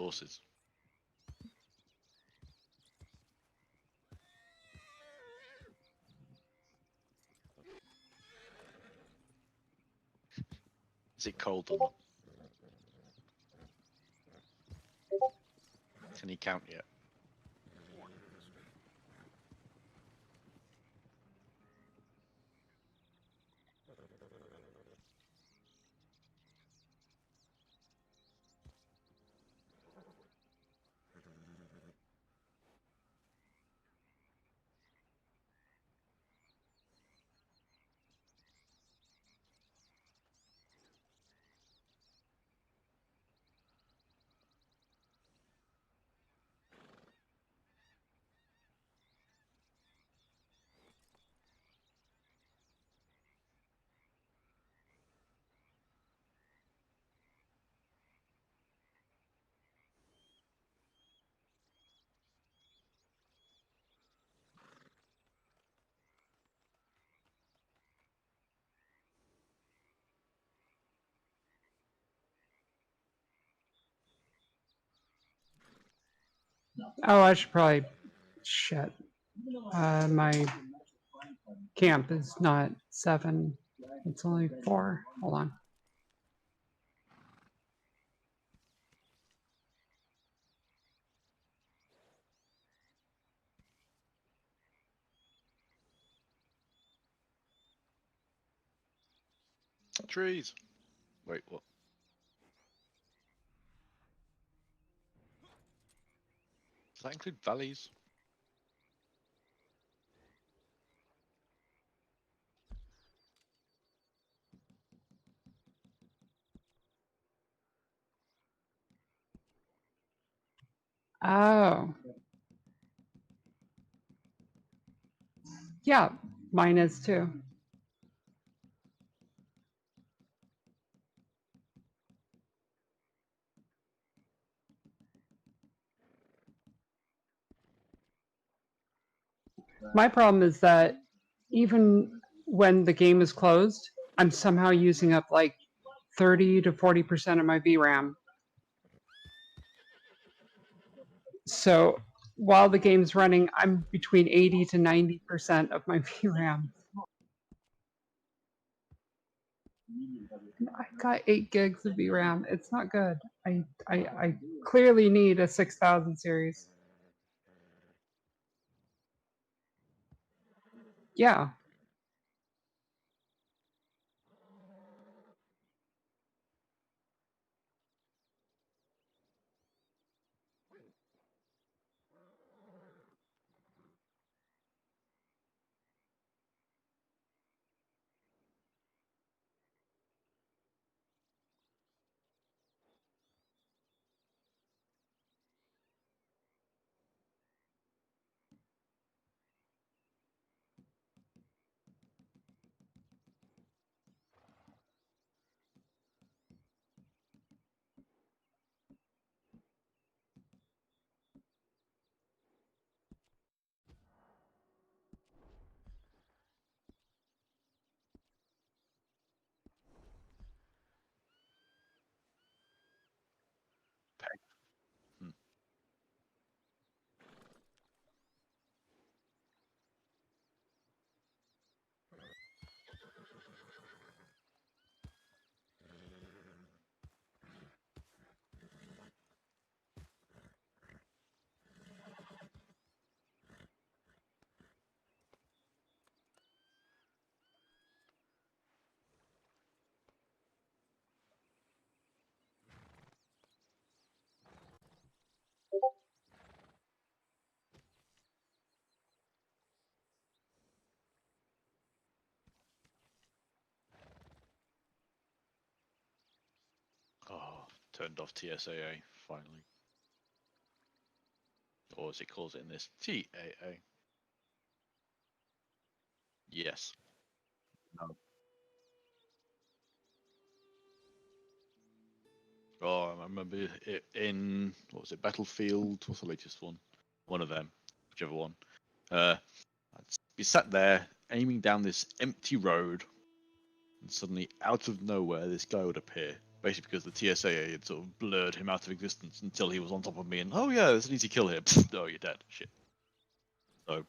forces. Is it cold or not? Can he count yet? Oh, I should probably... Shit. My camp is not 7. It's only 4. Hold on. Trees. Wait, what? Does that include valleys? Oh. Yeah, mine is too. My problem is that even when the game is closed, I'm somehow using up like 30 to 40% of my VRAM. So while the game's running, I'm between 80 to 90% of my VRAM. I got 8 gigs of VRAM. It's not good. I clearly need a 6000 series. Yeah. Hmm. Oh, turned off TSAA finally. Or as it calls it in this, TAA. Yes. No. Oh, I remember it in, what was it, Battlefield? What's the latest one? One of them, whichever one. I'd be sat there aiming down this empty road, and suddenly, out of nowhere, this guy would appear. basically because the TSA had sort of blurred him out of existence until he was on top of me, and oh yeah, there's an easy kill here. No, you're dead. Shit. So.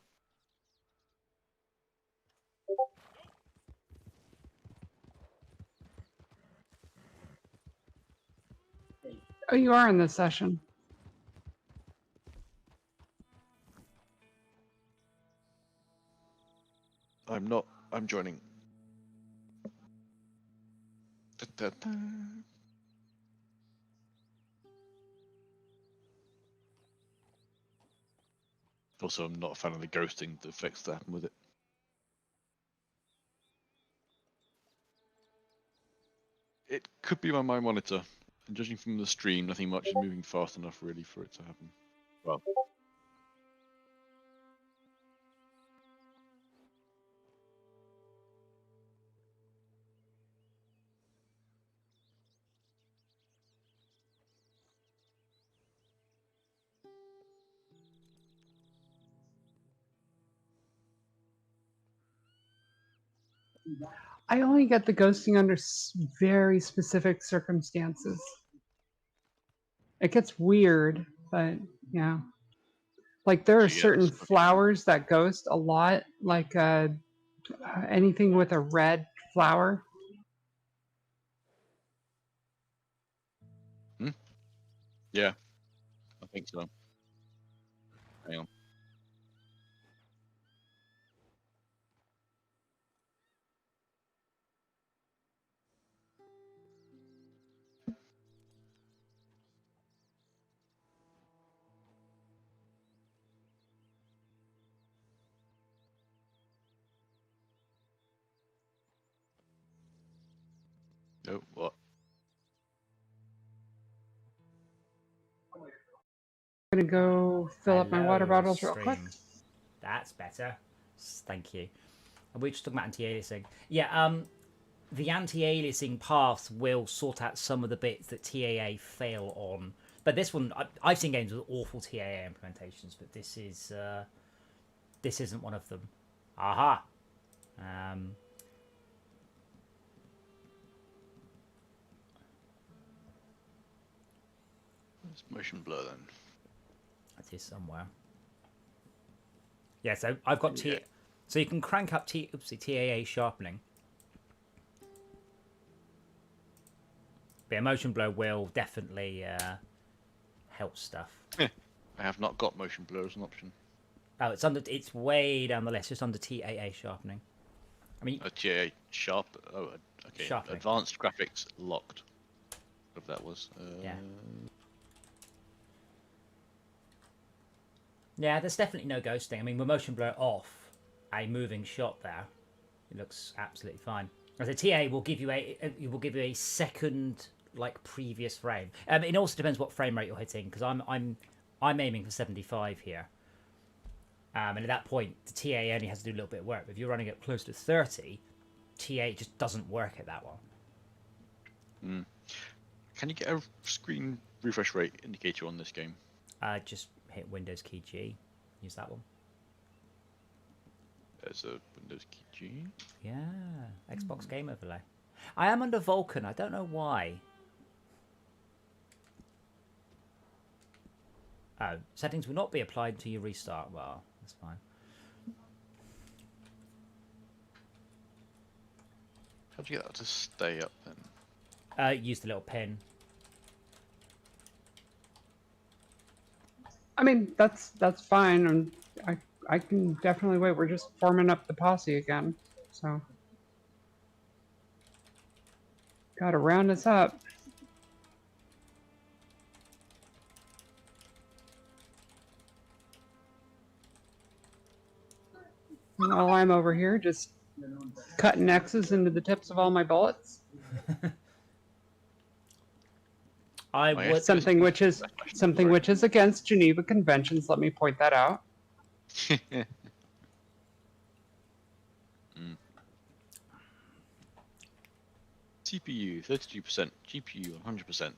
Oh, you are in this session. I'm not. I'm joining. Da, da, da. Also, I'm not a fan of the ghosting that effects that happen with it. It could be my monitor. And judging from the stream, nothing much is moving fast enough really for it to happen. Well. I only get the ghosting under very specific circumstances. It gets weird, but yeah. Like there are certain flowers that ghost a lot, like anything with a red flower. Yeah, I think so. Hang on. Oh, what? I'm gonna go fill up my water bottles real quick. That's better. Thank you. And we're just talking about anti-aliasing. Yeah, the anti-aliasing paths will sort out some of the bits that TAA fail on. But this one, I've seen games with awful TAA implementations, but this isn't one of them. Aha. It's motion blur then. That is somewhere. Yeah, so I've got Yeah. So you can crank up TAA sharpening. But motion blur will definitely help stuff. I have not got motion blur as an option. Oh, it's way down the list, just under TAA sharpening. I mean, TAA sharp. Oh, okay. Sharpening. Advanced graphics locked. What that was. Yeah. Yeah, there's definitely no ghosting. I mean, with motion blur off, a moving shot there, it looks absolutely fine. As a TA will give you a second like previous frame. It also depends what frame rate you're hitting, because I'm aiming for 75 here. And at that point, the TA only has to do a little bit of work. If you're running it close to 30, TA just doesn't work at that one. Can you get a screen refresh rate indicator on this game? Just hit Windows key G. Use that one. There's a Windows key G. Yeah, Xbox game overlay. I am under Vulkan. I don't know why. Oh, settings will not be applied until you restart. Well, that's fine. How'd you get that to stay up then? Use the little pin. I mean, that's fine, and I can definitely wait. We're just forming up the posse again, so gotta round us up. While I'm over here, just cutting X's into the tips of all my bullets. Something which is against Geneva Conventions. Let me point that out. CPU 32%, GPU 100%.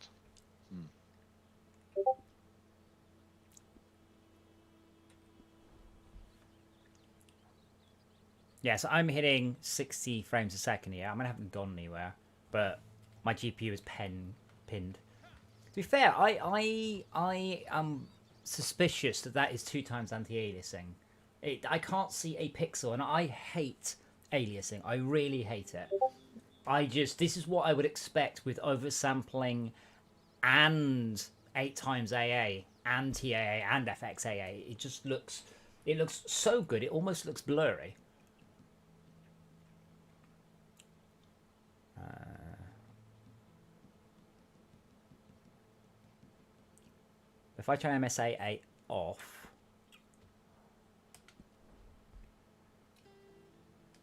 Yeah, so I'm hitting 60 frames a second here. I mean, I haven't gone anywhere, but my GPU is pinned. To be fair, I am suspicious that is 2 times anti-aliasing. I can't see a pixel, and I hate aliasing. I really hate it. This is what I would expect with oversampling and 8 times AA and TAA and FXAA. It looks so good. It almost looks blurry. If I turn MSAA off,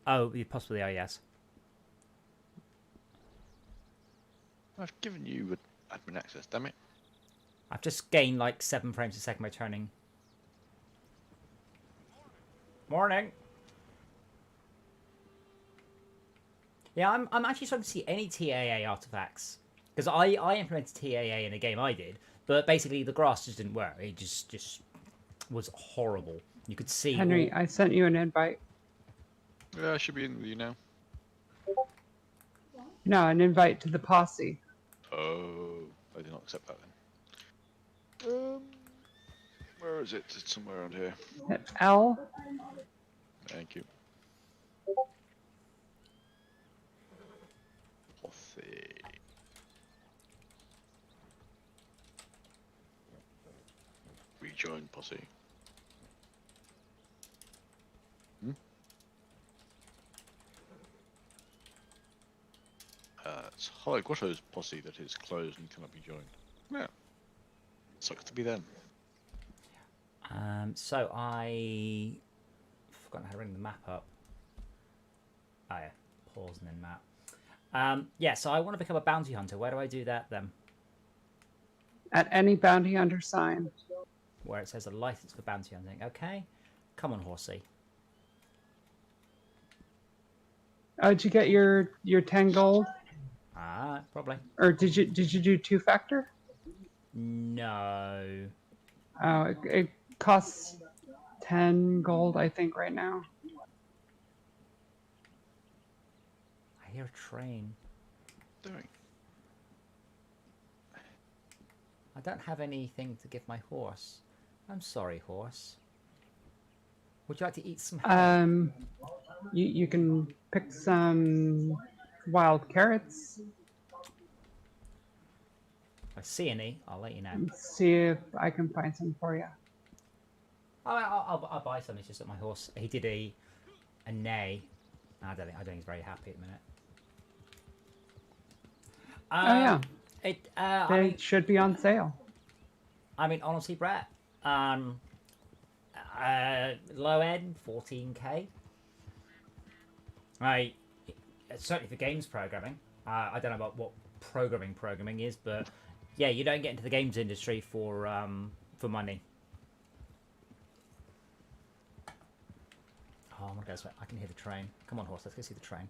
oh, you possibly are, yes. I've given you admin access, damn it. I've just gained like 7 frames a second by turning. Morning. Yeah, I'm actually starting to see any TAA artifacts. Because I implemented TAA in a game I did, but basically the grass just didn't work. It just was horrible. You could see... Henry, I sent you an invite. Yeah, I should be in with you now. No, an invite to the posse. Oh, I did not accept that then. Where is it? It's somewhere around here. Hit L. Thank you. Posse. Rejoin posse. It's Hollow Grotto's posse that is closed and cannot be joined. Yeah. Sucks to be them. So I forgot how to bring the map up. Oh yeah, pause and then map. Yeah, so I want to become a bounty hunter. Where do I do that then? At any bounty hunter sign. Where it says a license for bounty hunting. Okay, come on, horsey. Oh, did you get your 10 gold? Ah, probably. Or did you do 2-factor? No. Oh, it costs 10 gold, I think, right now. I hear a train. Doing. I don't have anything to give my horse. I'm sorry, horse. Would you like to eat some hay? You can pick some wild carrots. If I see any, I'll let you know. See if I can find some for you. I'll buy some. It's just that my horse, he did a neigh. I don't think he's very happy at the minute. Oh yeah, they I mean, should be on sale. I mean, honestly, Brett, low end 14k. Right, certainly for games programming. I don't know about what programming is, but yeah, you don't get into the games industry for money. Oh my God, I can hear the train. Come on, horse, let's go see the train.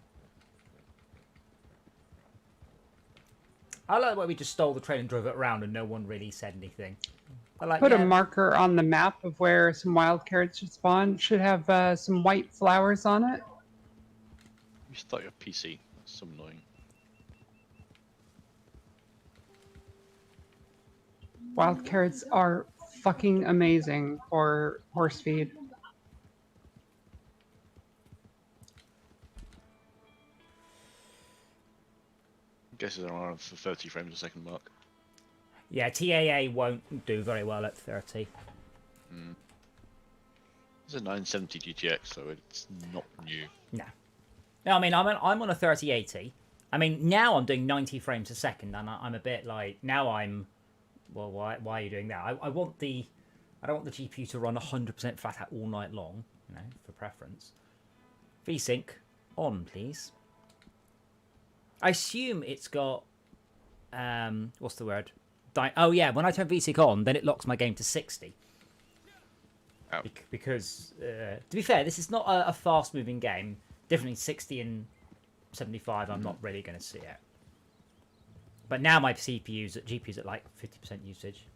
I like the way we just stole the train and drove it around and no one really said anything. Put a marker on the map of where some wild carrots should spawn. Should have some white flowers on it. You start your PC. That's so annoying. Wild carrots are fucking amazing for horse feed. Guesses are around the 30 frames a second mark. Yeah, TAA won't do very well at 30. It's a 970 GTX, so it's not new. No. No, I mean, I'm on a 3080. I mean, now I'm doing 90 frames a second, and I'm a bit like, now I'm, well, why are you doing that? I don't want the GPU to run 100% flat out all night long, you know, for preference. VSync on, please. I assume it's got, what's the word? Oh yeah, when I turn VSync on, then it locks my game to 60. Oh. Because, to be fair, this is not a fast-moving game. Definitely 60 and 75, I'm not really going to see it. But now my GPU's at like 50% usage.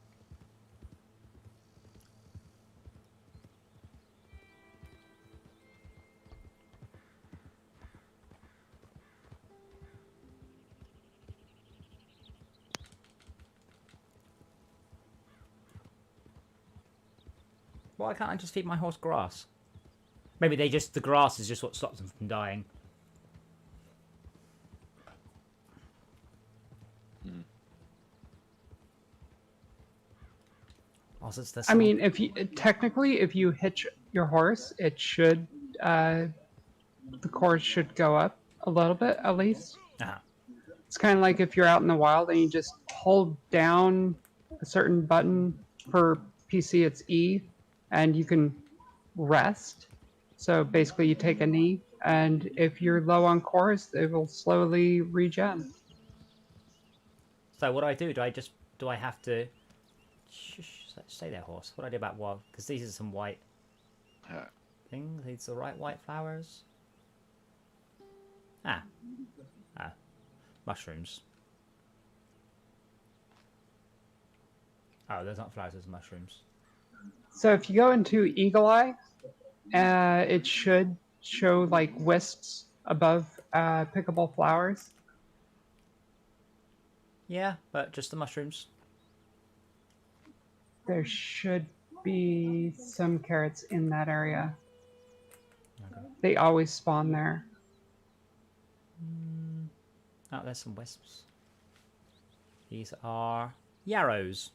Why can't I just feed my horse grass? Maybe the grass is just what stops them from dying. Also, I mean, if you technically, if you hitch your horse, it should the course should go up a little bit at least. Uh-huh. It's kind of like if you're out in the wild and you just hold down a certain button. For PC, it's E, and you can rest. So basically, you take a knee, and if you're low on cores, it will slowly regen. So what do I do? Do I have to? Stay there, horse. What do I do about wild? Because these are some white things. These are right white flowers. Ah, mushrooms. Oh, there's not flowers. There's mushrooms. So if you go into Eagle Eye, it should show like wisps above pickable flowers. Yeah, but just the mushrooms. There should be some carrots in that area. Okay. They always spawn there. Oh, there's some wisps. These are yarrows.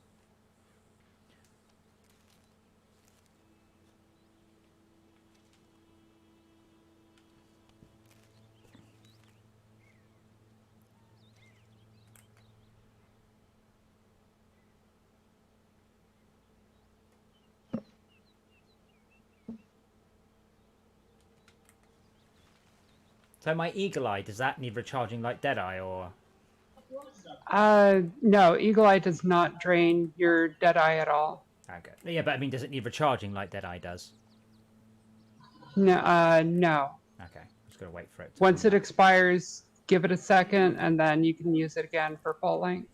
So my Eagle Eye, does that need recharging like Deadeye, or? No, Eagle Eye does not drain your Deadeye at all. Okay. Yeah, but I mean, does it need recharging like Deadeye does? No, no. Okay, I'm just gonna wait for it. Once it expires, give it a second, and then you can use it again for full length.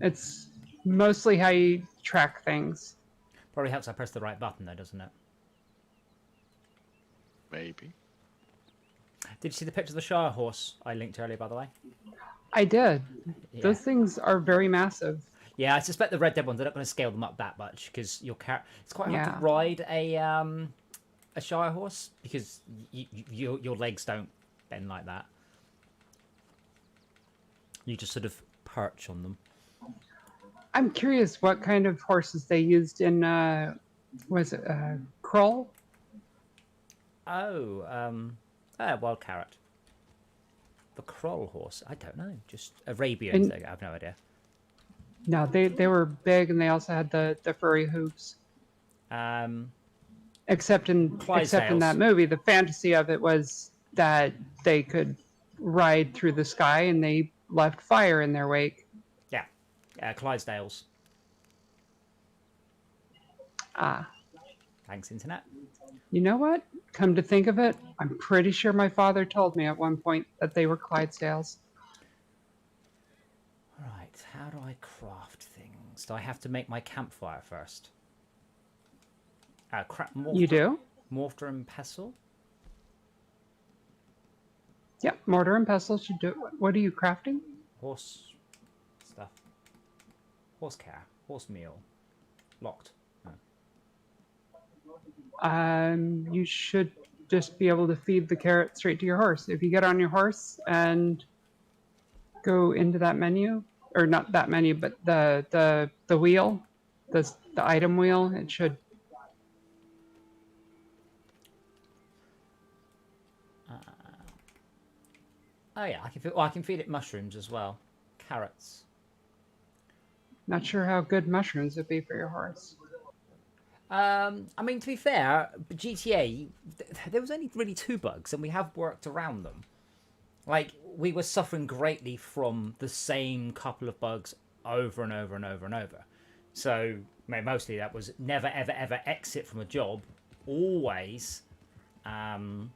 It's mostly how you track things. Probably helps I press the right button though, doesn't it? Maybe. Did you see the picture of the Shire horse I linked earlier, by the way? I did. Yeah. Those things are very massive. Yeah, I suspect the Red Dead ones, they're not going to scale them up that much because it's quite hard to ride a Shire horse because your legs don't bend like that. You just sort of perch on them. I'm curious what kind of horses they used in, was it Krull? Oh, wild carrot. The Kroll horse? I don't know. Just Arabians, I have no idea. No, they were big and they also had the furry hooves. Except in that movie, the fantasy of it was that they could ride through the sky and they left fire in their wake. Yeah, Clydesdales. Ah. Thanks, Internet. You know what? Come to think of it, I'm pretty sure my father told me at one point that they were Clydesdales. Right, how do I craft things? Do I have to make my campfire first? You do? Mortar and pestle? Yeah, mortar and pestle should do it. What are you crafting? Horse stuff. Horse care. Horse meal. Locked. No. You should just be able to feed the carrot straight to your horse. If you get on your horse and go into that menu, or not that menu, but the wheel, the item wheel, it should. Oh yeah, I can feed it mushrooms as well. Carrots. Not sure how good mushrooms would be for your horse. I mean, to be fair, GTA, there was only really 2 bugs, and we have worked around them. Like, we were suffering greatly from the same couple of bugs over and over and over and over. So, mostly that was never, ever, ever exit from a job. Always. Oh,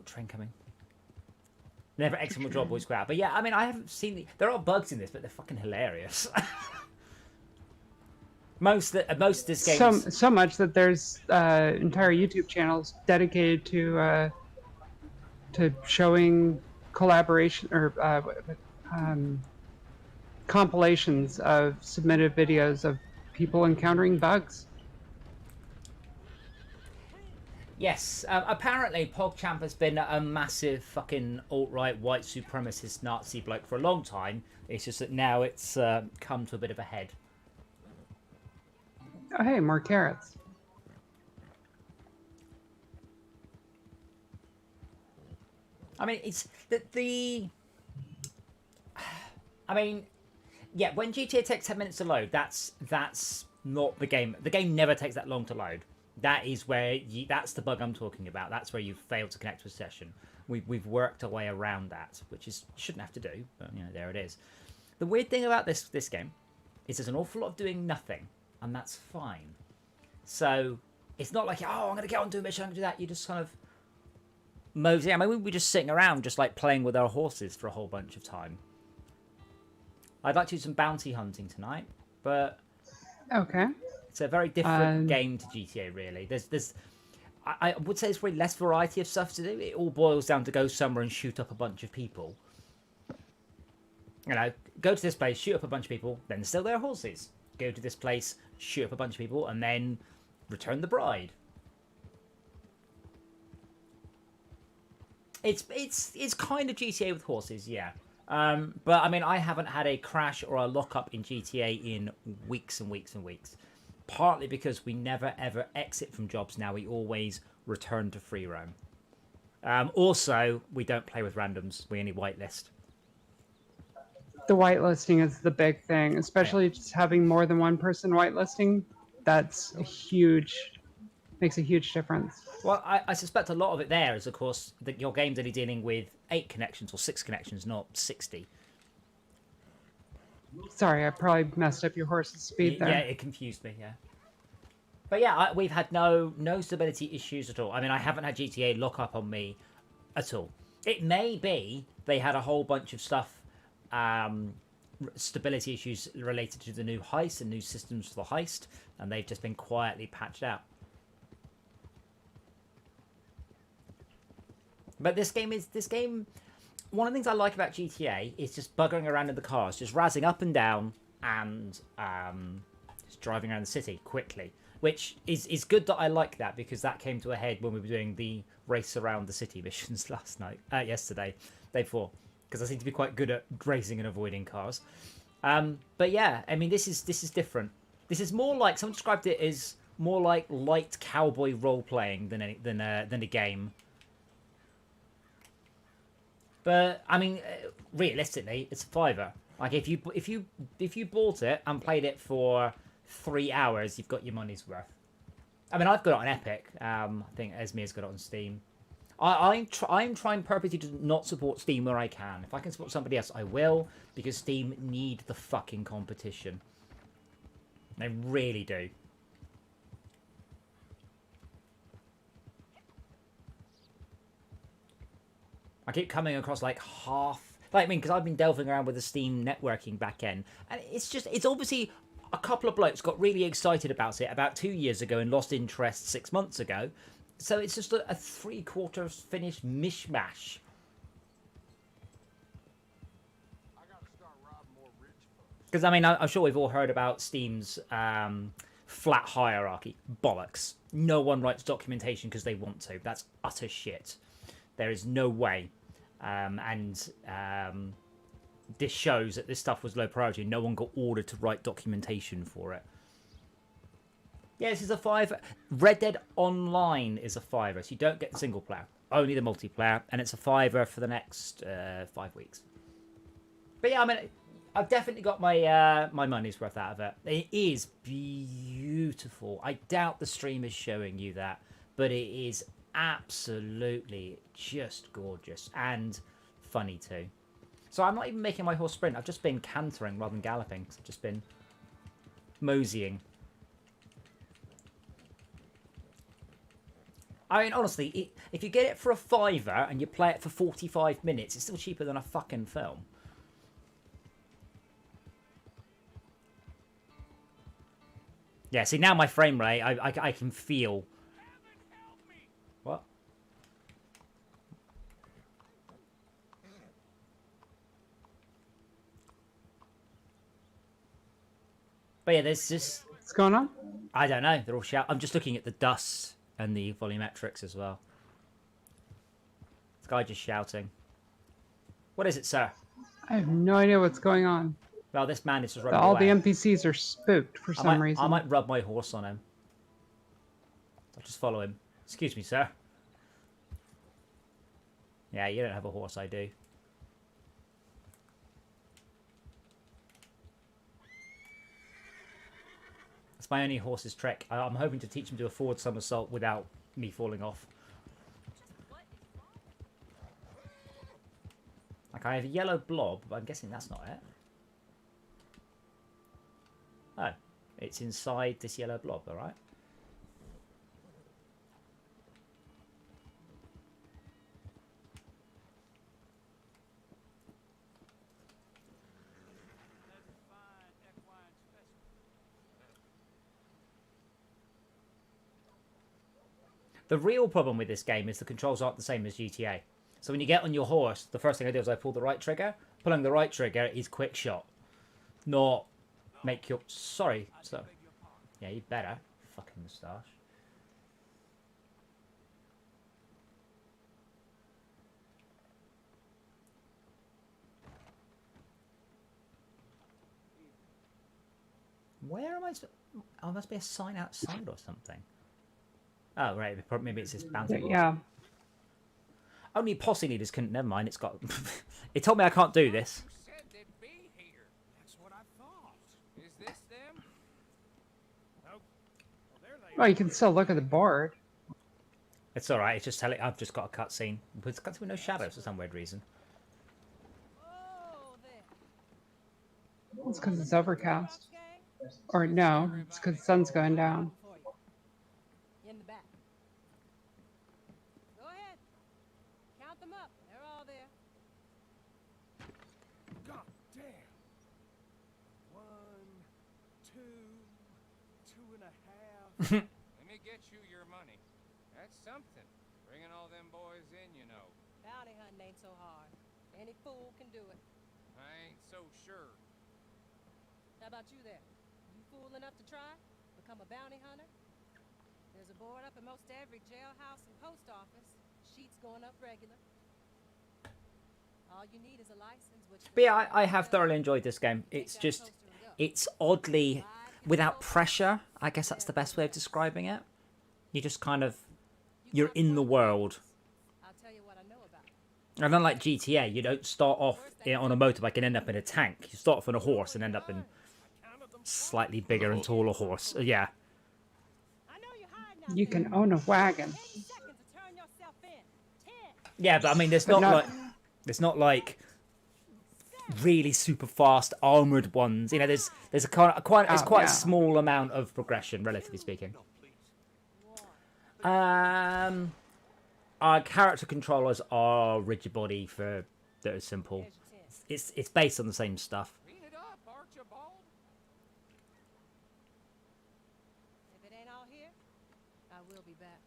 train coming. Never exit from a job, always quit out. But yeah, I mean, I haven't seen there are bugs in this, but they're fucking hilarious. Most of this game. So much that there's entire YouTube channels dedicated to to showing collaboration or compilations of submitted videos of people encountering bugs. Yes, apparently PogChamp has been a massive fucking alt-right white supremacist Nazi bloke for a long time. It's just that now it's come to a bit of a head. Oh, hey, more carrots. I mean, it's the I mean, yeah, when GTA takes 10 minutes to load, that's not the game. The game never takes that long to load. That is where that's the bug I'm talking about. That's where you failed to connect to a session. We've worked our way around that, which is shouldn't have to do, but you know, there it is. The weird thing about this game is there's an awful lot of doing nothing, and that's fine. So it's not like, oh, I'm gonna get on to a mission, I'm gonna do that. You just kind of mosey. I mean, we were just sitting around, just like playing with our horses for a whole bunch of time. I'd like to do some bounty hunting tonight, but Okay. it's a very different game to GTA, really. I would say there's probably less variety of stuff to do. It all boils down to go somewhere and shoot up a bunch of people. You know, go to this place, shoot up a bunch of people, then steal their horses. Go to this place, shoot up a bunch of people, and then return the bride. It's kind of GTA with horses, yeah. But I mean, I haven't had a crash or a lockup in GTA in weeks and weeks and weeks. Partly because we never ever exit from jobs now. We always return to free roam. Also, we don't play with randoms. We only whitelist. The whitelisting is the big thing, especially just having more than one person whitelisting. That's a makes a huge difference. Well, I suspect a lot of it there is, of course, that your game's only dealing with 8 connections or 6 connections, not 60. Sorry, I probably messed up your horse's speed there. Yeah, it confused me, yeah. But yeah, we've had no stability issues at all. I mean, I haven't had GTA lock up on me at all. It may be they had a whole bunch of stuff, stability issues related to the new heist and new systems for the heist, and they've just been quietly patched out. But this game, one of the things I like about GTA is just buggering around in the cars, just razzing up and down and just driving around the city quickly, which is good that I like that, because that came to a head when we were doing the race around the city missions yesterday, day before, because I seem to be quite good at racing and avoiding cars. But yeah, I mean, this is different. This is more like, someone described it as more like light cowboy role playing than a game. But I mean, realistically, it's a $5. Like if you bought it and played it for 3 hours, you've got your money's worth. I mean, I've got it on Epic. I think Esme's got it on Steam. I'm trying purposely to not support Steam where I can. If I can support somebody else, I will, because Steam need the fucking competition. They really do. I keep coming across like because I've been delving around with the Steam networking backend, and it's obviously a couple of blokes got really excited about it about 2 years ago and lost interest 6 months ago. So it's just a 3/4 finished mishmash. Because I mean, I'm sure we've all heard about Steam's flat hierarchy. Bollocks. No one writes documentation because they want to. That's utter shit. There is no way. This shows that this stuff was low priority. No one got ordered to write documentation for it. Yeah, this is a $5. Red Dead Online is a $5, so you don't get the single player, only the multiplayer, and it's a $5 for the next 5 weeks. But yeah, I mean, I've definitely got my my money's worth out of it. It is beautiful. I doubt the stream is showing you that, but it is absolutely just gorgeous and funny too. So I'm not even making my horse sprint. I've just been cantering rather than galloping, because I've just been moseying. I mean, honestly, if you get it for a $5 and you play it for 45 minutes, it's still cheaper than a fucking film. Yeah, see, now my frame rate, I can feel... What? But yeah, there's this. What's going on? I don't know. They're all shout. I'm just looking at the dust and the volumetrics as well. This guy just shouting. What is it, sir? I have no idea what's going on. Well, this man is just running All away. the NPCs are spooked for some reason. I might rub my horse on him. I'll just follow him. Excuse me, sir. Yeah, you don't have a horse, I do. That's my only horse's trick. I'm hoping to teach him to do a forward somersault without me falling off. Like, I have a yellow blob, but I'm guessing that's not it. Oh, it's inside this yellow blob, alright? The real problem with this game is the controls aren't the same as GTA. So when you get on your horse, the first thing I do is I pull the right trigger. Pulling the right trigger is quick shot. Not make your... Sorry, so... Yeah, you better. Fucking moustache. Where am I... Oh, there must be a sign outside or something. Oh, right. Maybe it's this bounty. Yeah. Only posse leaders couldn't. Never mind. It's got. It told me I can't do this. You said they'd be here. That's what I thought. Is this them? Nope. Well, there they Well, you can still look at the board. It's all right. It's just telling. I've just got a cutscene. But it's cutscene with no shadows for some weird reason. Oh, there. It's because it's overcast. Or no, it's because the sun's going down. In the back. Go ahead. Count them up. They're all there. God damn. 1, 2, 2.5. Let me get you your money. That's something. Bringing all them boys in, you know. Bounty hunting ain't so hard. Any fool can do it. I ain't so sure. How about you there? You fool enough to try? Become a bounty hunter? There's a board up in most every jailhouse and post office. Sheets going up regular. All you need is a license, which... But yeah, I have thoroughly enjoyed this game. It's just, it's oddly without pressure. I guess that's the best way of describing it. You just kind of, you're in the world. I'll tell you what I know about it. And unlike GTA, you don't start off on a motorbike and end up in a tank. You start off on a horse and end up in slightly bigger and taller horse. Yeah. I know you're hiding out You there. can own a wagon. 10 seconds to turn yourself in. 10. Yeah, but I mean, But not- there's not like really super fast armored ones. You know, there's a quite yeah. a small amount of progression, relatively speaking. Our character controllers are rigid body for that are simple. There's your 10. It's based on the same stuff. Clean it up, Archibald. If it ain't all here, I will be back.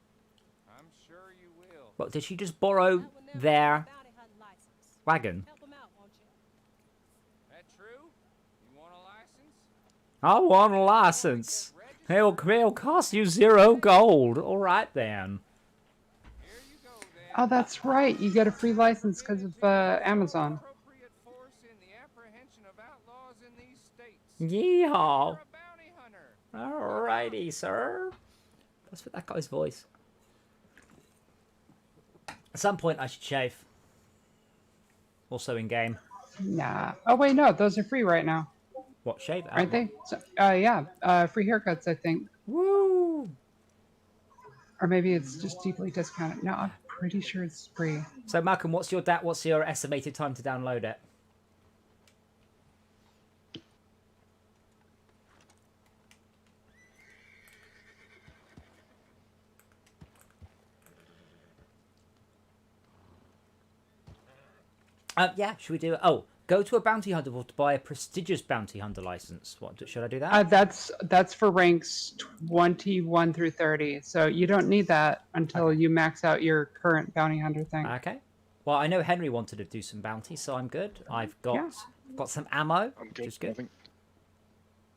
I'm sure you will. But did she just borrow That will never their be a bounty hunting license. wagon? Help 'em out, won't you? That true? You want a license? I want a license. It'll cost you 0 gold. All right then. Here you go, then. Oh, that's right. You get a free license because of Amazon. Appropriate force in the apprehension of outlaws in these states. Yeehaw. You're a bounty hunter. Alrighty, sir. That's that guy's voice. At some point, I should shave. Also in game. Nah. Oh wait, no, those are free right now, What shave? aren't they? So, yeah, free haircuts, I think. Woo! Or maybe it's just deeply discounted. No, I'm pretty sure it's free. So Malcolm, what's your estimated time to download it? Yeah, should we do it? Oh, go to a bounty hunter to buy a prestigious bounty hunter license. What should I do that? That's for ranks 21 through 30. So you don't need that until you max out your current bounty hunter thing. Okay. Well, I know Henry wanted to do some bounty, so I'm good. I've got some ammo, I'm which good. is I good. think.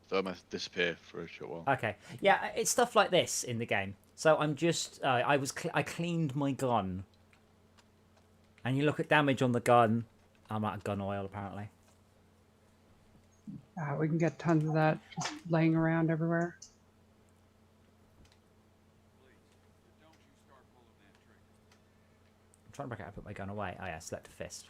So I must disappear for a short while. Okay. Yeah, it's stuff like this in the game. So I'm just I cleaned my gun. And you look at damage on the gun. I'm out of gun oil apparently. We can get tons of that just laying around everywhere. I'm trying to work out how to put my gun away. Oh yeah, select a fist.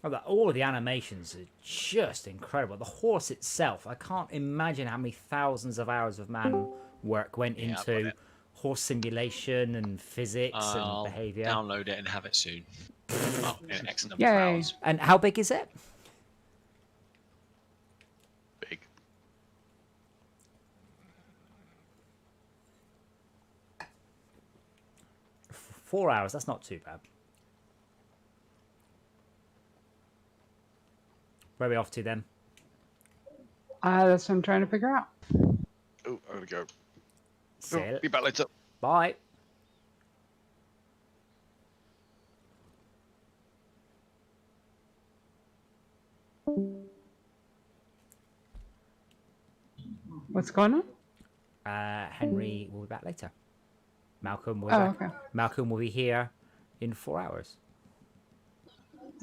Oh, all of the animations are just incredible. The horse itself, I can't imagine how many thousands of hours of man work went into horse simulation and physics and behavior. Download it and have it soon. Well, in an X number of Yay. hours. And how big is it? Big. Four hours, that's not too bad. Where are we off to then? That's what I'm trying to figure out. Oh, I gotta go. Sail. Oh, be back later. Bye. What's going on? Henry will be back later. Malcolm will. Oh, okay. Malcolm will be here in 4 hours.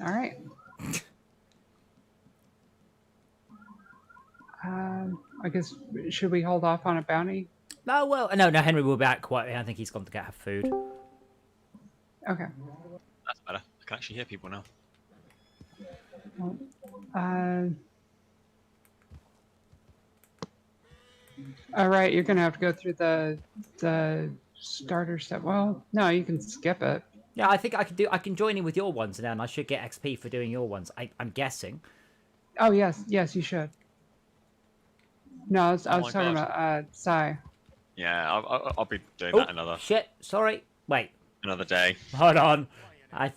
All right. I guess, should we hold off on a bounty? No, well, no, Henry will be back quite. I think he's gone to get her food. Okay. That's better. I can actually hear people now. Well, all right, you're gonna have to go through the starter step. Well, no, you can skip it. Yeah, I think I can do. I can join in with your ones, and then I should get XP for doing your ones. I'm guessing. Oh yes, you should. No, I was my talking God. about Sai. Yeah, I'll be doing Oh, that another shit! Sorry. Wait. day. Hold on. I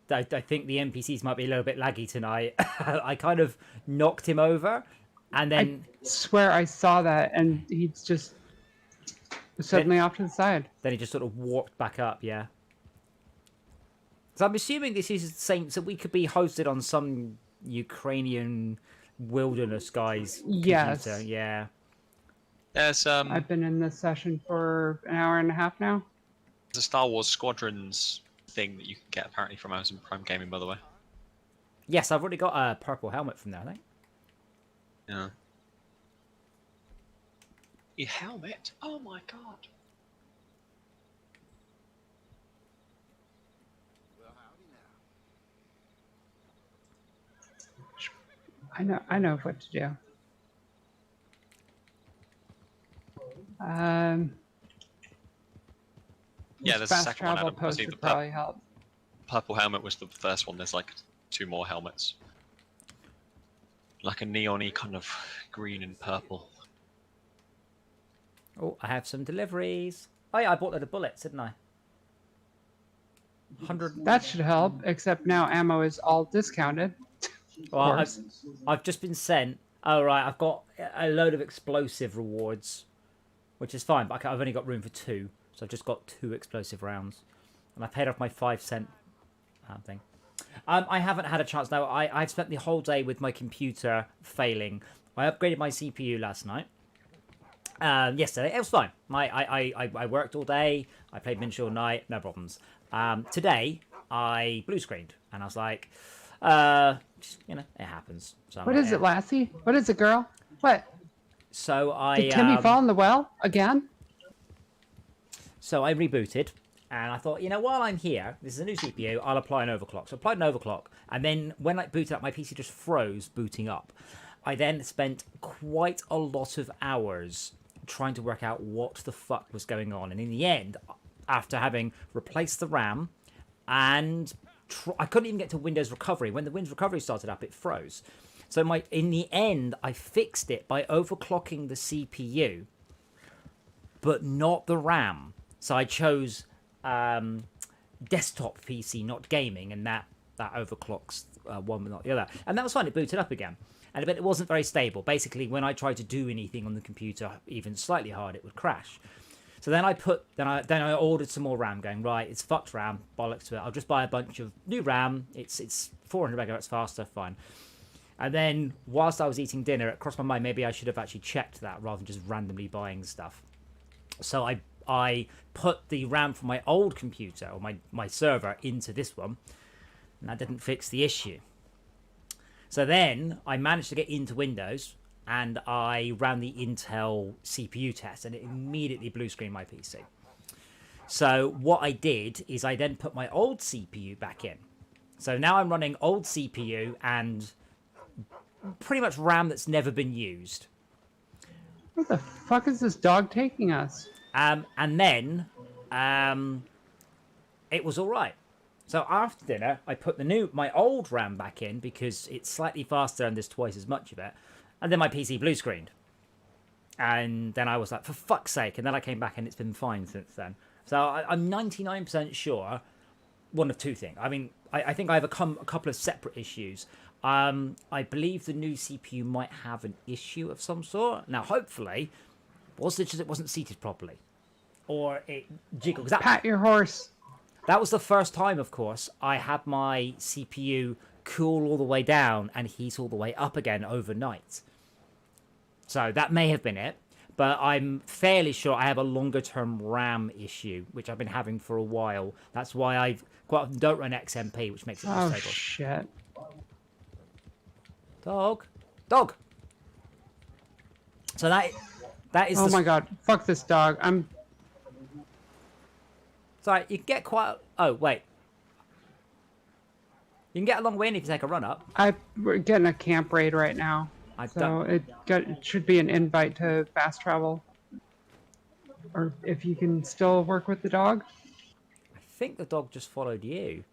think the NPCs might be a little bit laggy tonight. I kind of knocked him over, and then Swear I saw that, and he's just suddenly off to the side. then he just sort of walked back up. Yeah. So I'm assuming this is the same. So we could be hosted on some Ukrainian wilderness guy's Yes. computer. Yeah. There's I've been in this session for an hour and a half now. a Star Wars Squadrons thing that you can get apparently from Amazon Prime Gaming, by the way. Yes, I've already got a purple helmet from there. I think. Yeah. Your helmet? Oh my god. I know what to do. Yeah, this there's a fast second one, travel Adam. I post see would the probably help. Purple helmet was the first one. There's like 2 more helmets. Like a neon-y kind of green and purple. Oh, I have some deliveries. Oh yeah, I bought a load of bullets, didn't I? 100. That should help, except now ammo is all discounted. Well, course. I've just been sent. Oh right, I've got a load of explosive rewards, which is fine. But I've only got room for 2, so I've just got 2 explosive rounds, and I paid off my 5-cent thing. I haven't had a chance now. I've spent the whole day with my computer failing. I upgraded my CPU last night. Yesterday it was fine. I worked all day. I played miniature all night. No problems. Today I blue screened, and I was like, just, you know, it happens. So I'm What like, is it, Lassie? What is it, girl? What? So I Did Timmy fall in the well again? So I rebooted, and I thought, you know, while I'm here, this is a new CPU, I'll apply an overclock. So I applied an overclock, and then when I booted up, my PC just froze booting up. I then spent quite a lot of hours trying to work out what the fuck was going on, and in the end, after having replaced the RAM, and I couldn't even get to Windows Recovery. When the Windows Recovery started up, it froze. So in the end, I fixed it by overclocking the CPU, but not the RAM. So I chose desktop PC, not gaming, and that that overclocks one but not the other. And that was fine. It booted up again. But it wasn't very stable. Basically, when I tried to do anything on the computer, even slightly hard, it would crash. So then I ordered some more RAM, going, right, it's fucked RAM, bollocks to it. I'll just buy a bunch of new RAM. It's 400 megahertz faster, fine. And then whilst I was eating dinner, it crossed my mind maybe I should have actually checked that rather than just randomly buying stuff. So I put the RAM from my old computer or my server into this one, and that didn't fix the issue. So then I managed to get into Windows and I ran the Intel CPU test and it immediately blue screened my PC. So what I did is I then put my old CPU back in. So now I'm running old CPU and pretty much RAM that's never been used. Where the fuck is this dog taking us? And then it was all right. So after dinner, I put my old RAM back in because it's slightly faster and there's twice as much of it. And then my PC blue screened. And then I was like, for fuck's sake. And then I came back and it's been fine since then. So I'm 99% sure one of two things. I mean, I think I have a couple of separate issues. I believe the new CPU might have an issue of some sort. Now, hopefully, was it just it wasn't seated properly? Or it jiggled? Pat your horse. That was the first time, of course, I had my CPU cool all the way down and heat all the way up again overnight. So that may have been it, but I'm fairly sure I have a longer term RAM issue, which I've been having for a while. That's why I quite often don't run XMP, which makes it more stable. Oh, shit. Dog. So that is... Oh my god. Fuck this dog. Sorry, you can get quite... Oh, wait. You can get a long way in if you take a run up. We're getting a camp raid right now. It should be an invite to fast travel. Or if you can still work with the dog. I think the dog just followed you.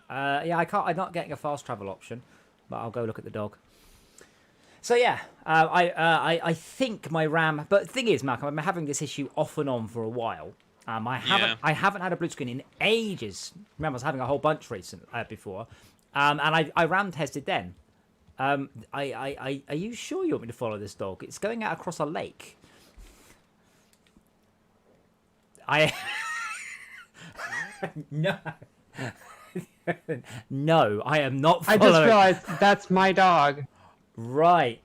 Yeah, I'm not getting a fast travel option, but I'll go look at the dog. So yeah, I think my RAM. But the thing is, Malcolm, I've been having this issue off and on for a while. I haven't had a blue screen in ages. Remember, I was having a whole bunch before, and I RAM tested then. Are you sure you want me to follow this dog? It's going out across a lake. No. No, I am not following. I just realized that's my dog. Right.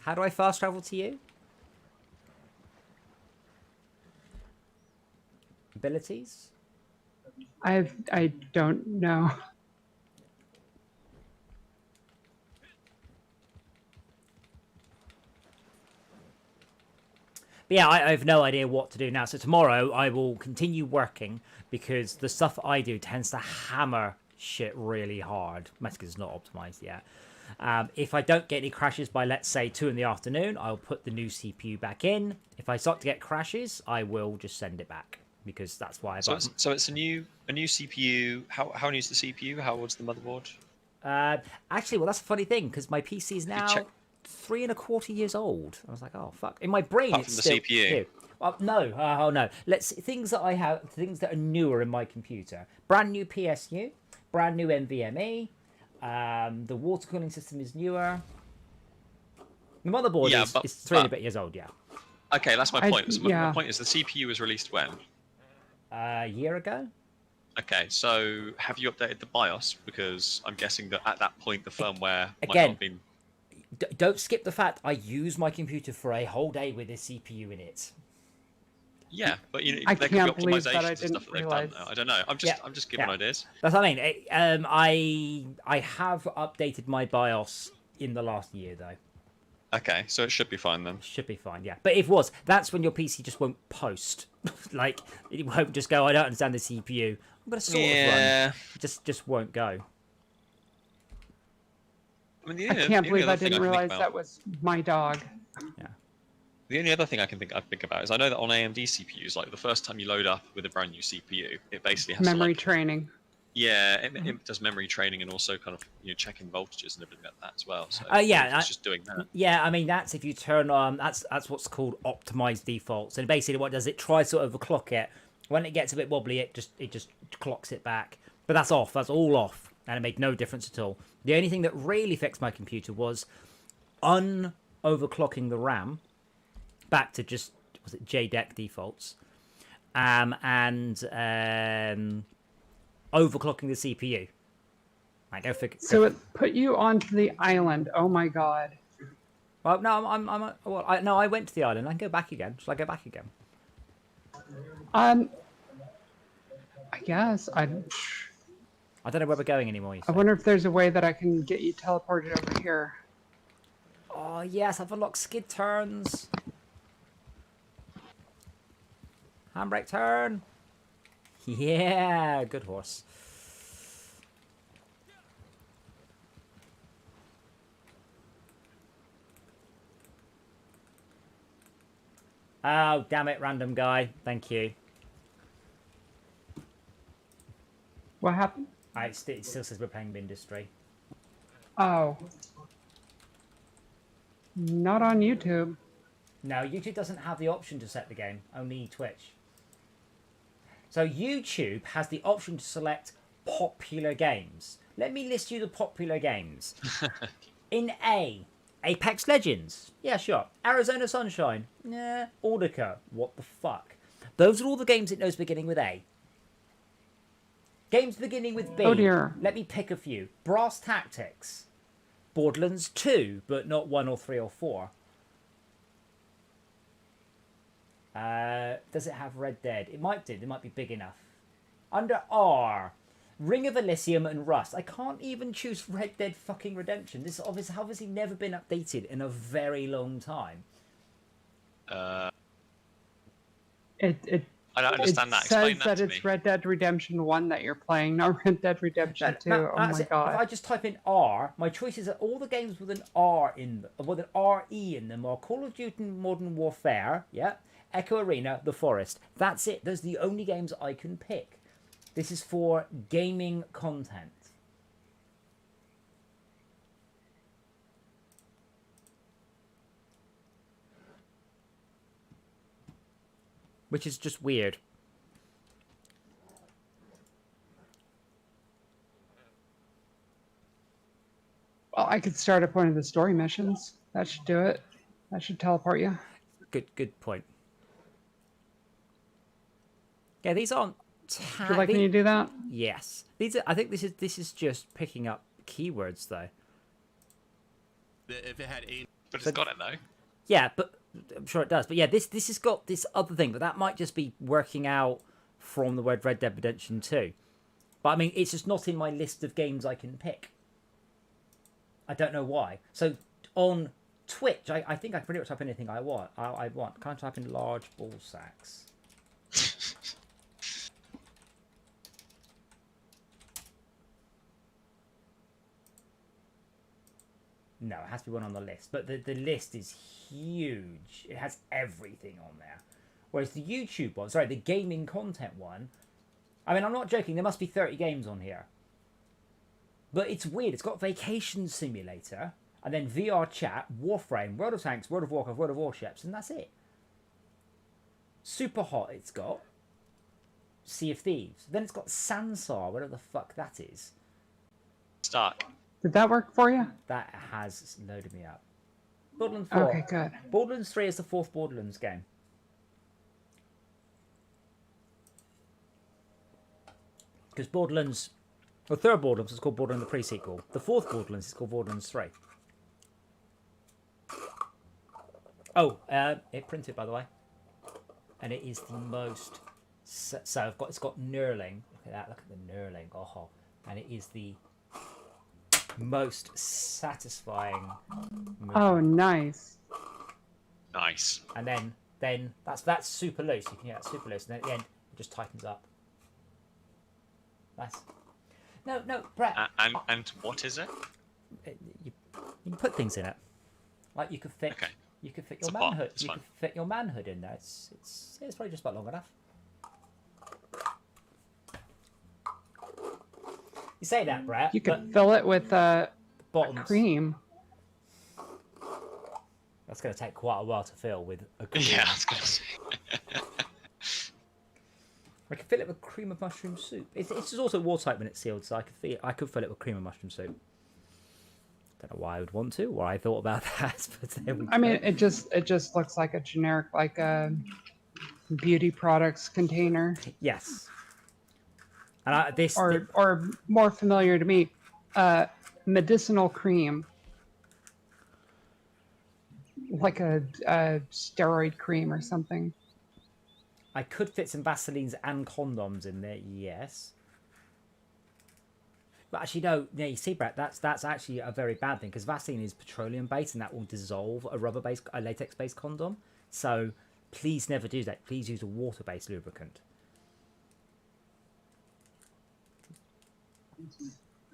How do I fast travel to you? Abilities? I don't know. But yeah, I have no idea what to do now. So tomorrow I will continue working because the stuff I do tends to hammer shit really hard. That's because it's not optimized yet. If I don't get any crashes by, let's say, 2 in the afternoon, I'll put the new CPU back in. If I start to get crashes, I will just send it back because that's why. So it's a new CPU. How new is the CPU? How old's the motherboard? Actually, well, that's a funny thing because my PC is now 3.25 years old. I was like, oh fuck! In my brain, Apart it's from still the CPU. new. No, oh no. Let's see, things that I have, things that are newer in my computer. Brand new PSU, brand new NVMe. The water cooling system is newer. The motherboard is 3 and a bit years old. Yeah. Okay, that's my point. My point is the CPU was released when? A year ago. Okay, so have you updated the BIOS? Because I'm guessing that at that point the firmware might not Again, have been. Don't skip the fact I use my computer for a whole day with a CPU in it. Yeah, but you know, I there could be can't believe that optimizations I and stuff that they've didn't done now. I don't know. I'm just giving ideas. That's what I mean. I have updated my BIOS in the last year though. Okay, so it should be fine then. Should be fine, yeah. But if it was, that's when your PC just won't post. Like it won't just go, I don't understand the CPU. I'm gonna sort of run. Just won't go. I mean, I can't believe I didn't realize that was my dog. Yeah. The only other thing I think about is I know that on AMD CPUs, like the first time you load up with a brand new CPU, it basically has Memory to, training. Yeah, it does memory training and also kind of checking voltages and everything like that as well. So yeah, it's just doing that. Yeah, I mean that's if you turn on that's what's called optimized defaults, and basically what it does, it tries to overclock it. When it gets a bit wobbly, it just clocks it back. But that's off. That's all off, and it made no difference at all. The only thing that really fixed my computer was overclocking the RAM back to just JDEC defaults, and overclocking the CPU. Like, go figure. So it put you onto the island. Oh my god. Well, no, I went to the island. I can go back again. Shall I go back again? I guess I don't know where we're going anymore. I wonder if there's a way that I can get you teleported over here. Oh yes, I've unlocked skid turns. Handbrake turn. Yeah, good horse. Oh, damn it, random guy. Thank you. What happened? It still says we're playing Industry. Oh. Not on YouTube. No, YouTube doesn't have the option to set the game. Only Twitch. So YouTube has the option to select popular games. Let me list you the popular games. In A, Apex Legends. Yeah, sure. Arizona Sunshine. Nah. Audica. What the fuck? Those are all the games it knows beginning with A. Games beginning with B. Oh dear. Let me pick a few. Brass Tactics. Borderlands 2, but not 1 or 3 or 4. Does it have Red Dead? It might do. It might be big enough. Under R, Ring of Elysium and Rust. I can't even choose Red Dead fucking Redemption. This has obviously never been updated in a very long time. I don't understand that. It Explain says that to it's me. Red Dead Redemption 1 that you're playing, not Red Dead Redemption 2. Oh my god. If I just type in R, my choices are all the games with an R in them, with an RE in them are Call of Duty Modern Warfare, yeah, Echo Arena, The Forest. That's it. Those are the only games I can pick. This is for gaming content. Which is just weird. Well, I could start up one of the story missions. That should do it. That should teleport you. Good point. Yeah, these aren't. Do you like when you do that? Yes, these are. I think this is just picking up keywords though. If it had eight, But it's got it though. Yeah, but I'm sure it does. But yeah, this has got this other thing, but that might just be working out from the word Red Dead Redemption 2. But I mean, it's just not in my list of games I can pick. I don't know why. So on Twitch, I think I can pretty much type anything I want. I want. Can't type in large ball sacks. No, it has to be one on the list. But the list is huge. It has everything on there. Whereas the YouTube one, sorry, the gaming content one, I mean, I'm not joking. There must be 30 games on here. But it's weird. It's got Vacation Simulator, and then VR Chat, Warframe, World of Tanks, World of Warcraft, World of Warships, and that's it. Super Hot it's got. Sea of Thieves. Then it's got Sansar, whatever the fuck that is. Stark. Did that work for you? That has loaded me up. Borderlands 4. Okay, good. Borderlands 3 is the 4th Borderlands game. Because Borderlands... The 3rd Borderlands is called Borderlands the Pre-Sequel. The 4th Borderlands is called Borderlands 3. Oh, it printed, by the way. And it is the most... So it's got knurling. Look at that, look at the knurling. Oh, and it is the most satisfying movement. Oh, nice. Nice. And then that's super loose. You can hear that super loose, and then at the end it just tightens up. Nice. No, Brett. And what is it? You can put things in it. Like you could fit. Okay. You could fit It's your a pot, manhood. it's You fine. could fit your manhood in there. It's probably just about long enough. You say that, Brett. You but could fill it with bottoms. cream. That's going to take quite a while to fill with a cream. Yeah, I was gonna say. I could fill it with cream of mushroom soup. It's also watertight when it's sealed, so I could fill it with cream of mushroom soup. Don't know why I would want to, or I thought about that. But there we I go. mean, it just looks like a generic, like a beauty products container, Yes. And or more familiar to me, medicinal cream, like a steroid cream or something. I could fit some Vaselines and condoms in there, yes. But actually, no. Yeah, you see, Brett, that's actually a very bad thing because Vaseline is petroleum based, and that will dissolve a latex based condom. So please never do that. Please use a water based lubricant.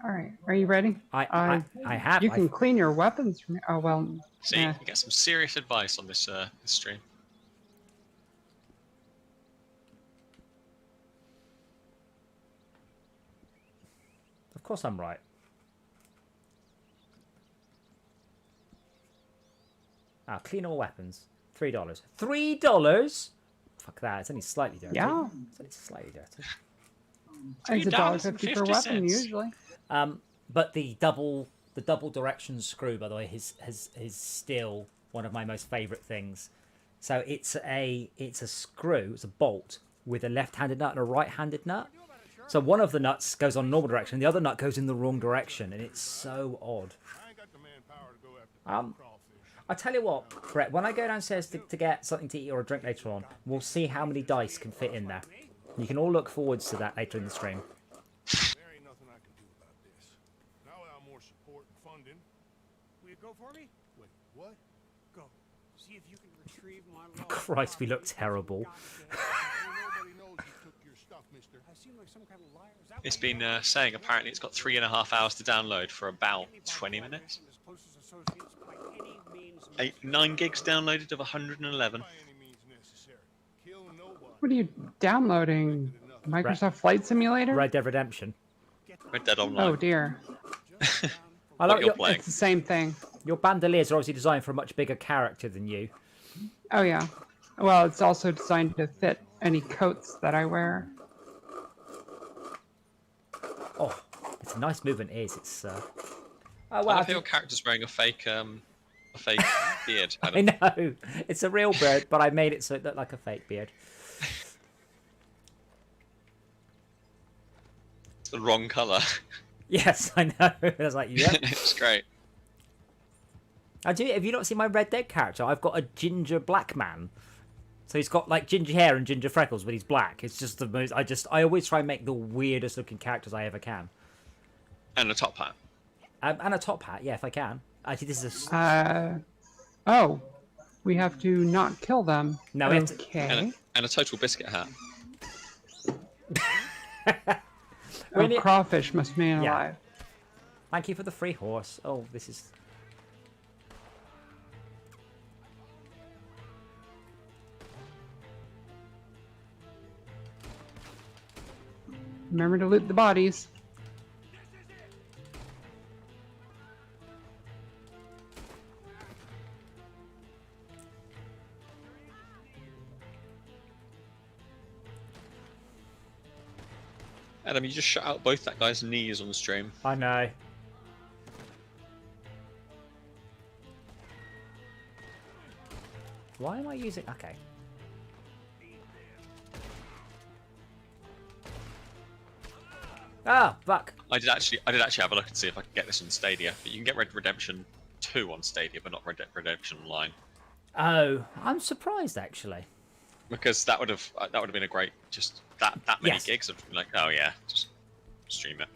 All right, are you ready? I have. You can clean your weapons from. Oh well. See, yeah. you get some serious advice on this this stream. Of course, I'm right. Clean all weapons. $3. $3? Fuck that. It's only slightly dirty. Yeah. It's only slightly dirty. It's $1.50 per weapon usually. But the double direction screw, by the way, is still one of my most favourite things. So it's a screw, it's a bolt with a left-handed nut and a right-handed nut. So one of the nuts goes on normal direction, the other nut goes in the wrong direction, and it's so odd. I tell you what, Brett, when I go downstairs to get something to eat or a drink later on, we'll see how many dice can fit in there. You can all look forwards to that later in the stream. There ain't nothing I can do about this. Now without more support and funding. Will you go for me? Wait, what? Go. See if you can retrieve my Christ, we look terrible. Nobody knows you took your stuff, mister. I seem like some kind of liar. Is that It's what been you are? saying apparently it's got 3.5 hours to download for about 20 minutes. As close as associates by any means 9 gigs downloaded of 111. By any means necessary. Kill nobody. What are you downloading? Microsoft Flight Simulator? Red Dead Redemption. Red Dead Online. Oh dear. I What like you're your, playing. It's the same thing. your bandoliers are obviously designed for a much bigger character than you. Oh yeah. Well, it's also designed to fit any coats that I wear. Oh, it's a nice movement, it is. It's oh I well, love your character's wearing a fake beard. I know it's a real beard, but I made it so it looked like a fake beard. It's the wrong colour. Yes, I know. I was like, yeah. It's great. Have you not seen my Red Dead character? I've got a ginger black man. So he's got like ginger hair and ginger freckles, but he's black. It's just the most. I always try and make the weirdest looking characters I ever can. And a top hat. And a top hat, yeah, if I can. Actually, this is a. Oh, we have to not kill them. No, we have to- okay. And a total biscuit hat. Oh, crawfish must remain Yeah. alive. Thank you for the free horse. Oh, this is. Remember to loot the bodies. Adam, you just shut out both that guy's knees on the stream. I know. Why am I using? Okay. Ah, fuck. I did actually have a look and see if I could get this on Stadia, but you can get Red Dead Redemption 2 on Stadia, but not Red Dead Redemption Online, Oh, I'm surprised actually. because that would have been a great just that many Yes. gigs of like, oh yeah, just stream it,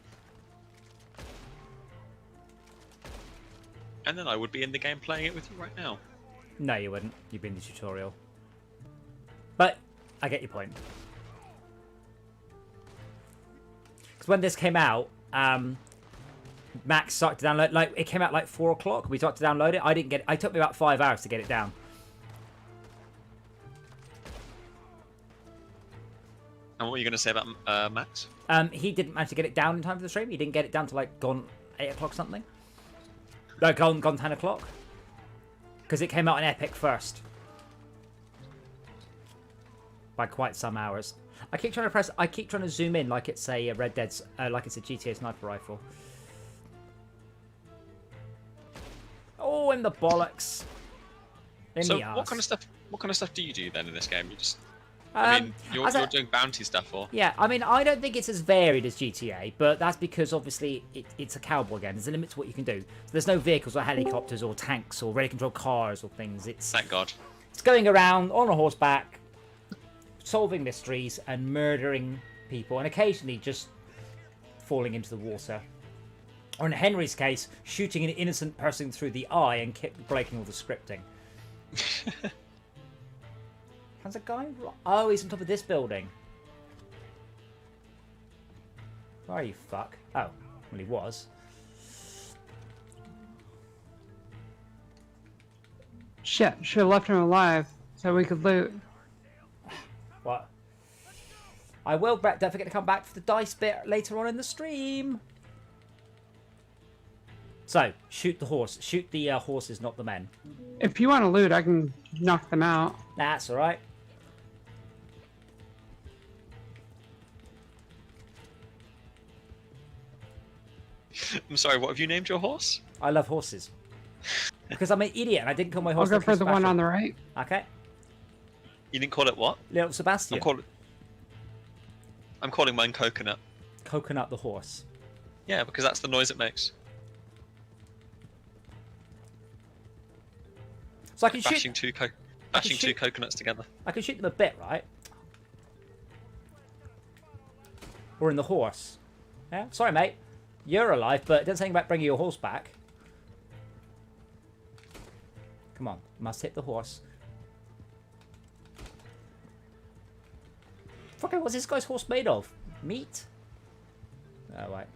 and then I would be in the game playing it with you right now. No, you wouldn't. You'd be in the tutorial. But I get your point. Because when this came out, Max started to download. Like it came out like 4 o'clock. We started to download it. I didn't get. It took me about 5 hours to get it down. And what were you going to say about Max? He didn't manage to get it down in time for the stream. He didn't get it down to like gone 8 o'clock something. No, gone 10 o'clock. Because it came out in Epic first. By quite some hours. I keep trying to zoom in like it's a Red Dead's, like it's a GTA sniper rifle. Oh, in the bollocks. In So the arse. what kind of stuff do you do then in this game? You just, I mean, you're doing bounty stuff, or? Yeah, I mean, I don't think it's as varied as GTA, but that's because obviously it's a cowboy game. There's a limit to what you can do. So there's no vehicles or helicopters or tanks or ready control cars or things. Thank God. It's going around on a horseback, solving mysteries and murdering people, and occasionally just falling into the water. Or in Henry's case, shooting an innocent person through the eye and breaking all the scripting. How's a guy? Oh, he's on top of this building. Where are you, fuck? Oh, well, he was. Shit, should have left him alive so we could loot. What? I will, Brett. Don't forget to come back for the dice bit later on in the stream. So, shoot the horse. Shoot the horses, not the men. If you want to loot, I can knock them out. That's alright. I'm sorry, what have you named your horse? I love horses. Because I'm an idiot and I didn't call my I'll horse go for the one Sebastian. on the right. Okay. You didn't call it what? Little Sebastian. I'm calling mine Coconut. Coconut the horse. Yeah, because that's the noise it makes. So I can Bashing shoot... two coconuts together. I can shoot them a bit, right? Or in the horse. Yeah? Sorry, mate. You're alive, but it doesn't say anything about bringing your horse back. Come on. Must hit the horse. Fucking, what's this guy's horse made of? Meat? Oh, right.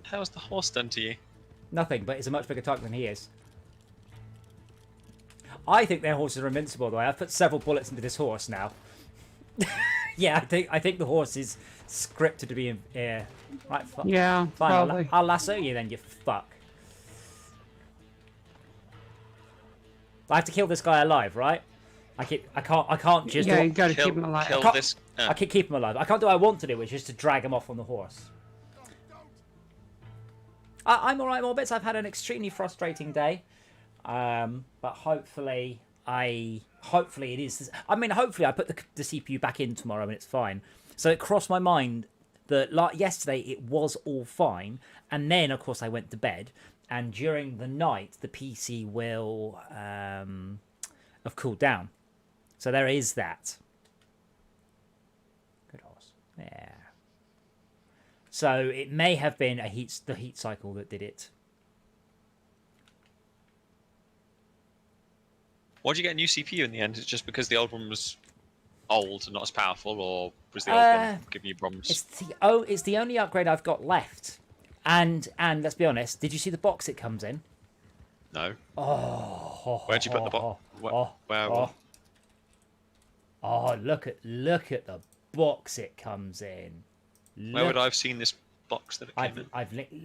How's the horse done to you? Nothing, but it's a much bigger target than he is. I think their horses are invincible, though. I've put several bullets into this horse now. Yeah, I think the horse is scripted to be in. Right, Yeah, fine. probably. I'll lasso you then, you fuck. I have to kill this guy alive, right? I can't just. Yeah, you gotta keep him alive. Kill this. I can keep him alive. I can't do what I want to do, which is to drag him off on the horse. I'm alright, Morbits. I've had an extremely frustrating day. But hopefully it is. I mean, hopefully I put the CPU back in tomorrow and it's fine. So it crossed my mind that yesterday it was all fine, and then of course I went to bed, and during the night the PC will have cooled down. So there is that. Good horse. Yeah. So it may have been the heat cycle that did it. Why'd you get a new CPU in the end? Is it just because the old one was old and not as powerful, or was the old one giving you problems? It's the only upgrade I've got left. And let's be honest, did you see the box it comes in? No. Oh. Where'd you put the box? Oh, look at the box it comes in. Where would I have seen this box that it came in?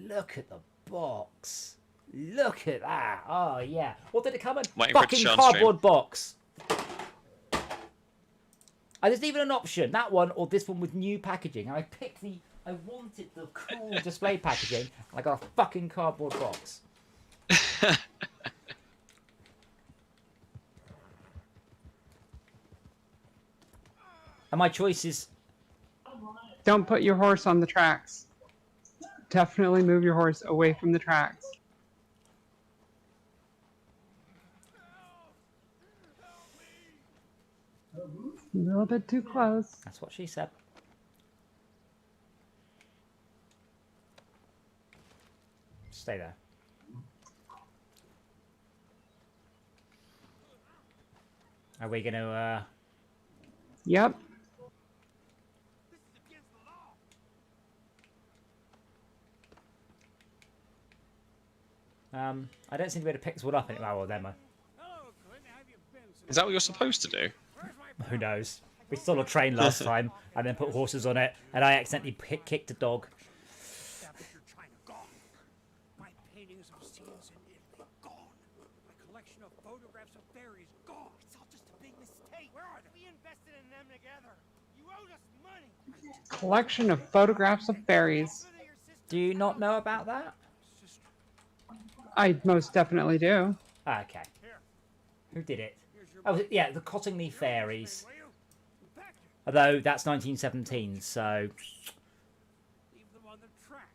Look at the box. Look at that. Oh, yeah. What did it come in? Waiting for it to Fucking show on cardboard stream. box. There's even an option. That one or this one with new packaging. And I wanted the cool display packaging. And I got a fucking cardboard box. And my choice is... Don't put your horse on the tracks. Definitely move your horse away from the tracks. A little bit too close. That's what she said. Stay there. Are we going to... Yep. I don't seem to be able to pick this one up anymore. Well, then, Is that what you're supposed to do? who knows? We stole a train last time and then put horses on it, and I accidentally kicked a dog. Established China gone. My paintings of scenes in Italy gone. My collection of photographs of fairies gone. It's all just a big mistake. Where are they? We invested in them together. You owed us money. Collection of photographs of fairies. Do you not know about that? I most definitely do. Ah, okay. Who did it? Oh, yeah, the Cottingley Fairies. Although that's 1917, so... Leave them on the tracks.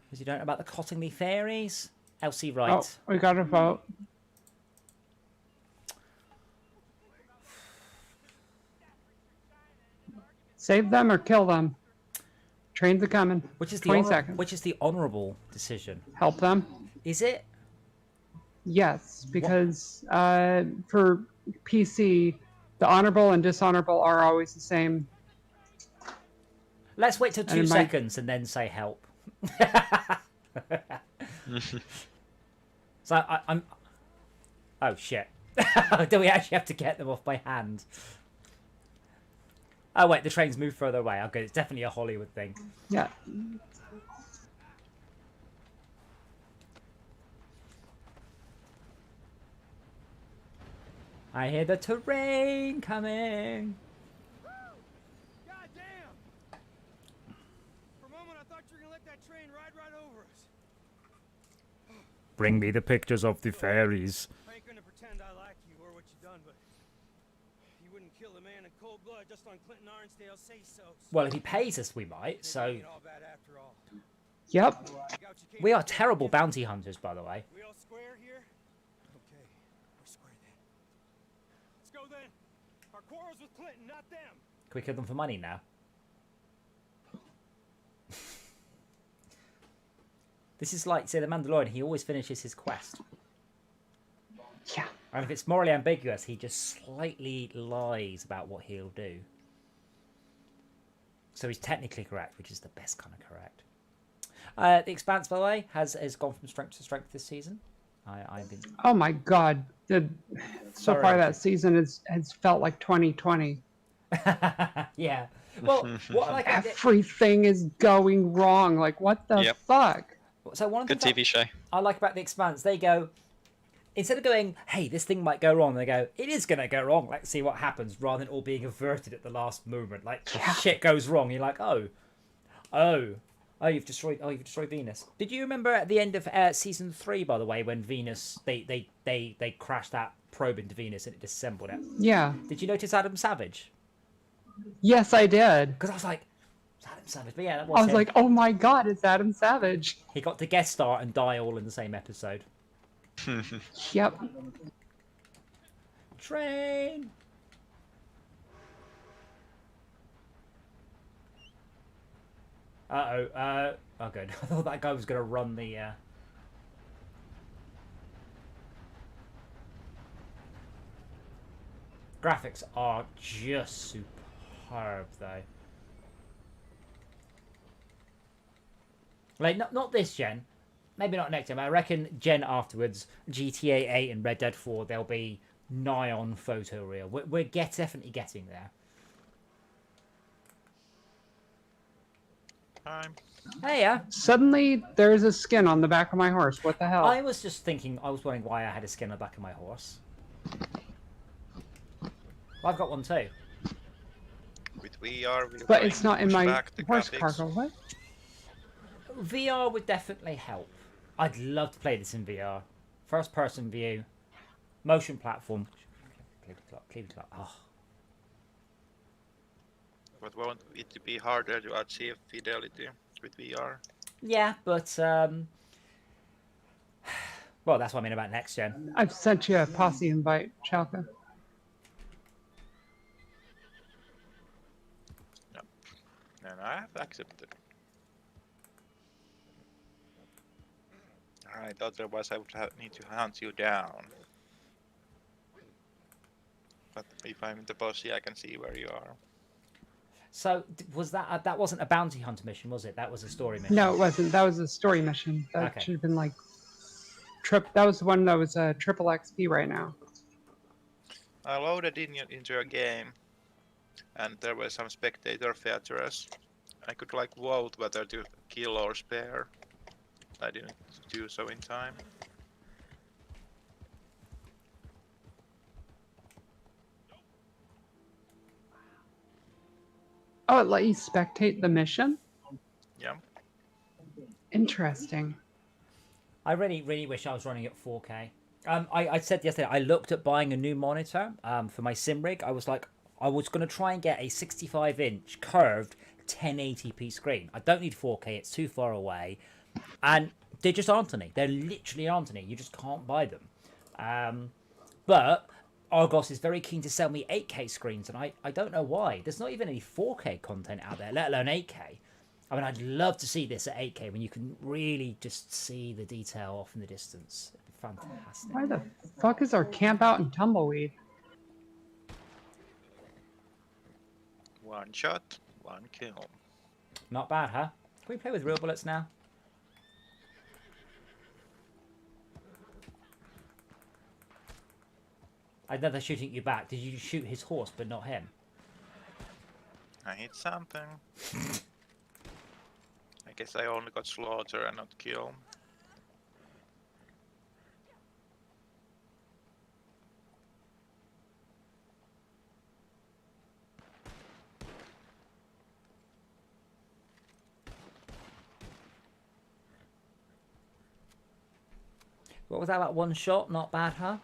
Because you don't know about the Cottingley Fairies? Elsie Oh, Wright. we got a vote. Save them or kill them. Trains are coming. Which is the 20 seconds. which is the honourable decision. Help them. Is it? Yes, because for PC, the honorable and dishonorable are always the same. Let's wait till And 2 it might- seconds and then say help. So I'm... Oh, shit. Do we actually have to get them off by hand? Oh, wait, the trains move further away. Okay, it's definitely a Hollywood thing. Yeah. I hear the terrain coming. God damn! For a moment, I thought you were gonna let that train ride right over us. Bring me the pictures of the fairies. I ain't gonna pretend I like you or what you done, but you wouldn't kill a man in cold blood just on Clinton Arnsdale's say-so. Well, if he pays us, we might, so... Ain't all bad after all. Yep. We are terrible bounty hunters, by the way. We all square here? Okay, we're square then. Let's go then. Our quarrel's with Clinton, not them. Can we kill them for money now? This is like, say, the Mandalorian. He always finishes his quest. Yeah. And if it's morally ambiguous, he just slightly lies about what he'll do. So he's technically correct, which is the best kind of correct. The Expanse, by the way, has gone from strength to strength this season. I've been... Oh my God. So Sorry. far that season has felt like 2020. Yeah. Well, what I like about it- Everything is going wrong. Like, what the Yep. fuck? So one of the Good things TV show. I like about The Expanse, they go, instead of going, hey, this thing might go wrong, they go, it is going to go wrong, let's see what happens, rather than all being averted at the last moment. Like, shit goes wrong, you're like, oh, you've destroyed Venus. Did you remember at the end of season 3, by the way, when Venus, they crashed that probe into Venus and it disassembled it? Yeah. Did you notice Adam Savage? Yes, I did. Because I was like, it's Adam Savage, but yeah, that was I was him. like, oh my God, it's Adam Savage. He got to guest star and die all in the same episode. Yep. Train! Uh-oh, oh good. I thought that guy was going to run the, Graphics are just superb, though. Like, not this gen. Maybe not next gen, but I reckon gen afterwards, GTA 8 and Red Dead 4, they'll be nigh on photoreal. We're definitely getting there. Time. Hey, yeah. Suddenly, there's a skin on the back of my horse. What the hell? I was just thinking, I was wondering why I had a skin on the back of my horse. Well, I've got one too. With VR, we'll But it's not in push my back the horse graphics. cargo. What? VR would definitely help. I'd love to play this in VR. First person view, motion platform. Cleave the clock. Oh. But won't it be harder to achieve fidelity with VR? Yeah, but well, that's what I mean about next gen. I've sent you a posse invite, Chalka. And I have accepted. Alright, otherwise I would need to hunt you down. But if I'm in the posse, I can see where you are. So was that that wasn't a bounty hunter mission, was it? That was a story mission. No, it wasn't. That was a story mission. That Okay. should have been like that was the one that was triple XP right now. I loaded into a game, and there were some spectator features. I could like vote whether to kill or spare. I didn't do so in time. Oh, it let you spectate the mission? Yeah. Interesting. I really, really wish I was running at 4K. I said yesterday I looked at buying a new monitor for my sim rig. I was like, I was going to try and get a 65-inch curved 1080p screen. I don't need 4K. It's too far away. And they just aren't any. There literally aren't any. You just can't buy them. But Argos is very keen to sell me 8K screens, and I don't know why. There's not even any 4K content out there, let alone 8K. I mean, I'd love to see this at 8K when you can really just see the detail off in the distance. It'd be fantastic. Why the fuck is our camp out in Tumbleweed? One shot, one kill. Not bad, huh? Can we play with real bullets now? I'd never shooting you back. Did you shoot his horse but not him? I hit something. I guess I only got slaughter and not kill. What was that, about one shot? Not bad, huh?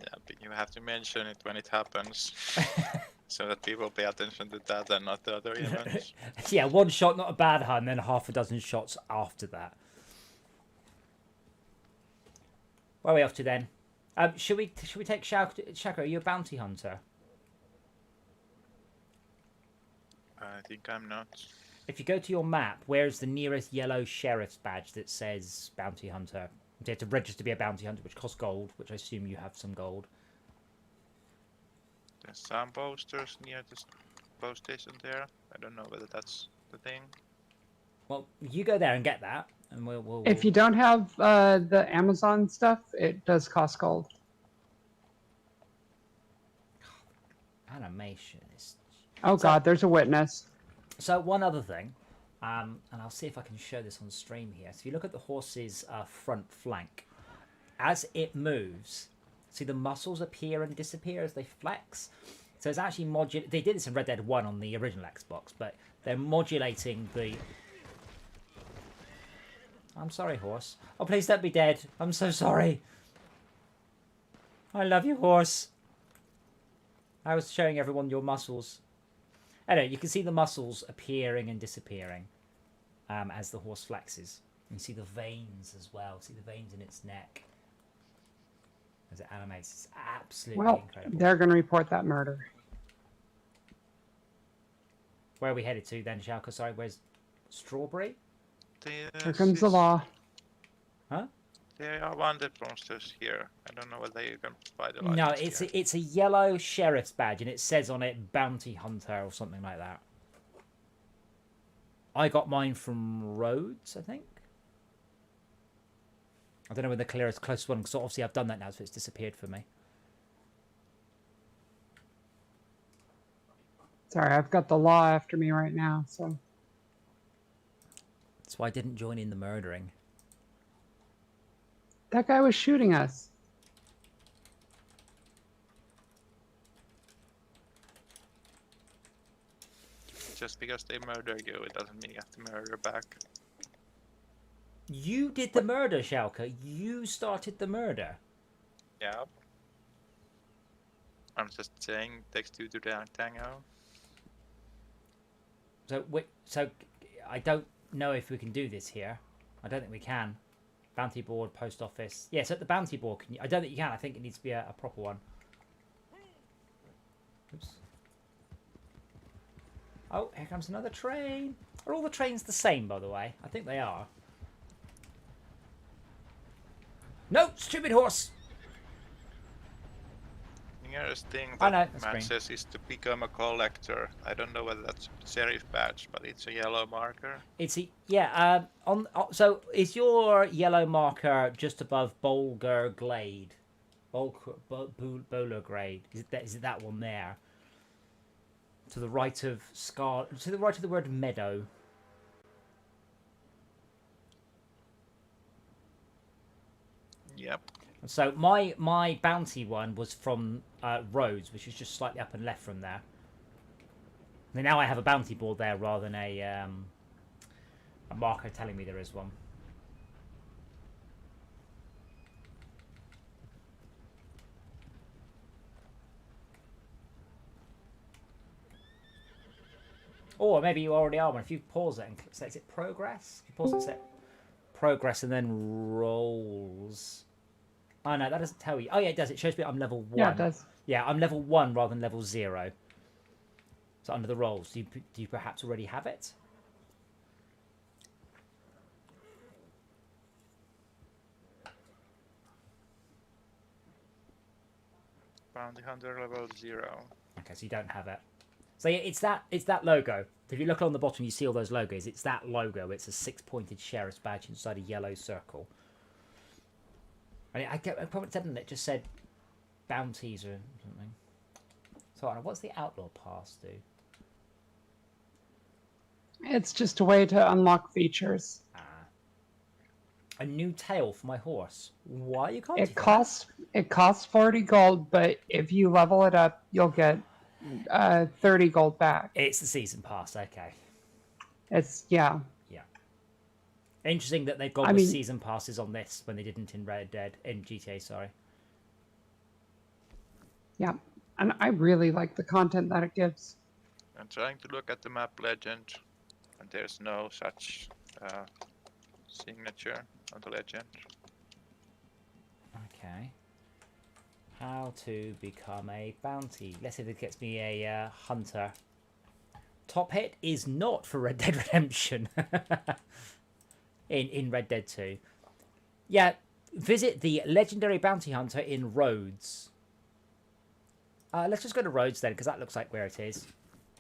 Yeah, but you have to mention it when it happens. So that people pay attention to that and not the other events. Yeah, one shot, not a bad, huh? And then half a dozen shots after that. Where are we off to then? Should we take Shaka? Are you a bounty hunter? I think I'm not. If you go to your map, where's the nearest yellow sheriff's badge that says bounty hunter? You have to register to be a bounty hunter, which costs gold, which I assume you have some gold. There's some posters near the post station there. I don't know whether that's the thing. Well, you go there and get that, and we'll... If you don't have the Amazon stuff, it does cost gold. Animation is... Oh god, there's a witness. So one other thing, and I'll see if I can show this on stream here. So if you look at the horse's front flank, as it moves, see the muscles appear and disappear as they flex. So it's actually they did this in Red Dead 1 on the original Xbox, but they're modulating the... I'm sorry, horse. Oh, please don't be dead. I'm so sorry. I love you, horse. I was showing everyone your muscles. Anyway, you can see the muscles appearing and disappearing as the horse flexes. You can see the veins as well. See the veins in its neck as it animates. It's absolutely incredible. They're going to report that murder. Where are we headed to then, Shalka? Sorry, where's Strawberry? Here comes the law. Huh? There are wanted monsters here. I don't know whether you can buy the No, license it's a yellow sheriff's badge, and it says on it bounty hunter or something like that. I got mine from Rhodes, I think. I don't know where the closest one, because obviously I've done that now, so it's disappeared for me. Sorry, I've got the law after me right now, so... That's why I didn't join in the murdering. That guy was shooting us. Just because they murder you, it doesn't mean you have to murder back. You did the murder, Shalka. You started the murder. Yeah. I'm just saying, takes two to the tango. So I don't know if we can do this here. I don't think we can. Bounty board, post office. Yes, at the bounty board. I don't think you can. I think it needs to be a proper one. Oops. Oh, here comes another train. Are all the trains the same, by the way? I think they are. No, stupid horse! The nearest thing I know, that that's matches is to become a collector. I don't know whether that's a sheriff badge, but it's a yellow marker. It's a, yeah. So is your yellow marker just above Bolger Glade? Bowler grade. Is it that one there? To the right of to the right of the word meadow. Yep. So my bounty one was from Rhodes, which is just slightly up and left from there. And now I have a bounty board there rather than a marker telling me there is one. Or maybe you already are one. If you pause it and say, is it progress? If you pause it and say progress and then rolls. Oh no, that doesn't tell you. Oh yeah, it does. It shows me I'm level 1. Yeah, it does. Yeah, I'm level 1 rather than level 0. So under the rolls, do you perhaps already have it? Bounty hunter level 0. Okay, so you don't have it. So yeah, it's that logo. If you look on the bottom, you see all those logos. It's that logo. It's a 6-pointed sheriff's badge inside a yellow circle. I probably didn't. It just said bounties or something. So what's the outlaw pass do? It's just a way to unlock features. A new tail for my horse. Why you can't? It costs 40 gold, but if you level it up, you'll get 30 gold back. It's the season pass. Okay. Yeah. Interesting that they've gone with season passes on this when they didn't in GTA. Sorry. Yeah, and I really like the content that it gives. I'm trying to look at the map legend, and there's no such signature on the legend. Okay. How to become a bounty. Let's see if it gets me a hunter. Top hit is not for Red Dead Redemption. in Red Dead 2. Yeah, visit the legendary bounty hunter in Rhodes. Let's just go to Rhodes then, because that looks like where it is.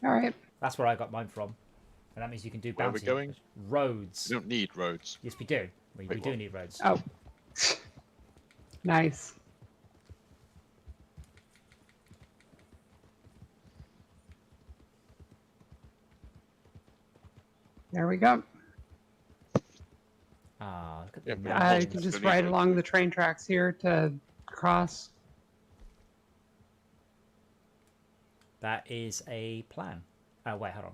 All right. That's where I got mine from. And that means you can do bounty. Where are we going? Rhodes. We don't need roads. Yes, we do. We do what? need roads. Oh. Nice. There we go. Look at Yeah, the but map. You can just ride along the train tracks here to cross. That is a plan. Oh, wait, hold on.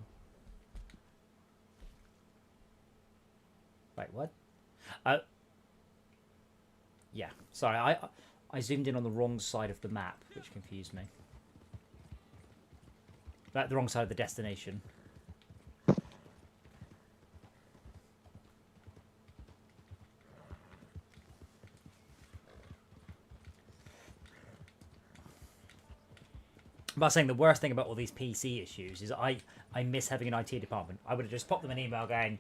Wait, what? Yeah, sorry, I zoomed in on the wrong side of the map, which confused me. The wrong side of the destination. But I was saying the worst thing about all these PC issues is I miss having an IT department. I would have just popped them an email going,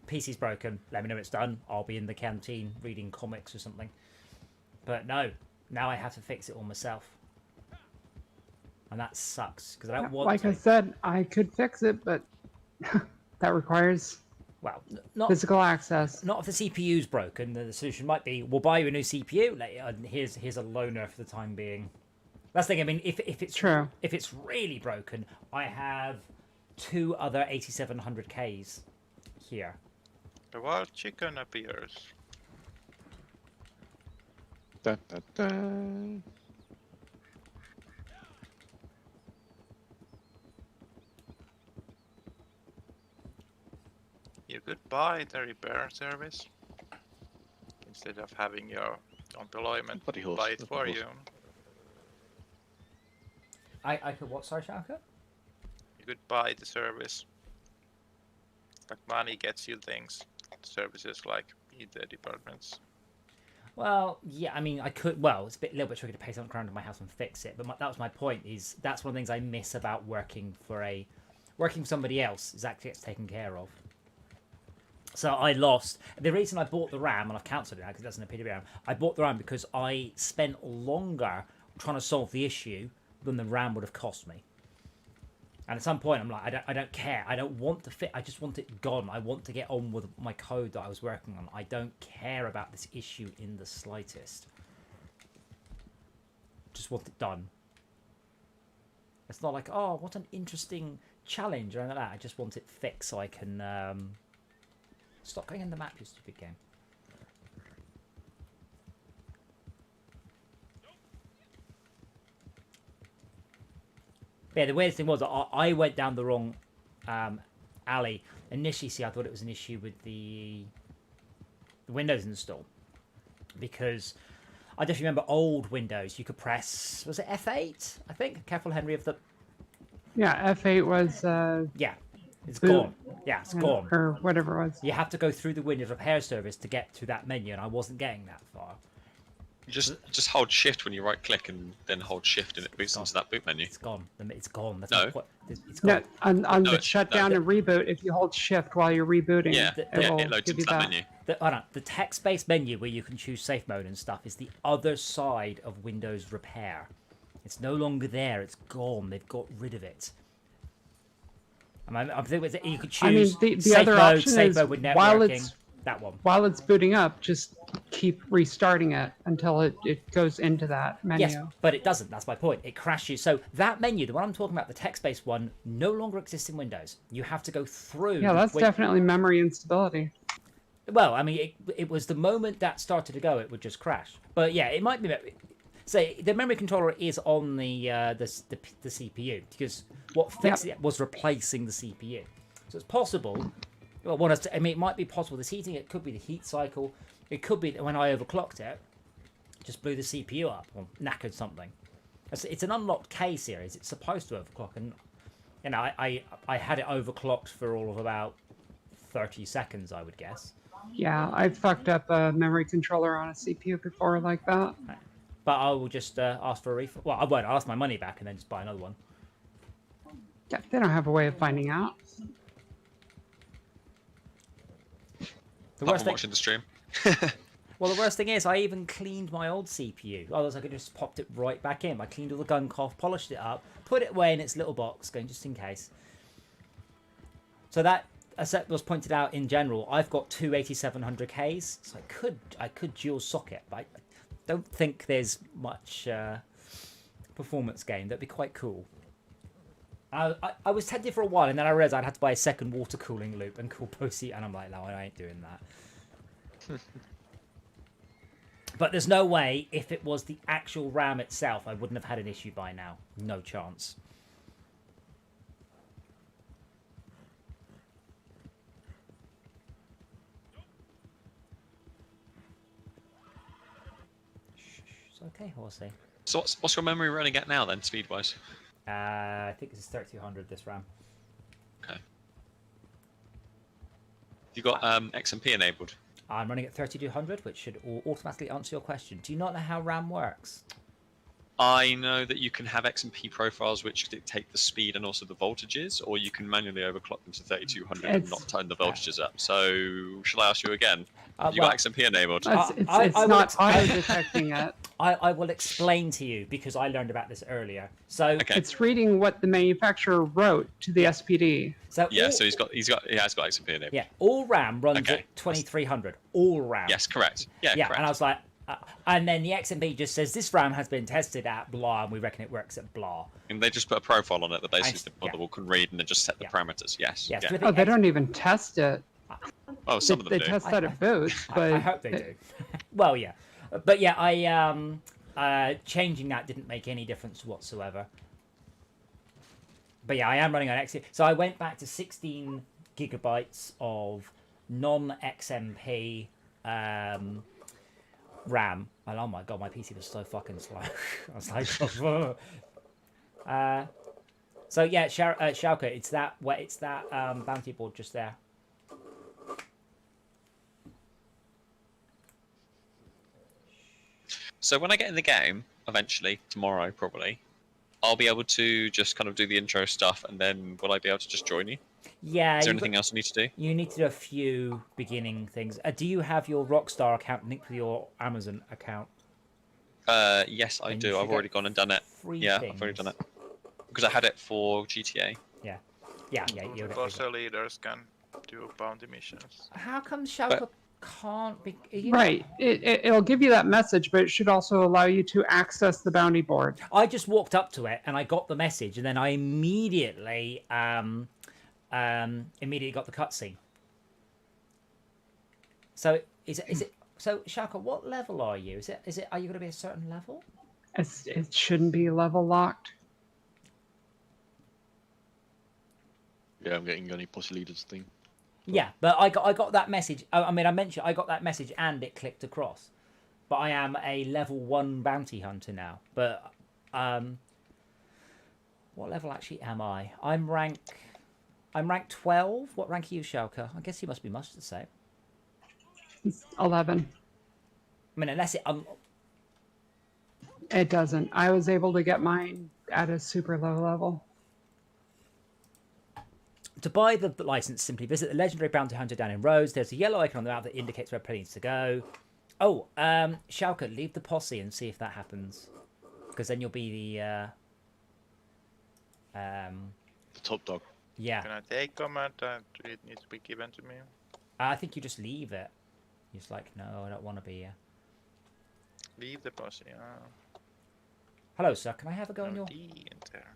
PC's broken, let me know it's done. I'll be in the canteen reading comics or something. But no, now I have to fix it all myself. And that sucks, because I don't want Like to. I said, I could fix it, but that requires Well, not physical access. Not if the CPU's broken. The solution might be, we'll buy you a new CPU. And here's a loaner for the time being. That's the thing. I mean, if it's True. If it's really broken, I have 2 other 8700Ks here. The wild chicken appears. Da, da, da. You could buy the repair service instead of having your employment Bloody horse, buy it that's for my horse. you. I could what? Sorry, Shalka? You could buy the service. Like money gets you things. Services like the departments. Well, yeah, I mean, I could. Well, it's a little bit tricky to pay someone around to my house and fix it. But that was my point. Is that's one of the things I miss about working for somebody else. Is that gets taken care of. So I lost. The reason I bought the RAM, and I've cancelled it now because it doesn't appear to be RAM. I bought the RAM because I spent longer trying to solve the issue than the RAM would have cost me. And at some point, I'm like, I don't care. I don't want to fit. I just want it gone. I want to get on with my code that I was working on. I don't care about this issue in the slightest. just want it done. It's not like, oh, what an interesting challenge or anything like that. I just want it fixed so I can stop going in the map, you stupid game. Yeah, the weirdest thing was I went down the wrong alley. Initially, I thought it was an issue with the Windows install, because I just remember old Windows. You could press, was it F8? I think. Careful, Henry, of the. Yeah, F8 was. Yeah, it's boot, gone. Yeah, it's gone. Or whatever it was. You have to go through the Windows Repair Service to get to that menu, and I wasn't getting that far. Just hold shift when you right click and then hold shift and it boots into that boot menu. It's gone. It's gone. That's No. It's gone. No, on No, the shutdown and reboot, if you hold shift while you're rebooting, Yeah, it loads into that menu. The text-based menu where you can choose safe mode and stuff is the other side of Windows Repair. It's no longer there. It's gone. They've got rid of it. I'm thinking you could choose the safe other mode, option safe is mode with networking. That one. While it's booting up, just keep restarting it until it gogoes into that menu. Yes, but it doesn't. That's my point. It crashes. So that menu, the one I'm talking about, the text-based one, no longer exists in Windows. You have to go through. Yeah, that's definitely memory instability. Well, I mean, it was the moment that started to go, it would just crash. But yeah, it might be. Say the memory controller is on the CPU, because what fixed it was replacing the CPU. So it's possible. Well, I mean, it might be possible. This heating, it could be the heat cycle. It could be that when I overclocked it, just blew the CPU up or knackered something. It's an unlocked K series. It's supposed to overclock, and you know, I had it overclocked for all of about 30 seconds, I would guess. Yeah, I fucked up a memory controller on a CPU before like that. But I will just ask for a refund. Well, I won't. I'll ask my money back and then just buy another one. Yeah, they don't have a way of finding out. The Apart worst from thing, watching the stream. well, the worst thing is I even cleaned my old CPU. Otherwise, I could just popped it right back in. I cleaned all the gunk off, polished it up, put it away in its little box, going just in case. So that, as that was pointed out in general, I've got two 8700Ks, so I could dual socket, but I don't think there's much performance gain. That'd be quite cool. I was tempted for a while, and then I realised I'd have to buy a second water cooling loop and cool pussy, and I'm like, no, I ain't doing that. But there's no way, if it was the actual RAM itself, I wouldn't have had an issue by now. No chance. It's okay, horsey. So what's your memory running at now then, speed-wise? I think this is 3200, this RAM. Okay. You got XMP enabled? I'm running at 3200, which should automatically answer your question. Do you not know how RAM works? I know that you can have XMP profiles which dictate the speed and also the voltages, or you can manually overclock them to 3200 and not turn the voltages up. So, shall I ask you again? Have you got XMP enabled? It's not auto-detecting it. I will explain to you, because I learned about this earlier. So it's reading what the manufacturer wrote to the SPD. So yeah, so he has got XMP enabled. Yeah, all RAM runs at 2300. All RAM. Yes, correct. Yeah, correct. And I was like, and then the XMP just says this RAM has been tested at blah, and we reckon it works at blah. And they just put a profile on it that basically the motherboard can read and then just set the parameters. Yes. Yes. Yeah. Oh, they don't even test it. Oh, some of them they do. test that at boots, but I hope they do. Well, yeah, but yeah, I changing that didn't make any difference whatsoever. But yeah, I am running on XMP. So I went back to 16 gigabytes of non-XMP RAM. And oh my god, my PC was so fucking slow. I was like, so yeah, Schalke, it's that bounty board just there. So when I get in the game, eventually, tomorrow probably, I'll be able to just kind of do the intro stuff, and then will I be able to just join you? Yeah. Is there anything else I need to do? You need to do a few beginning things. Do you have your Rockstar account linked with your Amazon account? Yes, I do. I've already gone and done it. Yeah, I've already done it. Because I had it for GTA. Yeah. Also leaders can do bounty missions. How come Schalke can't be. Right. It'll give you that message, but it should also allow you to access the bounty board. I just walked up to it and I got the message, and then I immediately immediately got the cutscene. So is it? So Shaka, what level are you? Is it? Are you going to be a certain level? It shouldn't be level locked. Yeah, I'm getting any pussy leaders thing. Yeah, but I got that message. I mean, I mentioned I got that message and it clicked across. But I am a level 1 bounty hunter now. But what level actually am I? I'm rank 12. What rank are you, Shouka? I guess you must be much the same. 11. I mean, unless it It doesn't. I was able to get mine at a super low level. To buy the license, simply visit the legendary bounty hunter down in Rhodes. There's a yellow icon on the map that indicates where play needs to go. Oh, Shouka, leave the posse and see if that happens. Because then you'll be the top dog. Yeah. Can I take command and it needs to be given to me? I think you just leave it. You're just like, no, I don't want to be here. Leave the posse. Hello, sir. Can I have a go on your... D in there.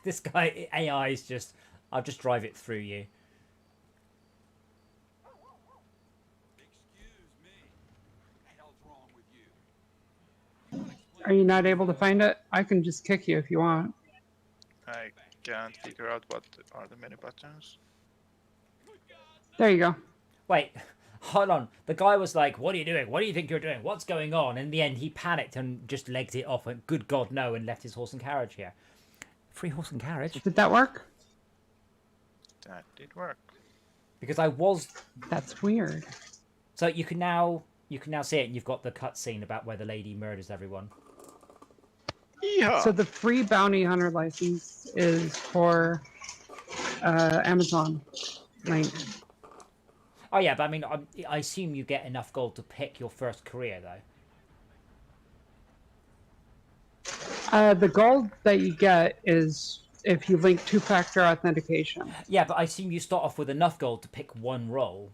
This guy, AI is just... I'll just drive it through you. Are you not able to find it? I can just kick you if you want. I can't figure out what are the menu buttons. There you go. Wait, hold on. The guy was like, what are you doing? What do you think you're doing? What's going on? In the end, he panicked and just legged it off. Went, good God, no, and left his horse and carriage here. Free horse and carriage? Did that work? That did work. Because I was... That's weird. So you can now see it, and you've got the cutscene about where the lady murders everyone. Yeah. So the free bounty hunter license is for Amazon link. Oh yeah, but I mean, I assume you get enough gold to pick your first career, though. The gold that you get is if you link two-factor authentication. Yeah, but I assume you start off with enough gold to pick one role.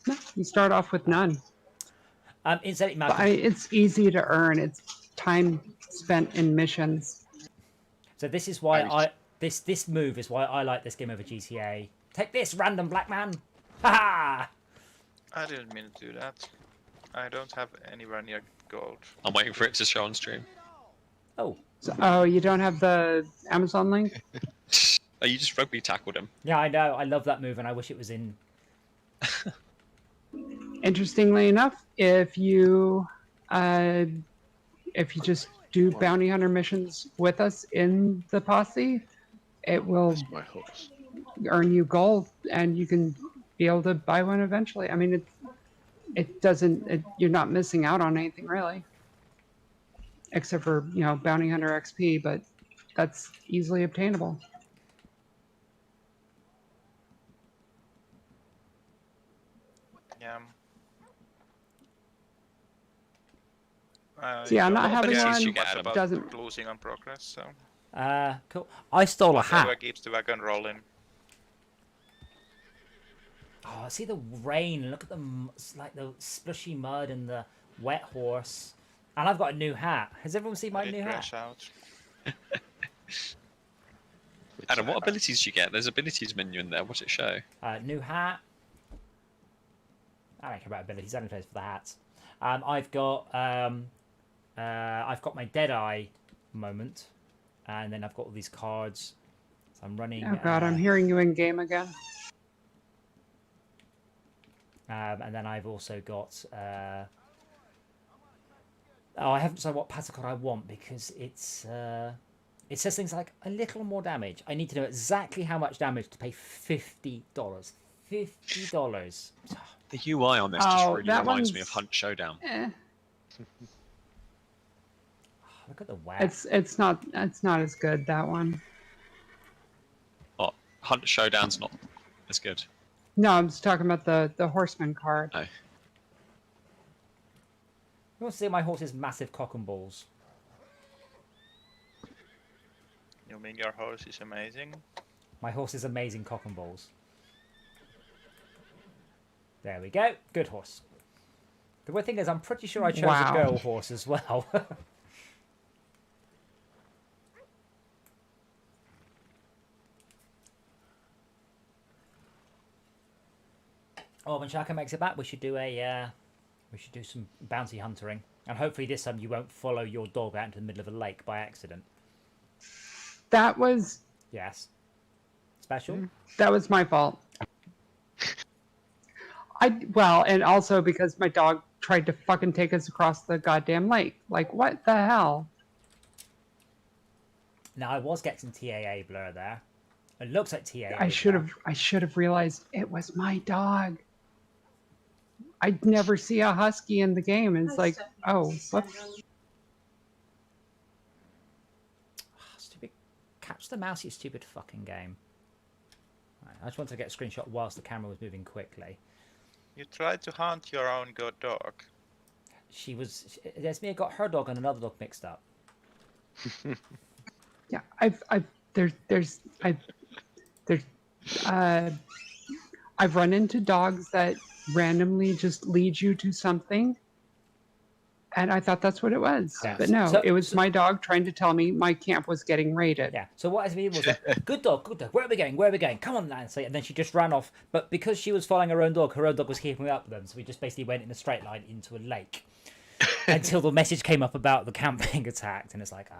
No, you start off with none. Incidentally, But it's easy to earn. It's time spent in missions. So this is why this move is why I like this game over GTA. Take this, random black man. Ha! I didn't mean to do that. I don't have anywhere near gold. I'm waiting for it to show on stream. Oh. Oh, you don't have the Amazon link? Oh, you just rugby tackled him. Yeah, I know. I love that move, and I wish it was in. Interestingly enough, if you just do bounty hunter missions with us in the posse, it will earn you gold, and you can be able to buy one eventually. I mean, you're not missing out on anything really, except for bounty hunter XP, but that's easily obtainable. Yeah. So yeah, not having one doesn't losing on progress. So. Cool. I stole a hat. Whoever keeps the wagon rolling. Oh, see the rain. Look at the splushy mud and the wet horse. And I've got a new hat. Has everyone seen my new hat? Out. Adam, what abilities do you get? There's abilities menu in there. What's it show? New hat. I don't care about abilities. I only play for the hats. I've got my Deadeye moment, and then I've got all these cards. So I'm running. Oh God, I'm hearing you in game again. And then I've also got. I haven't decided what pattern card I want because it's. It says things like a little more damage. I need to know exactly how much damage to pay $50. $50. The UI on this just really reminds me of Hunt Showdown. Look at the wow. It's not as good, that one. Oh, Hunt Showdown's not as good. No, I'm just talking about the horseman card. Oh. You want to see my horse's massive cock and balls? You mean your horse is amazing? My horse is amazing cock and balls. There we go. Good horse. The weird thing is, I'm pretty sure I chose a girl horse as well. Oh, when Shaka makes it back, we should do some bounty hunting, and hopefully this time you won't follow your dog out into the middle of a lake by accident. That was special. That was my fault. And also because my dog tried to fucking take us across the goddamn lake. Like, what the hell? Now I was getting TAA blur there. It looks like TAA. I should have realized it was my dog. I'd never see a husky in the game, and it's like, oh, whoops. Stupid. Catch the mouse, you stupid fucking game. Right, I just wanted to get a screenshot whilst the camera was moving quickly. You tried to hunt your own good dog. Esmea got her dog and another dog mixed up. Yeah, I've run into dogs that randomly just lead you to something, and I thought that's what it was. Yeah. But no, it was my dog trying to tell me my camp was getting raided. Yeah. So what Esmea was like, good dog. Where are we going? Where are we going? Come on, Nancy. And then she just ran off. But because she was following her own dog was keeping up with them. So we just basically went in a straight line into a lake until the message came up about the camp being attacked, and it's like,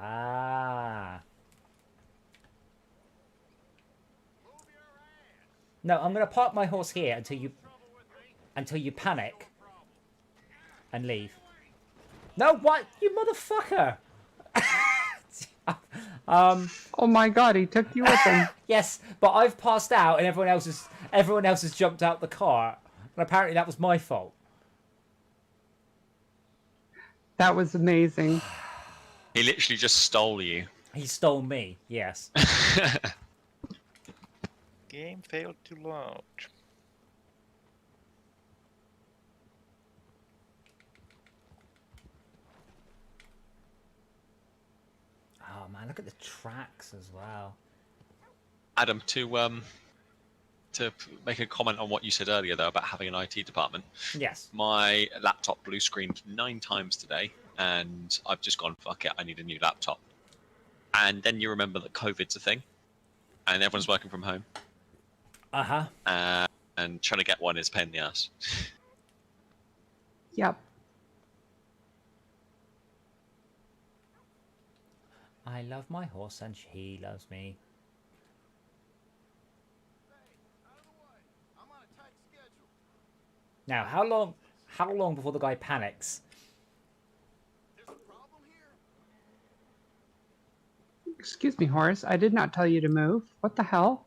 No, I'm going to park my horse here until you panic and leave. No, what? You motherfucker! Oh my god, he took you with him. Yes, but I've passed out and everyone else has jumped out the car, and apparently that was my fault. That was amazing. He literally just stole you. He stole me, yes. Game failed to load. Oh man, look at the tracks as well. Adam, to make a comment on what you said earlier though about having an IT department. Yes. My laptop blue screened 9 times today, and I've just gone, fuck it, I need a new laptop. And then you remember that COVID's a thing, and everyone's working from home. And trying to get one is a pain in the ass. Yep. I love my horse and he loves me. Now, how long before the guy panics? Excuse me, Horace. I did not tell you to move. What the hell?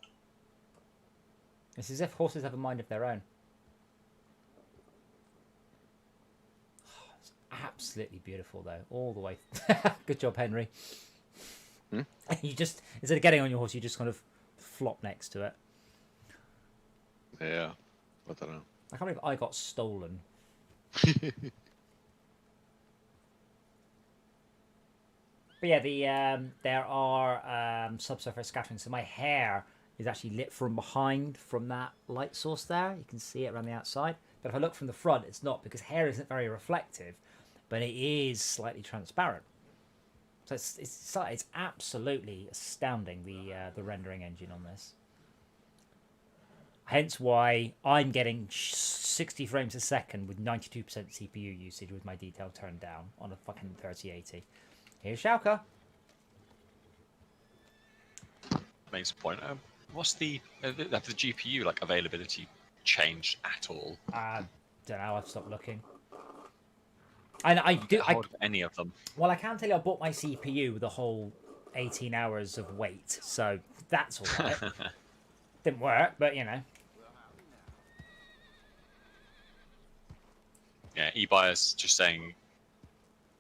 It's as if horses have a mind of their own. Oh, it's absolutely beautiful, though, all the way. Good job, Henry. You just, instead of getting on your horse, you just kind of flop next to it. Yeah, I don't know. I can't believe I got stolen. But yeah, there are subsurface scattering, so my hair is actually lit from behind from that light source there. You can see it around the outside. But if I look from the front, it's not, because hair isn't very reflective, but it is slightly transparent. So it's absolutely astounding, the rendering engine on this. Hence why I'm getting 60 frames a second with 92% CPU usage with my detail turned down on a fucking 3080. Here's Shauka. Makes a point. What's the GPU like availability changed at all? Don't know. I've stopped looking. And I do. Any of them? Well, I can tell you, I bought my CPU with a whole 18 hours of wait, so that's all right. Didn't work, but you know. Yeah, eBuyers just saying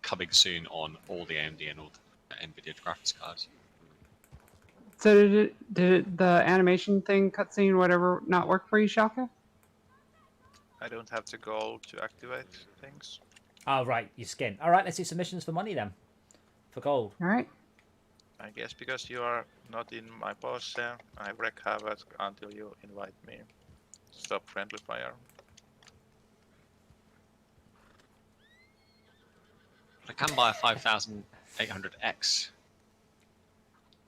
coming soon on all the AMD and all the NVIDIA graphics cards. So did the animation thing, cutscene, whatever, not work for you, Shaka? I don't have the gold to activate things. Oh, right, your skin. All right, let's do submissions for money then. For gold. All right. I guess because you are not in my possession, I wreak havoc until you invite me. Stop friendly fire. I can buy a 5800X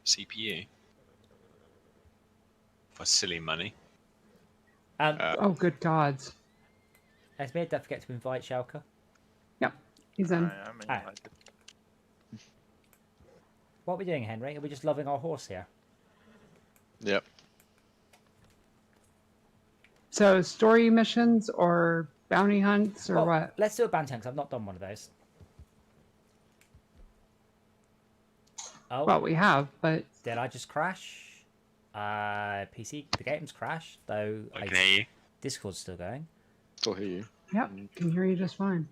CPU for silly money. Oh, good gods. Esme, don't forget to invite Schalke. Yep, he's in. I am invited. What are we doing, Henry? Are we just loving our horse here? Yep. So, story missions or bounty hunts or Well, what? Let's do a bounty hunt, 'cause I've not done one of those. Oh, Well, we have, but did I just crash? PC, the game's crashed, though I can hear you. Discord's still going. Still hear you. yep, can hear you just fine.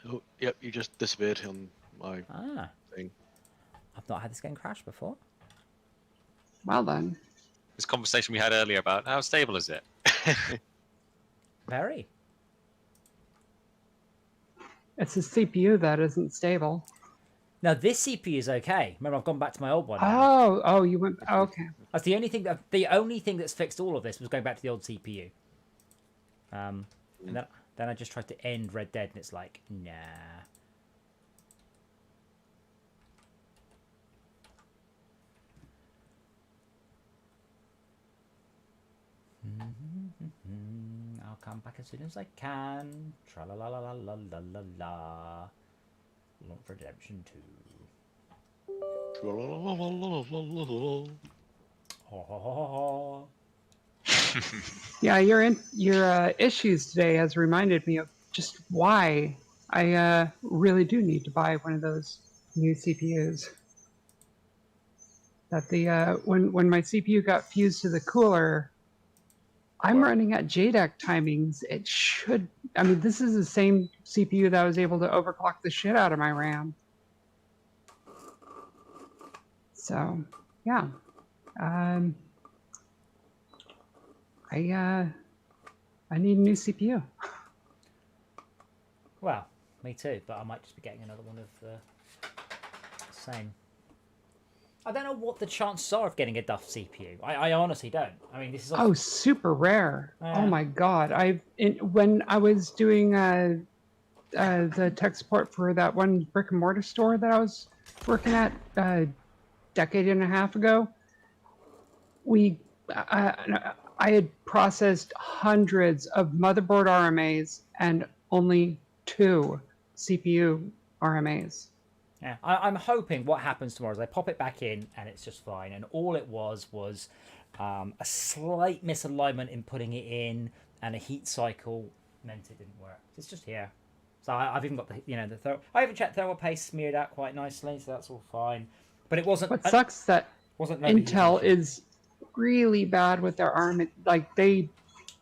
Oh, yep, you just disappeared on my Ah, thing. I've not had this game crash before. Well then, This conversation we had earlier about how stable is it? Very. it's the CPU that isn't stable. Now, this CPU is okay. Remember, I've gone back to my old one now. Oh, you went. Okay. That's the only thing that's fixed all of this was going back to the old CPU. And then I just tried to end Red Dead, and it's like, nah. I'll come back as soon as I can. Tra la la la la la la la la. Launch Redemption 2. Ho, ho, ho, ho. Yeah, your issues today has reminded me of just why I really do need to buy one of those new CPUs. That the when my CPU got fused to the cooler, I'm running at JDEC timings. It should. I mean, this is the same CPU that was able to overclock the shit out of my RAM. So, yeah. I need a new CPU. Well, me too, but I might just be getting another one of the same. I don't know what the chances are of getting a daft CPU. I honestly don't. I mean, this is Oh, super rare. Yeah. Oh my god. When I was doing the tech support for that one brick and mortar store that I was working at a decade and a half ago, I had processed hundreds of motherboard RMAs and only 2 CPU RMAs. Yeah, I'm hoping what happens tomorrow is I pop it back in and it's just fine. And all it was a slight misalignment in putting it in, and a heat cycle meant it didn't work. It's just here. So I've even got I even checked thermal paste smeared out quite nicely, so that's all fine. But it wasn't. What sucks that wasn't Intel is really bad with their ARM. Like they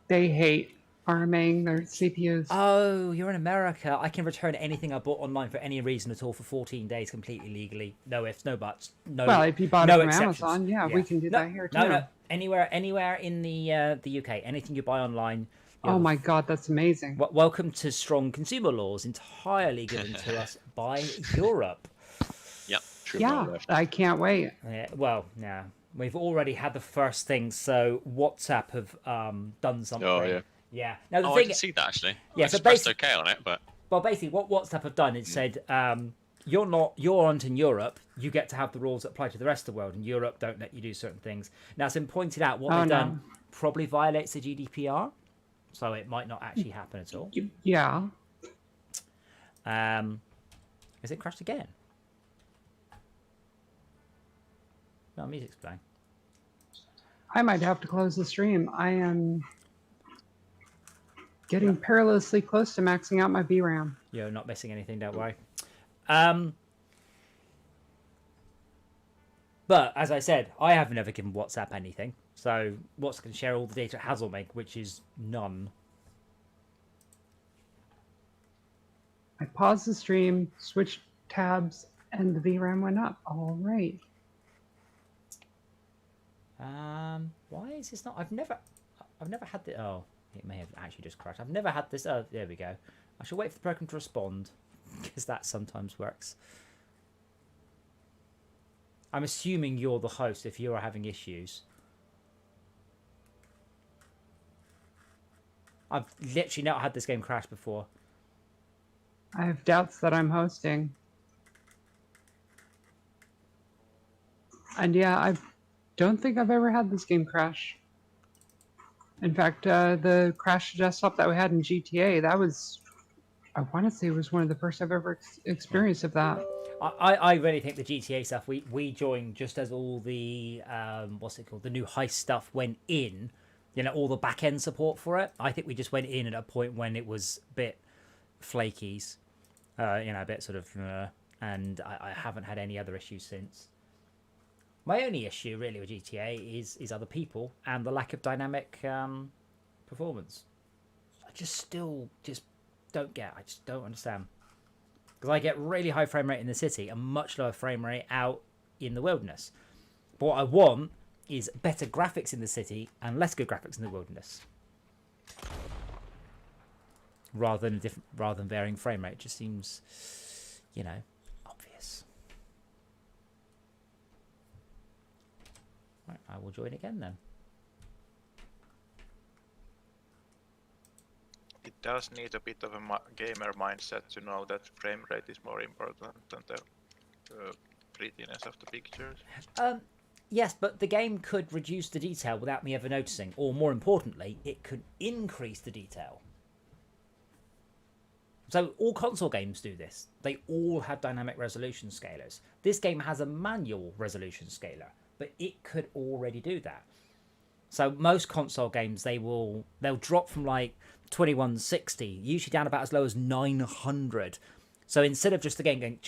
hate ARMing their CPUs. Oh, you're in America. I can return anything I bought online for any reason at all for 14 days completely legally. No ifs, no buts. No. Well, if you bought no it from exceptions. Amazon, yeah, we can do that here too. No. Anywhere in the UK, anything you buy online. Oh my god, that's amazing. Welcome to strong consumer laws entirely given to us by Europe. Yep. Yeah, I can't wait. Yeah, well, yeah. We've already had the first thing, so WhatsApp have done something. Oh, yeah. Yeah. Now, the I thing, can see that actually. Yeah, I so expressed okay on it, but well, basically, what WhatsApp have done is said, you're on in Europe, you get to have the rules that apply to the rest of the world, and Europe don't let you do certain things. Now, it's been pointed out what they've done probably violates the GDPR, so it might not actually happen at all. Yeah. Has it crashed again? No, music's playing. I might have to close the stream. I am getting perilously close to maxing out my VRAM. You're not missing anything, don't worry. But as I said, I have never given WhatsApp anything, so WhatsApp can share all the data it has on me, which is none. I paused the stream, switched tabs, and the VRAM went up. All right. Why is this not? I've never had the. Oh, it may have actually just crashed. I've never had this. Oh, there we go. I shall wait for the program to respond because that sometimes works. I'm assuming you're the host if you are having issues. I've literally not had this game crash before. I have doubts that I'm hosting. And yeah, I don't think I've ever had this game crash. In fact, the crash desktop that we had in GTA, that was, I want to say, was one of the first I've ever experienced of that. I really think the GTA stuff, we joined just as all the, what's it called, the new heist stuff went in, you know, all the back-end support for it. I think we just went in at a point when it was a bit flakies, you know, a bit sort of, and I haven't had any other issues since. My only issue really with GTA is other people and the lack of dynamic performance. I just don't get. I just don't understand. Because I get really high frame rate in the city and much lower frame rate out in the wilderness. But what I want is better graphics in the city and less good graphics in the wilderness. Rather than varying frame rate. It just seems, you know, obvious. Right, I will join again then. It does need a bit of a gamer mindset to know that frame rate is more important than the prettiness of the pictures. Yes, but the game could reduce the detail without me ever noticing, or more importantly, it could increase the detail. So all console games do this. They all have dynamic resolution scalers. This game has a manual resolution scaler, but it could already do that. So most console games, they'll drop from like 2160, usually down about as low as 900. So instead of just the game going,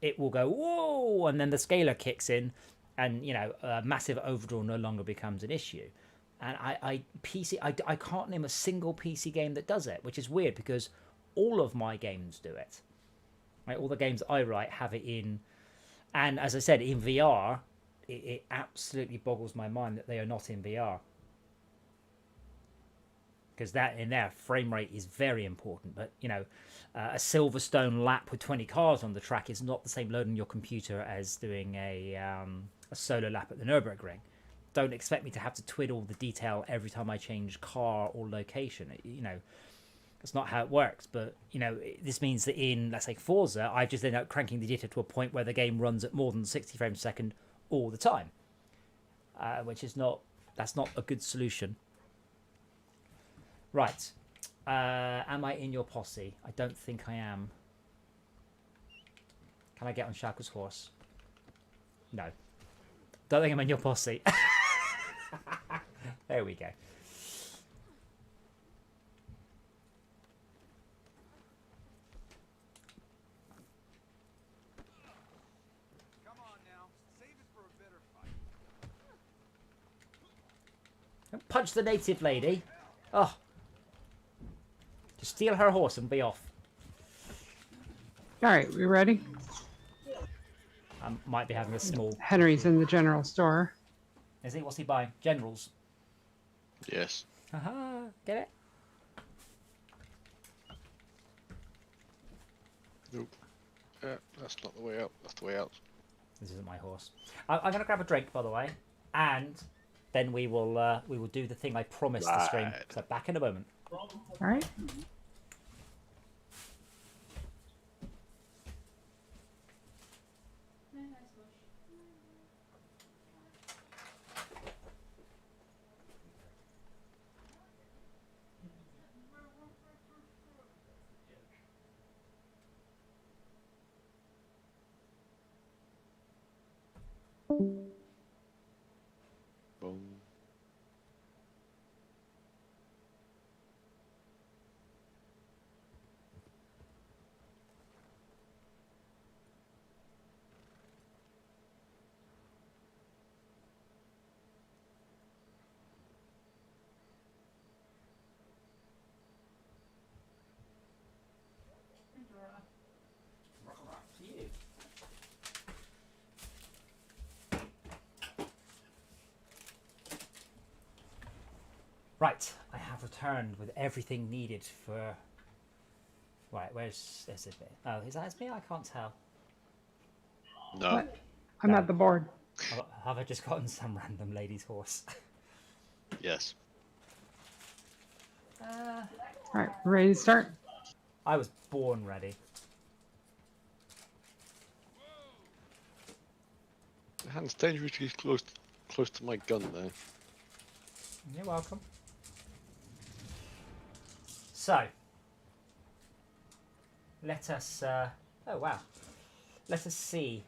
it will go whoa, and then the scaler kicks in, and you know, a massive overdraw no longer becomes an issue. And I can't name a single PC game that does it, which is weird because all of my games do it. Right, all the games I write have it in, and as I said, in VR. It absolutely boggles my mind that they are not in VR. Because that in there, frame rate is very important. But, you know, a Silverstone lap with 20 cars on the track is not the same load on your computer as doing a solo lap at the Nürburgring. Don't expect me to have to twiddle the detail every time I change car or location. You know, that's not how it works. But, you know, this means that in, let's say, Forza, I just end up cranking the jitter to a point where the game runs at more than 60 frames a second all the time, which is that's not a good solution. Right, am I in your posse? I don't think I am. Can I get on Shackle's horse? No, don't think I'm in your posse. There we go. Punch the native lady. Oh. Just steal her horse and be off. Alright, we ready? I might be having a small... Henry's in the general store. Is he? What's he buying? Generals. Yes. Haha, get it? Nope. That's not the way out. That's the way out. This isn't my horse. I'm going to grab a drink, by the way, and then we will do the thing I promised to stream. So back in a moment. All right. Boom. Right, I have returned with everything needed for... Right, where's Esme? Oh, is that Esme? I can't tell. No. What? I'm at the board. Have I just gotten some random lady's horse? Yes. Alright, ready to start? I was born ready. The hand's dangerously close to my gun there. You're welcome. So, let us. Oh wow. Let us see.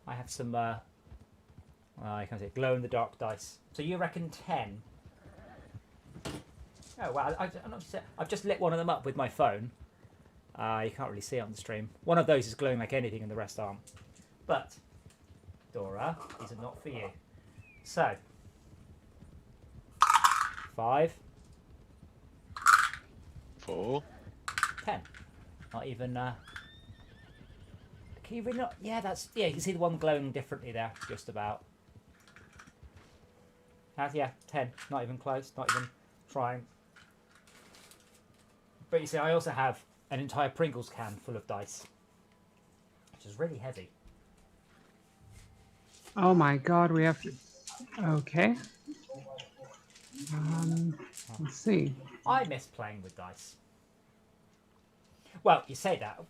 I have some. I can't say glow-in-the-dark dice. So you reckon 10? Oh wow! I've just lit one of them up with my phone. You can't really see it on the stream. One of those is glowing like anything, and the rest aren't. But Dora, these are not for you. So 5, 4. 10. Not even. Can you really not? Yeah, that's. Yeah, you can see the one glowing differently there, just about. Yeah, 10. Not even close. Not even trying. But you see, I also have an entire Pringles can full of dice, which is really heavy. Oh my god, we have to... Okay. Let's see. I miss playing with dice. Well, you say that,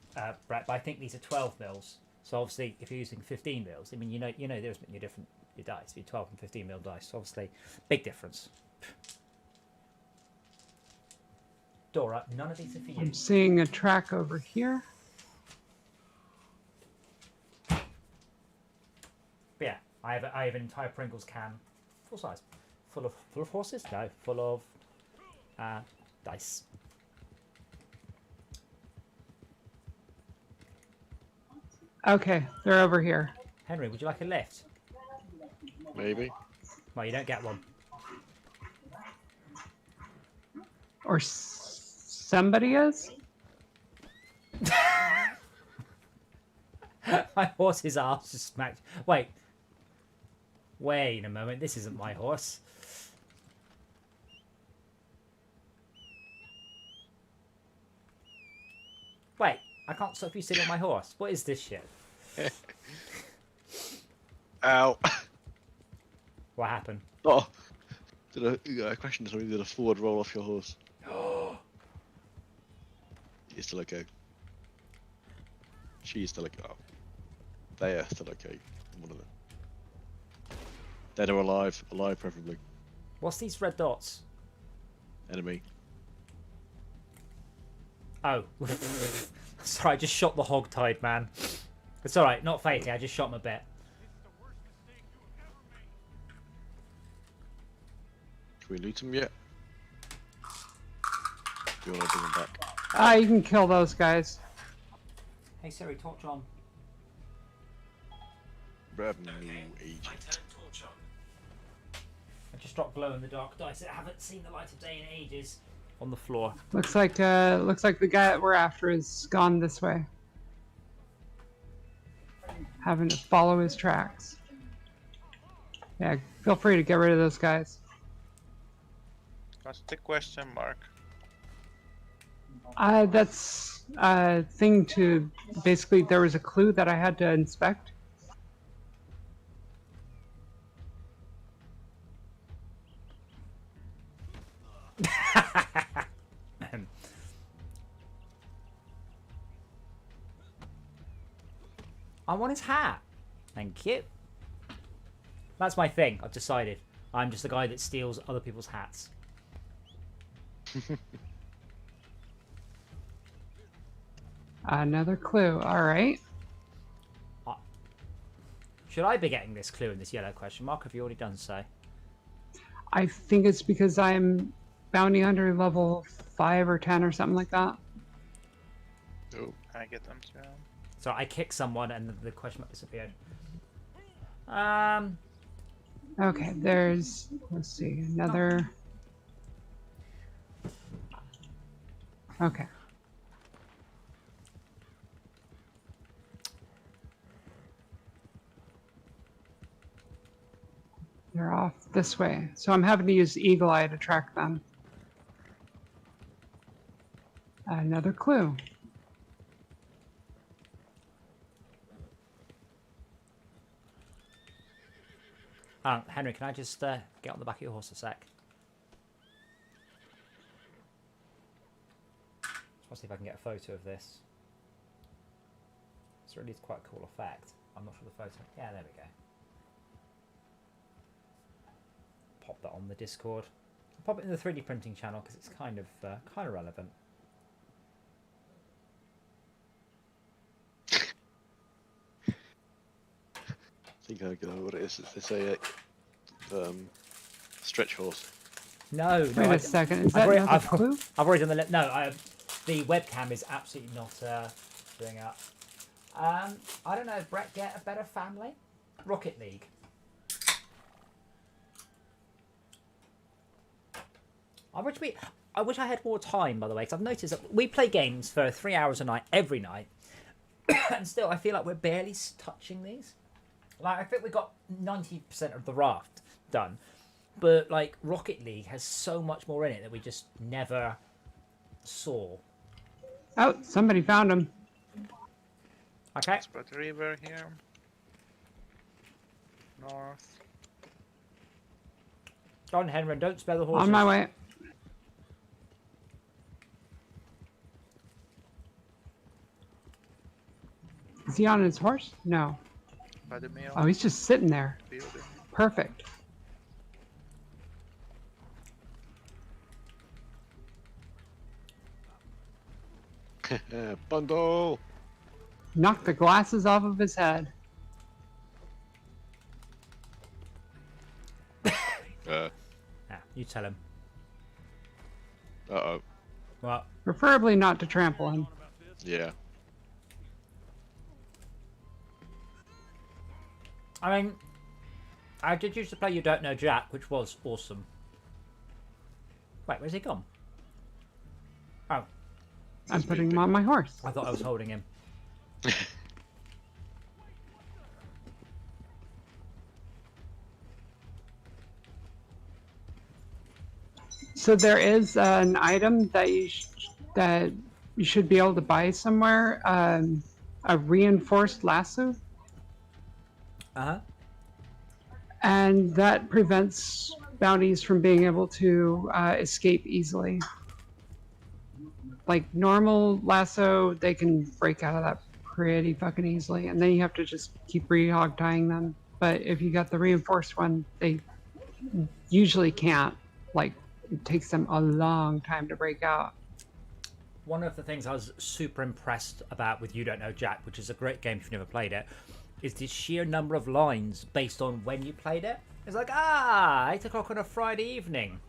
Brett, but I think these are 12 mils. So obviously, if you're using 15 mils, I mean, you know, there's your different your dice, your 12 and 15 mil dice. So obviously, big difference. Dora, none of these are for you. I'm seeing a track over here. But yeah, I have an entire Pringles can, full size, full of horses. No, full of dice. Okay, they're over here. Henry, would you like a lift? Maybe. Well, you don't get one. Or somebody is? My horse's arse just smacked. Wait a moment. This isn't my horse. Wait, I can't stop you sitting on my horse. What is this shit? Ow. What happened? Oh. A question, sorry, did a forward roll off your horse? You're still okay. She's still okay. Oh. They are still okay. One of them. Dead or alive? Alive, preferably. What's these red dots? Enemy. Oh. Sorry, I just shot the hogtied man. It's alright, not faking, I just shot him a bit. Can we loot them yet? Do you want to bring them back? You can kill those guys. Hey Siri, torch on. Revenue agent. I just dropped glow-in-the-dark dice that haven't seen the light of day in ages on the floor. Looks like the guy that we're after is gone this way. Having to follow his tracks. Yeah, feel free to get rid of those guys. What's the question mark? That's a thing to... Basically, there was a clue that I had to inspect. I want his hat. Thank you. That's my thing. I've decided. I'm just the guy that steals other people's hats. Another clue. All right. Should I be getting this clue in this yellow question mark? Have you already done so? I think it's because I'm bounty hunter level 5 or 10 or something like that. Oh. I get them too. So I kicked someone and the question mark disappeared. Okay, there's... Let's see, another... Okay. They're off this way. So I'm having to use Eagle Eye to track them. Another clue. Henry, can I just get on the back of your horse a sec? I'll see if I can get a photo of this. It's really quite a cool effect. I'm not sure the photo. Yeah, there we go. Pop that on the Discord. I'll pop it in the 3D printing channel because it's kind of relevant. I think I know what it is. It's a stretch horse. No, Wait a second. Is that another clue? I've already done the... No, the webcam is absolutely not doing up. I don't know. Brett, get a better family? Rocket League. I wish I had more time, by the way, because I've noticed that we play games for 3 hours a night, every night, and still I feel like we're barely touching these. Like, I think we got 90% of the raft done, but, like, Rocket League has so much more in it that we just never saw. Oh, somebody found him. Okay. Spread the river here. North. John Henry, don't spare the horses. On my way. Is he on his horse? No. By the mill. Oh, he's just sitting there. Building. Perfect. Bundle! Knock the glasses off of his head. Yeah, you tell him. Uh-oh. What? Preferably not to trample him. Yeah. I mean, I did used to play You Don't Know Jack, which was awesome. Wait, where's he gone? Oh. I'm putting him on my horse. I thought I was holding him. So there is an item that you should be able to buy somewhere. A reinforced lasso. Uh-huh. And that prevents bounties from being able to escape easily. Like normal lasso, they can break out of that pretty fucking easily, and then you have to just keep re-hog tying them. But if you got the reinforced one, they usually can't. Like, it takes them a long time to break out. One of the things I was super impressed about with You Don't Know Jack, which is a great game if you've never played it, is the sheer number of lines based on when you played it. It's like, 8 o'clock on a Friday evening.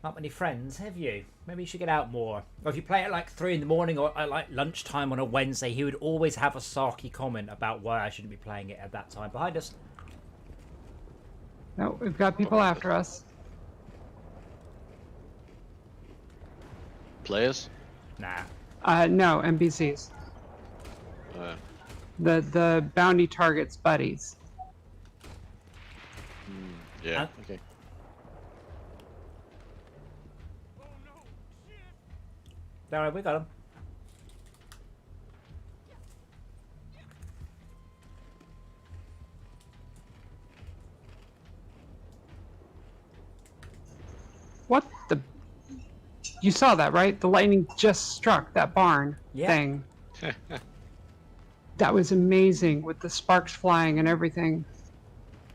Not many friends, have you? Maybe you should get out more. Or if you play it like 3 in the morning or at like lunchtime on a Wednesday, he would always have a sarky comment about why I shouldn't be playing it at that time. Behind us. No, we've got people after us. Players? Nah. No, NPCs. The bounty target's buddies. Yeah, okay. Alright, we got him. What the? You saw that, right? The lightning just struck that barn thing. That was amazing with the sparks flying and everything.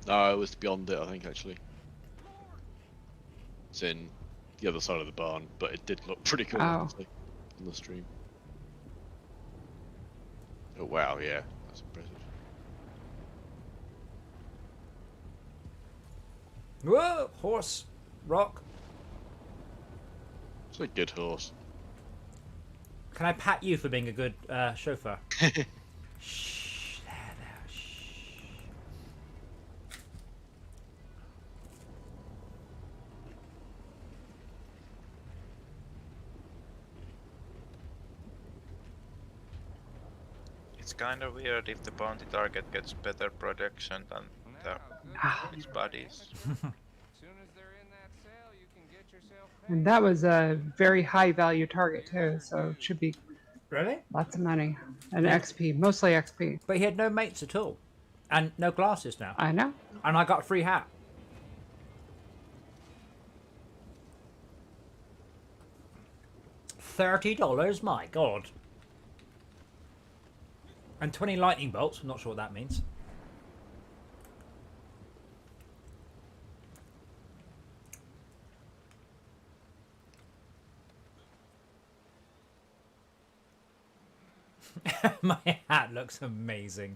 No, it was beyond it, I think, actually. It's in the other side of the barn, but it did look pretty cool, honestly, on the stream. Oh, wow, yeah. That's impressive. Whoa! Horse! Rock! It's a good horse. Can I pat you for being a good chauffeur? Shh, there, shh. It's kind of weird if the bounty target gets better protection than his buddies. And that was a very high value target too, so it should be Really? lots of money. And XP, mostly XP. But he had no mates at all. And no glasses now. I know. And I got a free hat. $30, my god. And 20 lightning bolts, I'm not sure what that means. My hat looks amazing.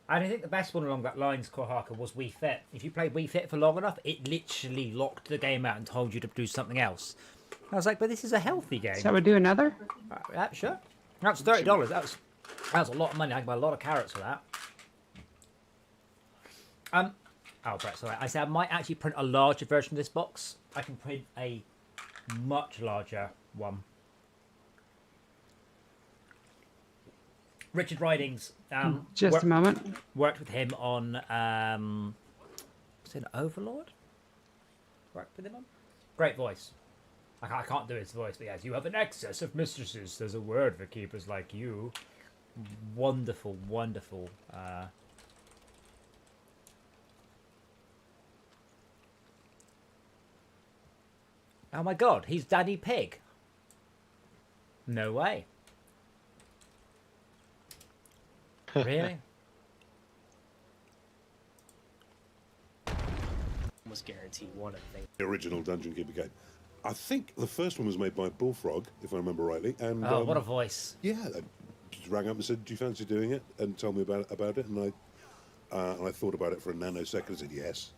And I think the best one along that lines, Korhaka, was Wii Fit. If you played Wii Fit for long enough, it literally locked the game out and told you to do something else. I was like, but this is a healthy game. Shall we do another? Yeah, sure. That's $30. That's a lot of money. I can buy a lot of carrots for that. Oh, Brett, sorry. I said I might actually print a larger version of this box. I can print a much larger one. Richard Ridings. Just a moment. Worked with him on. Was it Overlord? Worked with him on. Great voice. I can't do his voice, but yes, you have an excess of mistresses. There's a word for keepers like you. Wonderful, wonderful. Oh my god, he's Daddy Pig. No way. Really? Almost guaranteed one of the things. The original Dungeon Keeper game. I think the first one was made by Bullfrog, if I remember rightly. And oh, what a voice! Yeah, I just rang up and said, "Do you fancy doing it?" And told me about it, and I thought about it for a nanosecond and said, "Yes,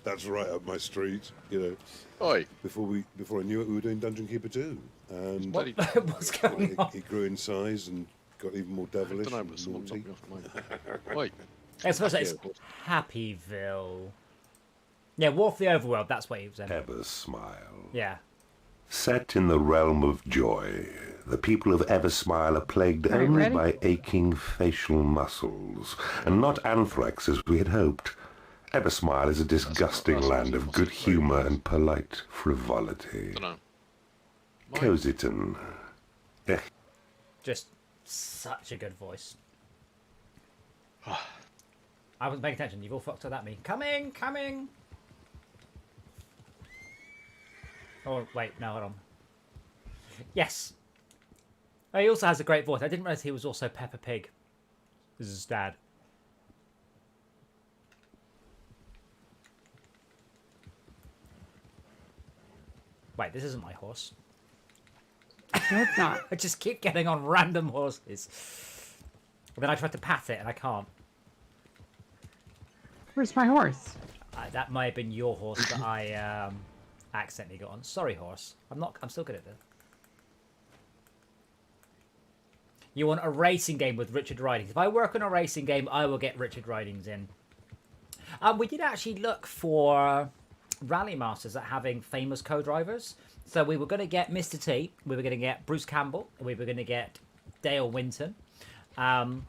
that's right up my street." You know. Oi. Before I knew it, we were doing Dungeon Keeper 2, and what's going on? It grew in size and got even more devilish. I don't know, but someone knocked me off my. Oi. It's supposed to say Happyville. Yeah, War for the Overworld, that's what he was in. Ever smile. Yeah. Set in the realm of joy, the people of Eversmile are plagued only by aching facial muscles, and not anthrax as we had hoped. Eversmile is a disgusting land of good humour and polite frivolity. Cozyton. Just such a good voice. I wasn't paying attention, you've all fucked up at me. Coming! Oh, wait, no, hold on. Yes! Oh, he also has a great voice. I didn't realise he was also Peppa Pig. This is his dad. Wait, this isn't my horse. No, it's not. I just keep getting on random horses. And then I try to pat it and I can't. Where's my horse? That might have been your horse that I accidentally got on. Sorry, horse. I'm still good at this. You want a racing game with Richard Ridings. If I work on a racing game, I will get Richard Ridings in. We did actually look for Rally Masters at having famous co-drivers. So we were going to get Mr. T, we were going to get Bruce Campbell, and we were going to get Dale Winton. In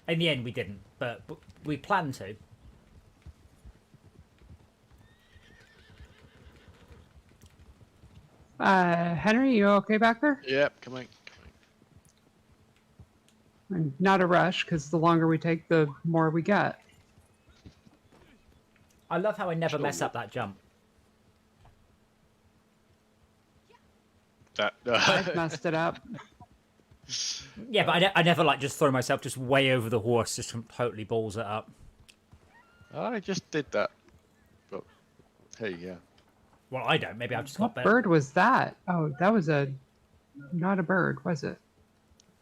the end, we didn't, but we planned to. Henry, you okay back there? Yep, coming. And not a rush, because the longer we take, the more we get. I love how I never mess up that jump. I've messed it up. Yeah, but I never like just throw myself just way over the horse, just totally balls it up. I just did that. But hey, yeah. Well, I don't. Maybe I've just got What better. bird was that? Oh, that was not a bird, was it?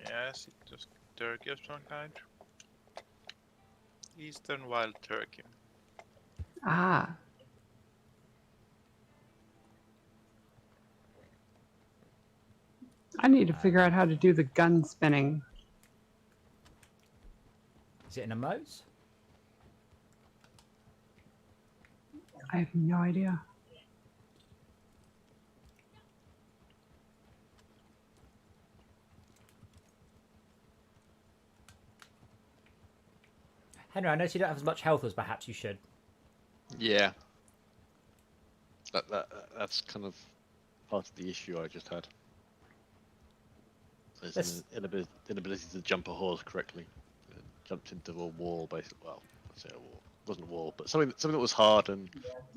Yes, it was turkey of some kind. Eastern wild turkey. Ah. I need to figure out how to do the gun spinning. Is it in a Moe's? I have no idea. Henry, I notice you don't have as much health as perhaps you should. Yeah. That's kind of part of the issue I just had. There's an inability to jump a horse correctly. Jumped into a wall, basically. Well, I'd say a wall. It wasn't a wall, but something that was hard and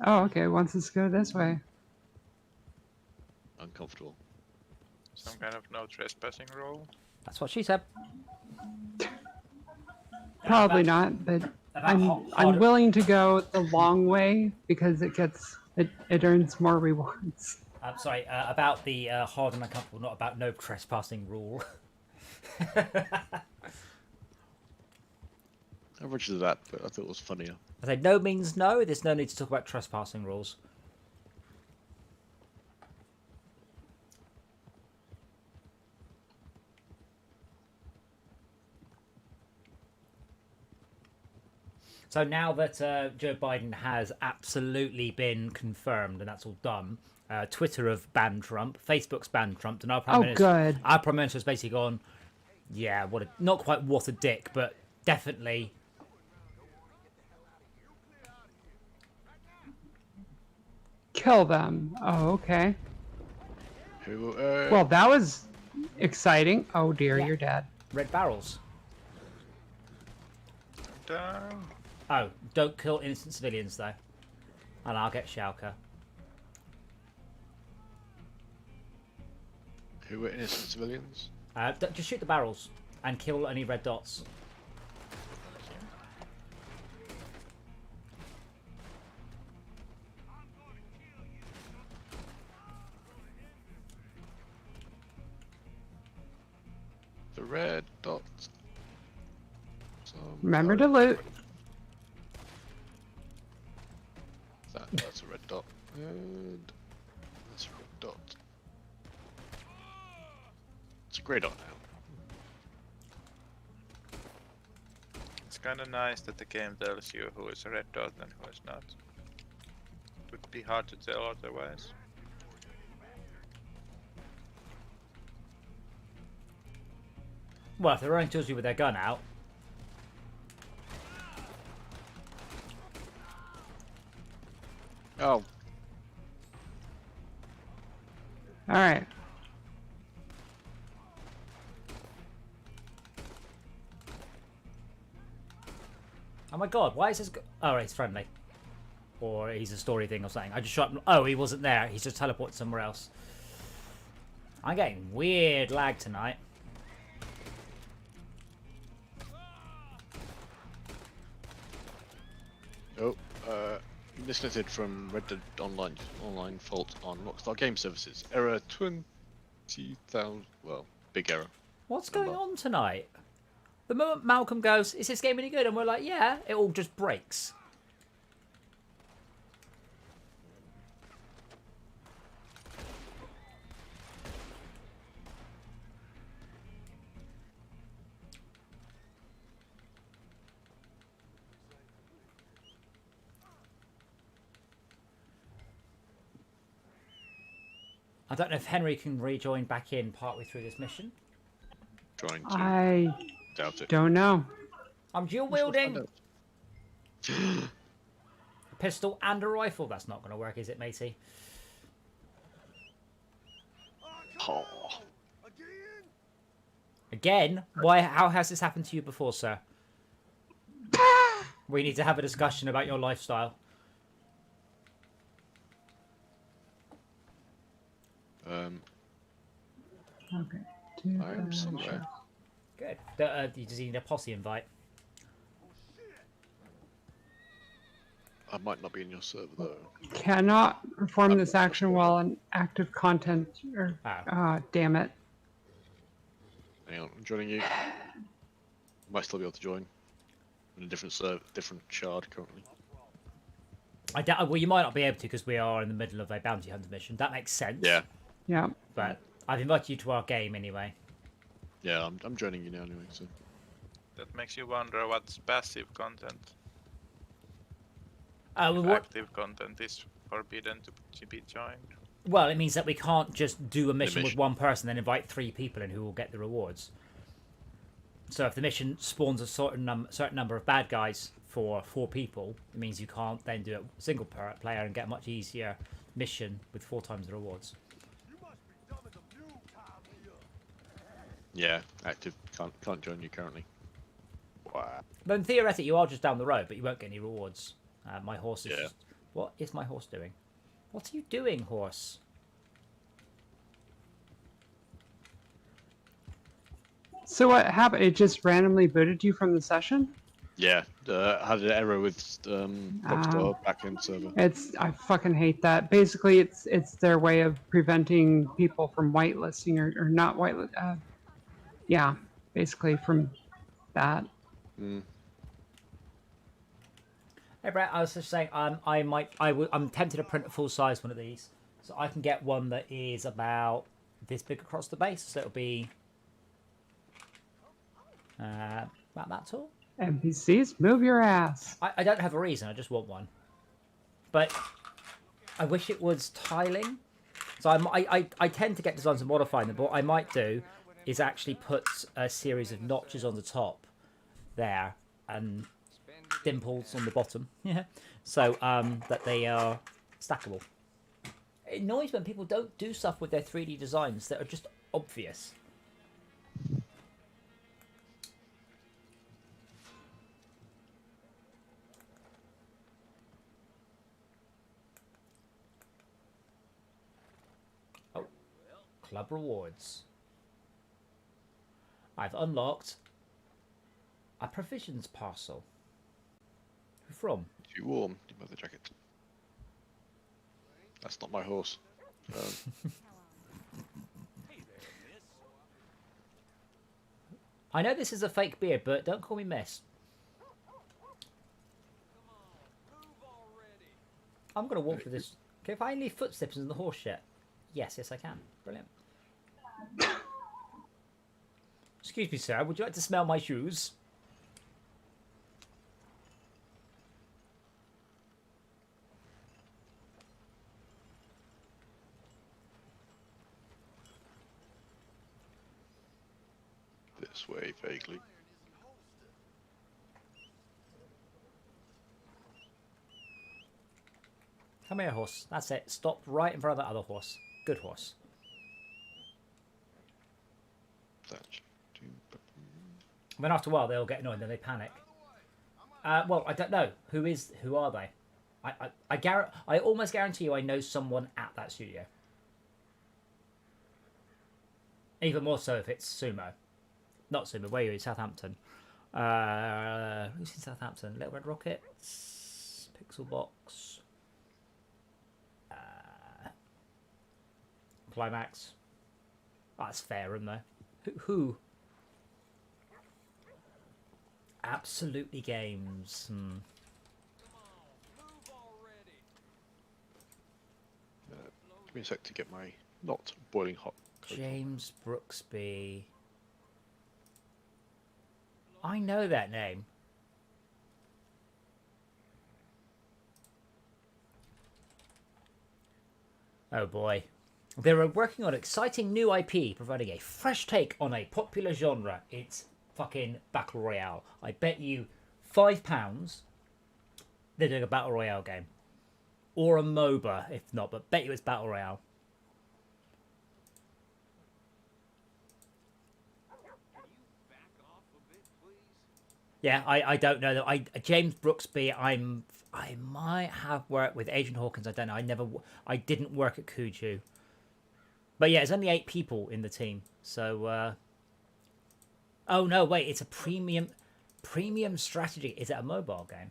Oh, okay. Wants us to go this way. uncomfortable. Some kind of no trespassing rule. That's what she said. Probably not, but I'm willing to go the long way because it earns more rewards. I'm sorry, about the hard and uncomfortable, not about no trespassing rule. I registered that, but I thought it was funnier. I say no means no. There's no need to talk about trespassing rules. So now that Joe Biden has absolutely been confirmed, and that's all done, Twitter have banned Trump, Facebook's banned Trump, and our Prime Minister, our Prime Minister's basically gone, yeah, not quite what a dick, but definitely. Kill them. Oh, okay. Who? Well, that was exciting. Oh dear, you're dead. Red barrels. Down. Oh, don't kill innocent civilians though, and I'll get Schalke. Who were innocent civilians? Just shoot the barrels and kill any red dots. The red dots. Remember to loot. That's a red dot. And that's a red dot. It's a grey dot now. It's kind of nice that the game tells you who is a red dot and who is not. It would be hard to tell otherwise. Well, if they're running towards you with their gun out. Oh. Alright. Oh my god, why is this... Oh, right, he's friendly. Or he's a story thing or something. I just shot him. Oh, he wasn't there. He's just teleported somewhere else. I'm getting weird lag tonight. Oh, disconnected from Red Dead Online fault on Rockstar Game Services. Error 20,000. Well, big error. What's going on tonight? The moment Malcolm goes, is this game any good? And we're like, yeah, it all just breaks. I don't know if Henry can rejoin back in partway through this mission. Trying to. I doubt it. don't know. I'm dual wielding a pistol and a rifle. That's not going to work, is it, matey? Oh. Again? Why? How has this happened to you before, sir? We need to have a discussion about your lifestyle. Okay. I am somewhere. Good. Does he need a posse invite? I might not be in your server though. Cannot perform this action while on active content. Or, damn it. Hang on, I'm joining you. Might still be able to join. In a different server, different shard currently. I doubt. Well, you might not be able to because we are in the middle of a bounty hunter mission. That makes sense. Yeah. Yeah. But I've invited you to our game anyway. Yeah, I'm joining you now anyway. So. That makes you wonder what's passive content. What? Active content is forbidden to be joined. Well, it means that we can't just do a mission with one person and invite 3 people in who will get the rewards. So if the mission spawns a certain number of bad guys for 4 people, it means you can't then do it single player and get a much easier mission with 4 times the rewards. Yeah, active. Can't join you currently. Wow. Then theoretically, you are just down the road, but you won't get any rewards. My horse is. Yeah. Just... What is my horse doing? What are you doing, horse? So what happened? It just randomly booted you from the session? Yeah, had an error with LockDown backend server. I fucking hate that. Basically, it's their way of preventing people from whitelisting or not whitelist. Yeah, basically from that. Mm. Hey Brett, I was just saying, I'm tempted to print a full size one of these, so I can get one that is about this big across the base. So it'll be about that tall. NPCs, move your ass. I don't have a reason. I just want one, but I wish it was tiling. So I tend to get designs and modify them, but what I might do is actually put a series of notches on the top there and dimples on the bottom. Yeah, so that they are stackable. It annoys when people don't do stuff with their 3D designs that are just obvious. Oh, club rewards. I've unlocked a provisions parcel. Who from? Too warm, your mother jacket. That's not my horse. I know this is a fake beard, but don't call me miss. I'm going to walk through this. Can I find any footsteps in the horse shit? Yes, I can. Brilliant. Excuse me, sir. Would you like to smell my shoes? This way, vaguely. Come here, horse. That's it. Stop right in front of that other horse. Good horse. Then after a while, they'll get annoyed, then they panic. Well, I don't know. Who are they? I almost guarantee you I know someone at that studio. Even more so if it's Sumo. Not Sumo, where are you? In Southampton. Who's in Southampton? Little Red Rockets. Pixel Box. Climax. Oh, that's fair, isn't there? Who? Absolutely Games. Give me a sec to get my not boiling hot coat. James Brooksby. I know that name. Oh boy. They are working on exciting new IP, providing a fresh take on a popular genre. It's fucking Battle Royale. I bet you £5 they're doing a Battle Royale game. Or a MOBA, if not, but bet you it's Battle Royale. Yeah, I don't know. James Brooksby, I might have worked with Agent Hawkins. I don't know. I didn't work at Kuju. But yeah, there's only 8 people in the team. So, oh no, wait, it's a premium strategy. Is it a mobile game?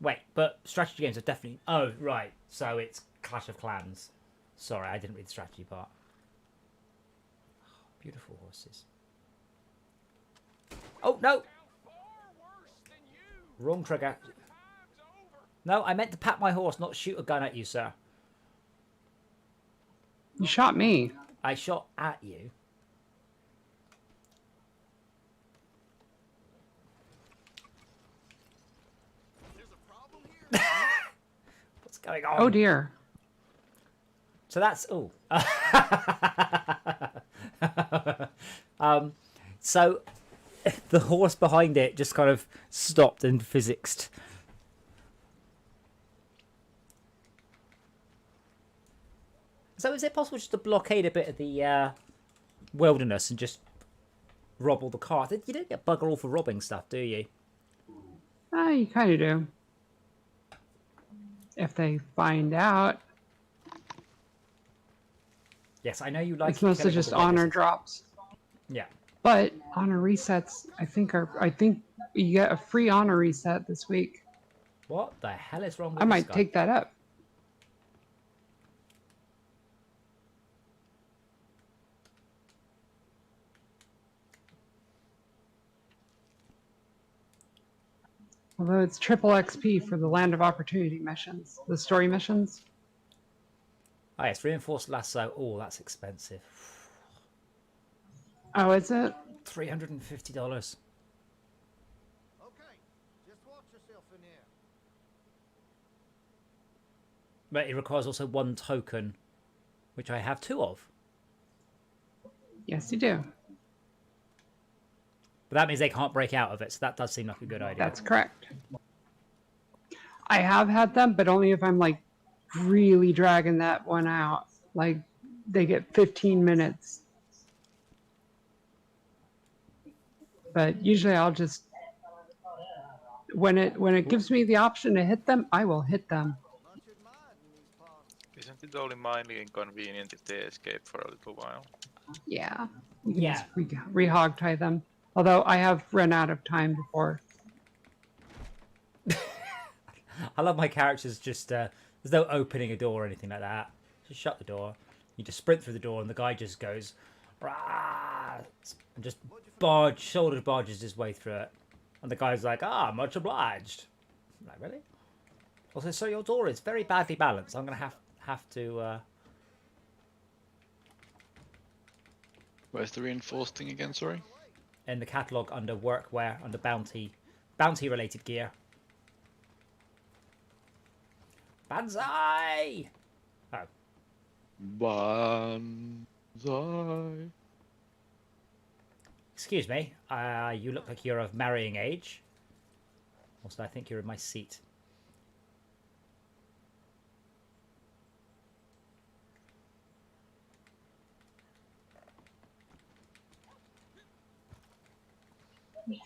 Wait, but strategy games are definitely... Oh, right. So it's Clash of Clans. Sorry, I didn't read the strategy part. Beautiful horses. Oh, no! Wrong trigger. No, I meant to pat my horse, not shoot a gun at you, sir. You shot me. I shot at you. What's going on? Oh dear. So that's so the horse behind it just kind of stopped and physicsed. So is it possible just to blockade a bit of the wilderness and just rob all the cars? You don't get bugger all for robbing stuff, do you? You kind of do. If they find out. Yes, I know you like. It's mostly just honor drops. Yeah. But honor resets, I think you get a free honor reset this week. What the hell is wrong with I this might guy? take that up. Although it's triple XP for the Land of Opportunity missions, the story missions. Oh, yes, reinforced lasso. Oh, that's expensive. Oh, is it? $350. Okay, just watch yourself in here. But it requires also 1 token, which I have 2 of. Yes, you do. But that means they can't break out of it, so that does seem like a good idea. That's correct. I have had them, but only if I'm like really dragging that one out. Like they get 15 minutes. But usually I'll just when it gives me the option to hit them, I will hit them. Isn't it only mildly inconvenient if they escape for a little while? Yeah. You can just re-hog tie them. Although I have run out of time before. I love my characters just, there's no opening a door or anything like that. Just shut the door. You just sprint through the door and the guy just goes, rah, and just shoulder barges his way through it. And the guy's like, much obliged. I'm like, really? Also, so your door is very badly balanced. I'm going to have to... Where's the reinforced thing again, sorry? In the catalogue under workwear, under bounty-related gear. Banzai! Oh. Banzai. Excuse me, you look like you're of marrying age. Also, I think you're in my seat.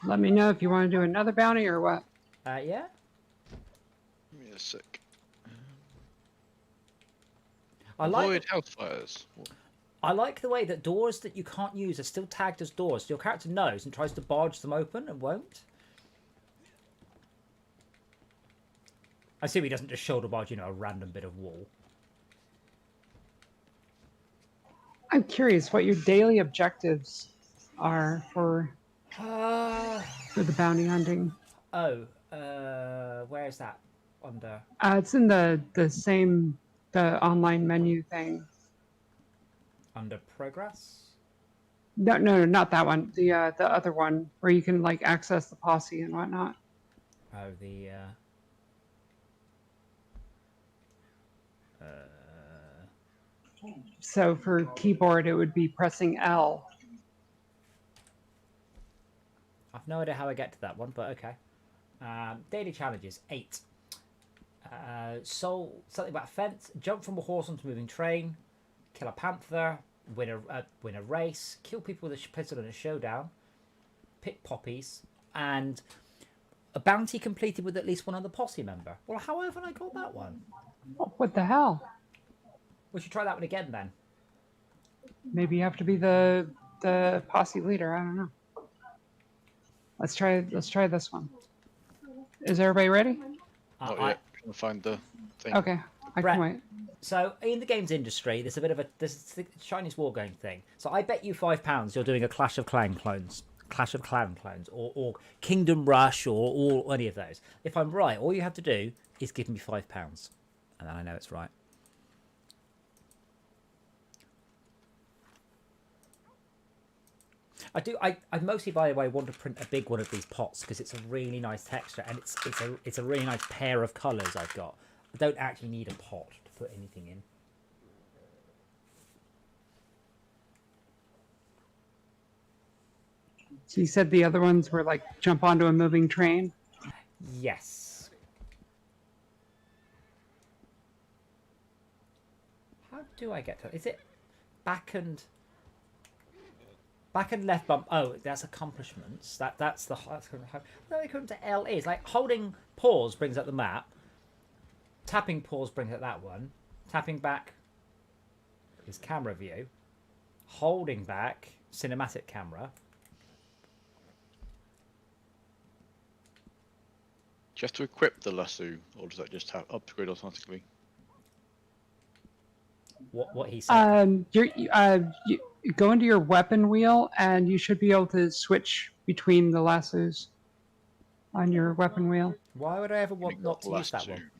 Let me know if you want to do another bounty or what. Yeah? Give me a sec. Avoid hellfires. I like the way that doors that you can't use are still tagged as doors. Your character knows and tries to barge them open and won't. I assume he doesn't just shoulder barge, a random bit of wall. I'm curious what your daily objectives are for the bounty hunting. Oh, where is that? Under. It's in the same online menu thing. Under progress? No, not that one. The other one where you can like access the posse and whatnot. Oh, the So for keyboard, it would be pressing L. I've no idea how I get to that one, but okay. Daily challenges 8. Something about a fence. Jump from a horse onto a moving train. Kill a panther. Win a race. Kill people with a pistol in a showdown. Pick poppies. And a bounty completed with at least one other posse member. Well, how haven't I got that one? What the hell? We should try that one again then. Maybe you have to be the posse leader. I don't know. Let's try this one. Is everybody ready? Not yet. Trying to find the thing. Okay, I can wait. So in the games industry, there's a bit of the Chinese war going thing. So I bet you £5 you're doing a Clash of Clan clones, or Kingdom Rush, or any of those. If I'm right, all you have to do is give me £5, and then I know it's right. I mostly, by the way, want to print a big one of these pots because it's a really nice texture and it's a really nice pair of colours I've got. I don't actually need a pot to put anything in. So you said the other ones were like jump onto a moving train? Yes. How do I get to? Is it back and left bump? Oh, that's accomplishments. That's the what do they come to L is like holding pause brings up the map. Tapping pause brings up that one. Tapping back is camera view. Holding back cinematic camera. Do you have to equip the lasso, or does that just upgrade automatically? What he said. You go into your weapon wheel, and you should be able to switch between the lassos on your weapon wheel. Why would I ever want not to use that one?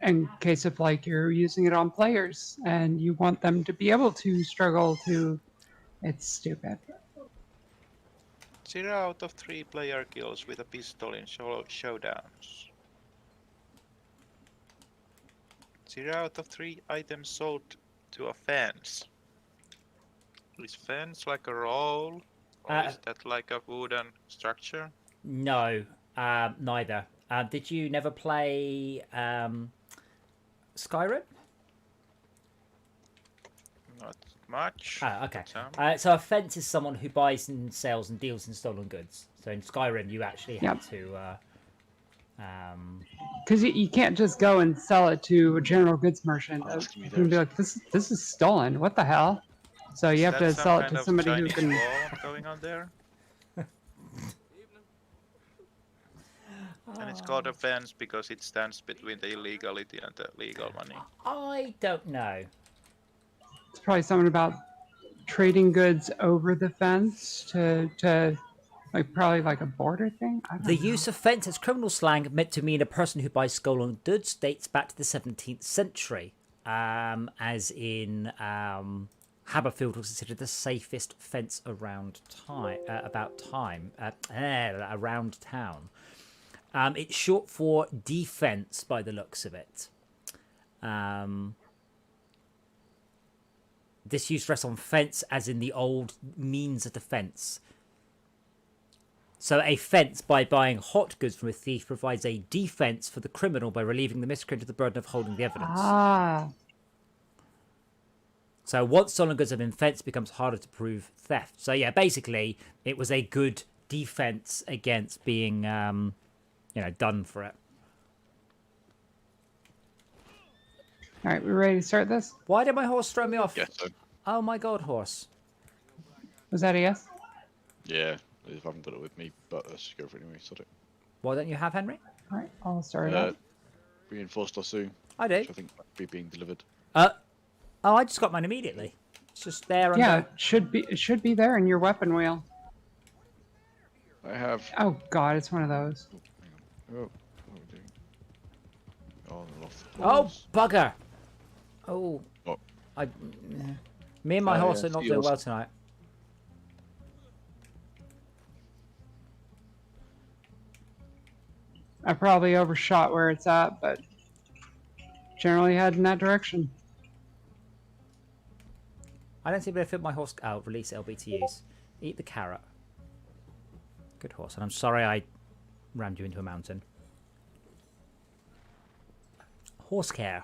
In case of like you're using it on players, and you want them to be able to struggle to. It's stupid. 0 out of 3 player kills with a pistol in showdowns. 0 out of 3 items sold to a fence. Is fence like a roll? Or is that like a wooden structure? No, neither. Did you never play Skyrim? Not much. Oh, okay. So a fence is someone who buys and sells and deals in stolen goods. So in Skyrim, you actually have to... Because you can't just go and sell it to a general goods merchant. You can be like, this is stolen. What the hell? So you have to sell it to somebody who can. Going on there. And it's called a fence because it stands between the illegality and the legal money. I don't know. It's probably something about trading goods over the fence to like probably like a border thing. The use of fence as criminal slang meant to mean a person who buys stolen goods dates back to the 17th century, as in Haberfield was considered the safest fence around around town. It's short for defense by the looks of it. This use rests on fence as in the old means of defense. So a fence by buying hot goods from a thief provides a defense for the criminal by relieving the miscreant of the burden of holding the evidence. So once stolen goods have been fenced, it becomes harder to prove theft. So yeah, basically, it was a good defense against being, done for it. All right, we ready to start this? Why did my horse throw me off? Yes, sir. Oh my god, horse. Was that a yes? Yeah, I haven't got it with me, but let's just go for it anyway. Sort it. Why don't you have Henry? All right, I'll start it up. Reinforced lasso. I do. Which I think might be being delivered. Oh, I just got mine immediately. It's just there. Yeah, it should be there in your weapon wheel. I have. Oh god, it's one of those. Oh, what are we doing? Oh, I lost the Oh, claws. bugger! Oh, me and my horse are not doing well tonight. I probably overshot where it's at, but generally head in that direction. I don't seem to fit my horse. Oh, release LBTUs. Eat the carrot. Good horse. And I'm sorry I rammed you into a mountain. Horse care.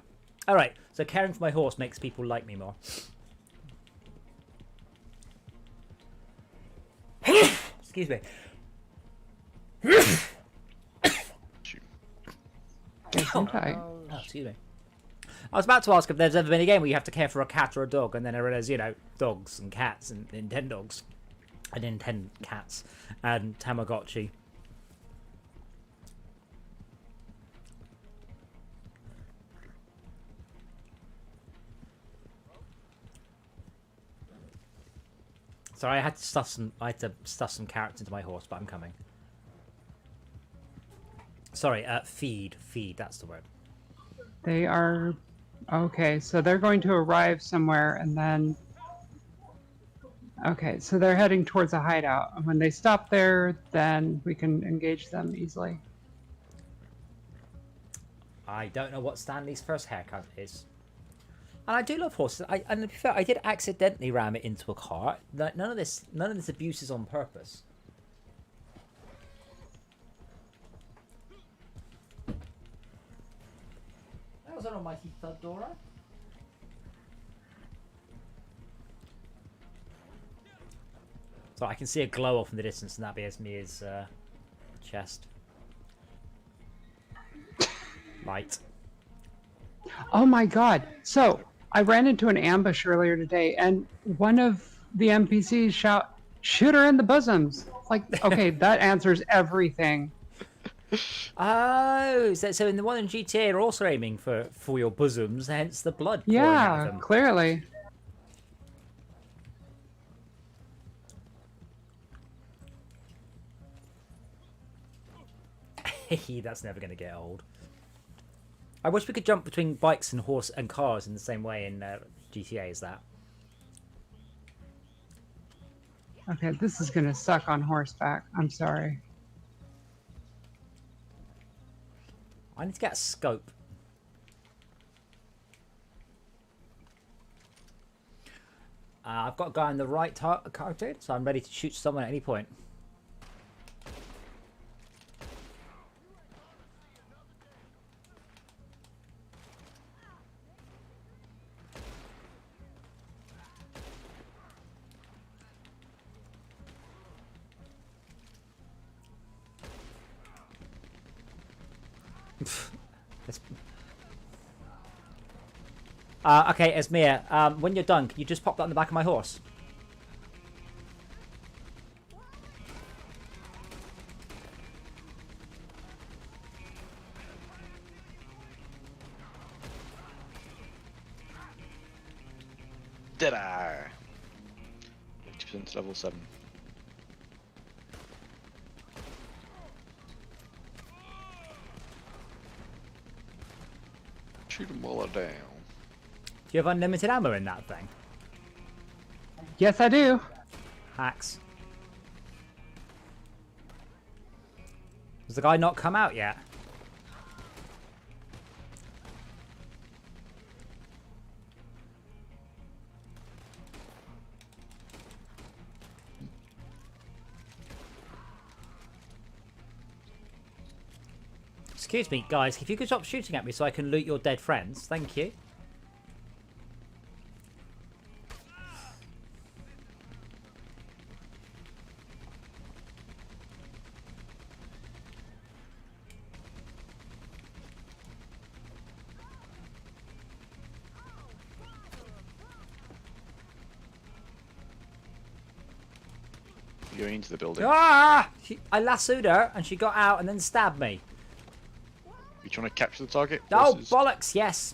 Alright, so caring for my horse makes people like me more. Excuse me. Excuse me. I was about to ask if there's ever been a game where you have to care for a cat or a dog, and then I realised, dogs and cats and Nintendogs. And Nintendo cats and Tamagotchi. Sorry, I had to stuff some carrots into my horse, but I'm coming. Sorry, feed, that's the word. They are okay, so they're going to arrive somewhere and then okay, so they're heading towards a hideout. And when they stop there, then we can engage them easily. I don't know what Stanley's first haircut is. And I do love horses. And to be fair, I did accidentally ram it into a car. None of this abuse is on purpose. That was an almighty thud, Dora. So I can see a glow off in the distance, and that be Esmir's chest. Light. Oh my god. So, I ran into an ambush earlier today, and one of the NPCs shoot her in the bosoms. Like, okay, that answers everything. Oh, so in the one in GTA, they're also aiming for your bosoms, hence the blood pouring out of them. Clearly. That's never going to get old. I wish we could jump between bikes and horse and cars in the same way in GTA as that. Okay, this is gonna suck on horseback. I'm sorry. I need to get a scope. I've got a guy in the right target, so I'm ready to shoot someone at any point. Okay, Esmir, when you're done, can you just pop that on the back of my horse? Did I? 50% to level 7. Shoot them while they're down. Do you have unlimited ammo in that thing? Yes, I do. Hacks. Has the guy not come out yet? Excuse me, guys, if you could stop shooting at me so I can loot your dead friends. Thank you. Going into the building. Ah! I lassoed her and she got out and then stabbed me. You trying to capture the target? Oh, versus... bollocks, yes.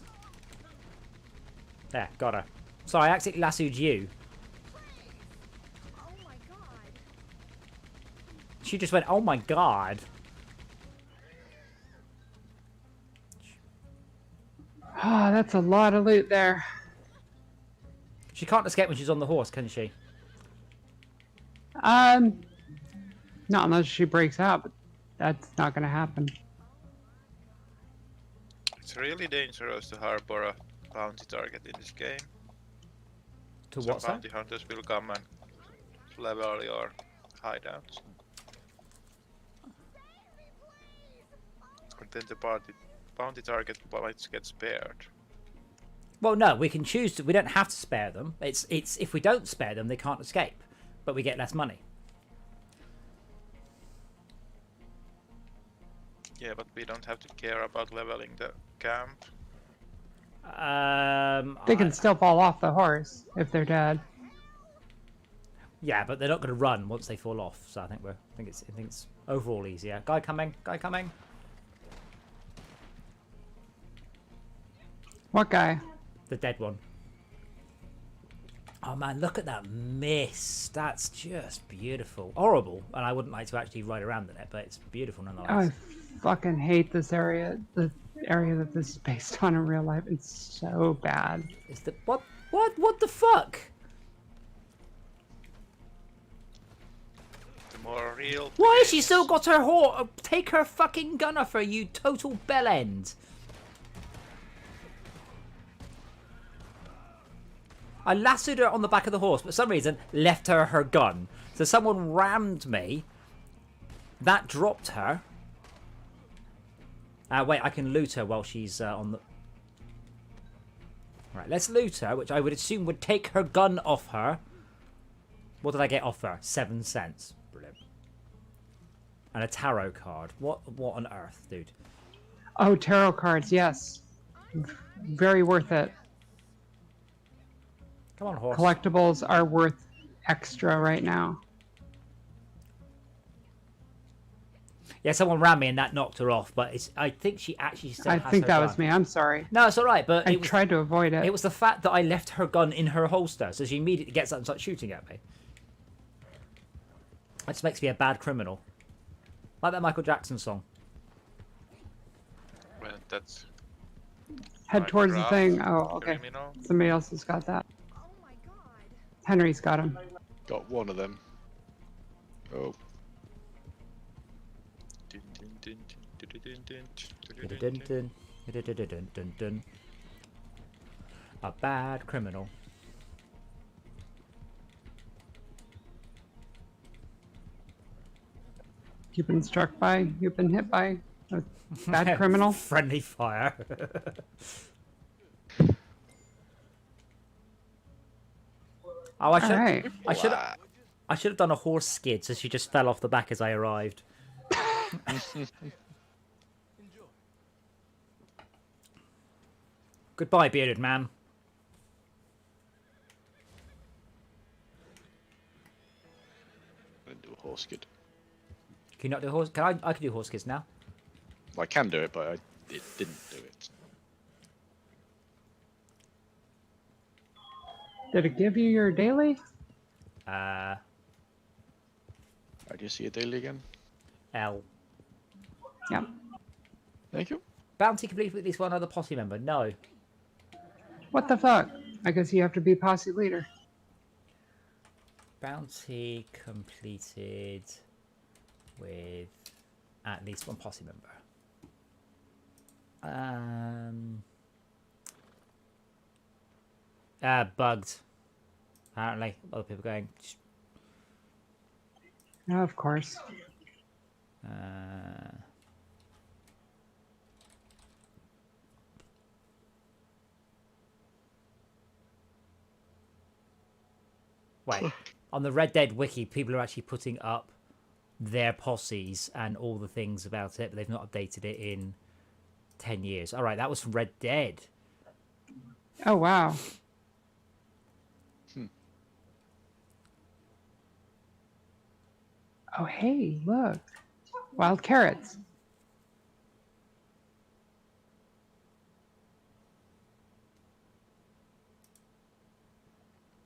There, got her. Sorry, I accidentally lassoed you. Oh my god. She just went, oh my god. Ah, that's a lot of loot there. She can't escape when she's on the horse, can she? Not unless she breaks out, but that's not gonna happen. It's really dangerous to harbor a bounty target in this game. To Some what, bounty hunters will come and level your hideouts. And then the bounty target might get spared. Well, no, we can choose to. We don't have to spare them. It's if we don't spare them, they can't escape, but we get less money. Yeah, but we don't have to care about leveling the camp. They can still fall off the horse if they're dead. Yeah, but they're not going to run once they fall off. So I think it's overall easier. Guy coming. Guy coming. What guy? The dead one. Oh man, look at that mist. That's just beautiful. Horrible, and I wouldn't like to actually ride around in it, but it's beautiful nonetheless. Oh, I fucking hate this area. The area that this is based on in real life. It's so bad. Is the what the fuck? The more real. Why has she still got her horse? Take her fucking gun off her, you total bellend. I lassoed her on the back of the horse, but for some reason left her gun. So someone rammed me. That dropped her. Wait, I can loot her while she's on the... Right, let's loot her, which I would assume would take her gun off her. What did I get off her? 7 cents. Brilliant. And a tarot card. What on earth, dude? Oh, tarot cards, yes. Very worth it. Come on, horse. Collectibles are worth extra right now. Yeah, someone ran me and that knocked her off, but I think she actually still has I think her that gun. was me. I'm sorry. No, it's all right, but I tried to avoid it. It was the fact that I left her gun in her holster, so she immediately gets up and starts shooting at me. That just makes me a bad criminal. Like that Michael Jackson song. Well, that's... Head towards the Draft, thing. Oh, okay. criminal. Somebody else has got that. Henry's got him. Got one of them. Oh. A bad criminal. You've been struck by, you've been hit by a bad criminal. Friendly fire. Oh, I should have done a horse skid, so she just fell off the back as I arrived. Goodbye, bearded man. Do a horse skid. Can you not do horse? I can do horse skids now. I can do it, but it didn't do it. Did it give you your daily? How do you see a daily again? L. Yep. Thank you. Bounty complete with at least one other posse member. No. What the fuck? I guess you have to be posse leader. Bounty completed with at least one posse member. Bugged. Apparently, other people going. Oh, of course. Wait, on the Red Dead wiki, people are actually putting up their posses and all the things about it, but they've not updated it in 10 years. All right, that was from Red Dead. Oh, wow. Oh, hey, look. Wild carrots.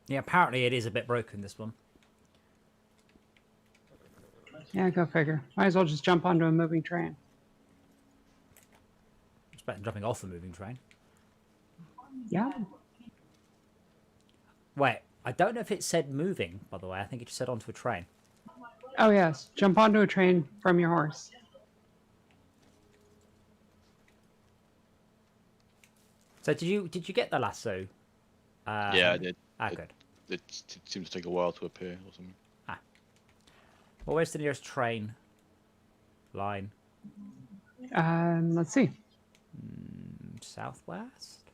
Yeah, apparently it is a bit broken, this one. Yeah, go figure. Might as well just jump onto a moving train. It's better than jumping off a moving train. Yeah. Wait, I don't know if it said moving, by the way. I think it just said onto a train. Oh, yes. Jump onto a train from your horse. So did you get the lasso? Yeah, I did. Good. It seems to take a while to appear or something. Well, where's the nearest train line? Let's see. Southwest?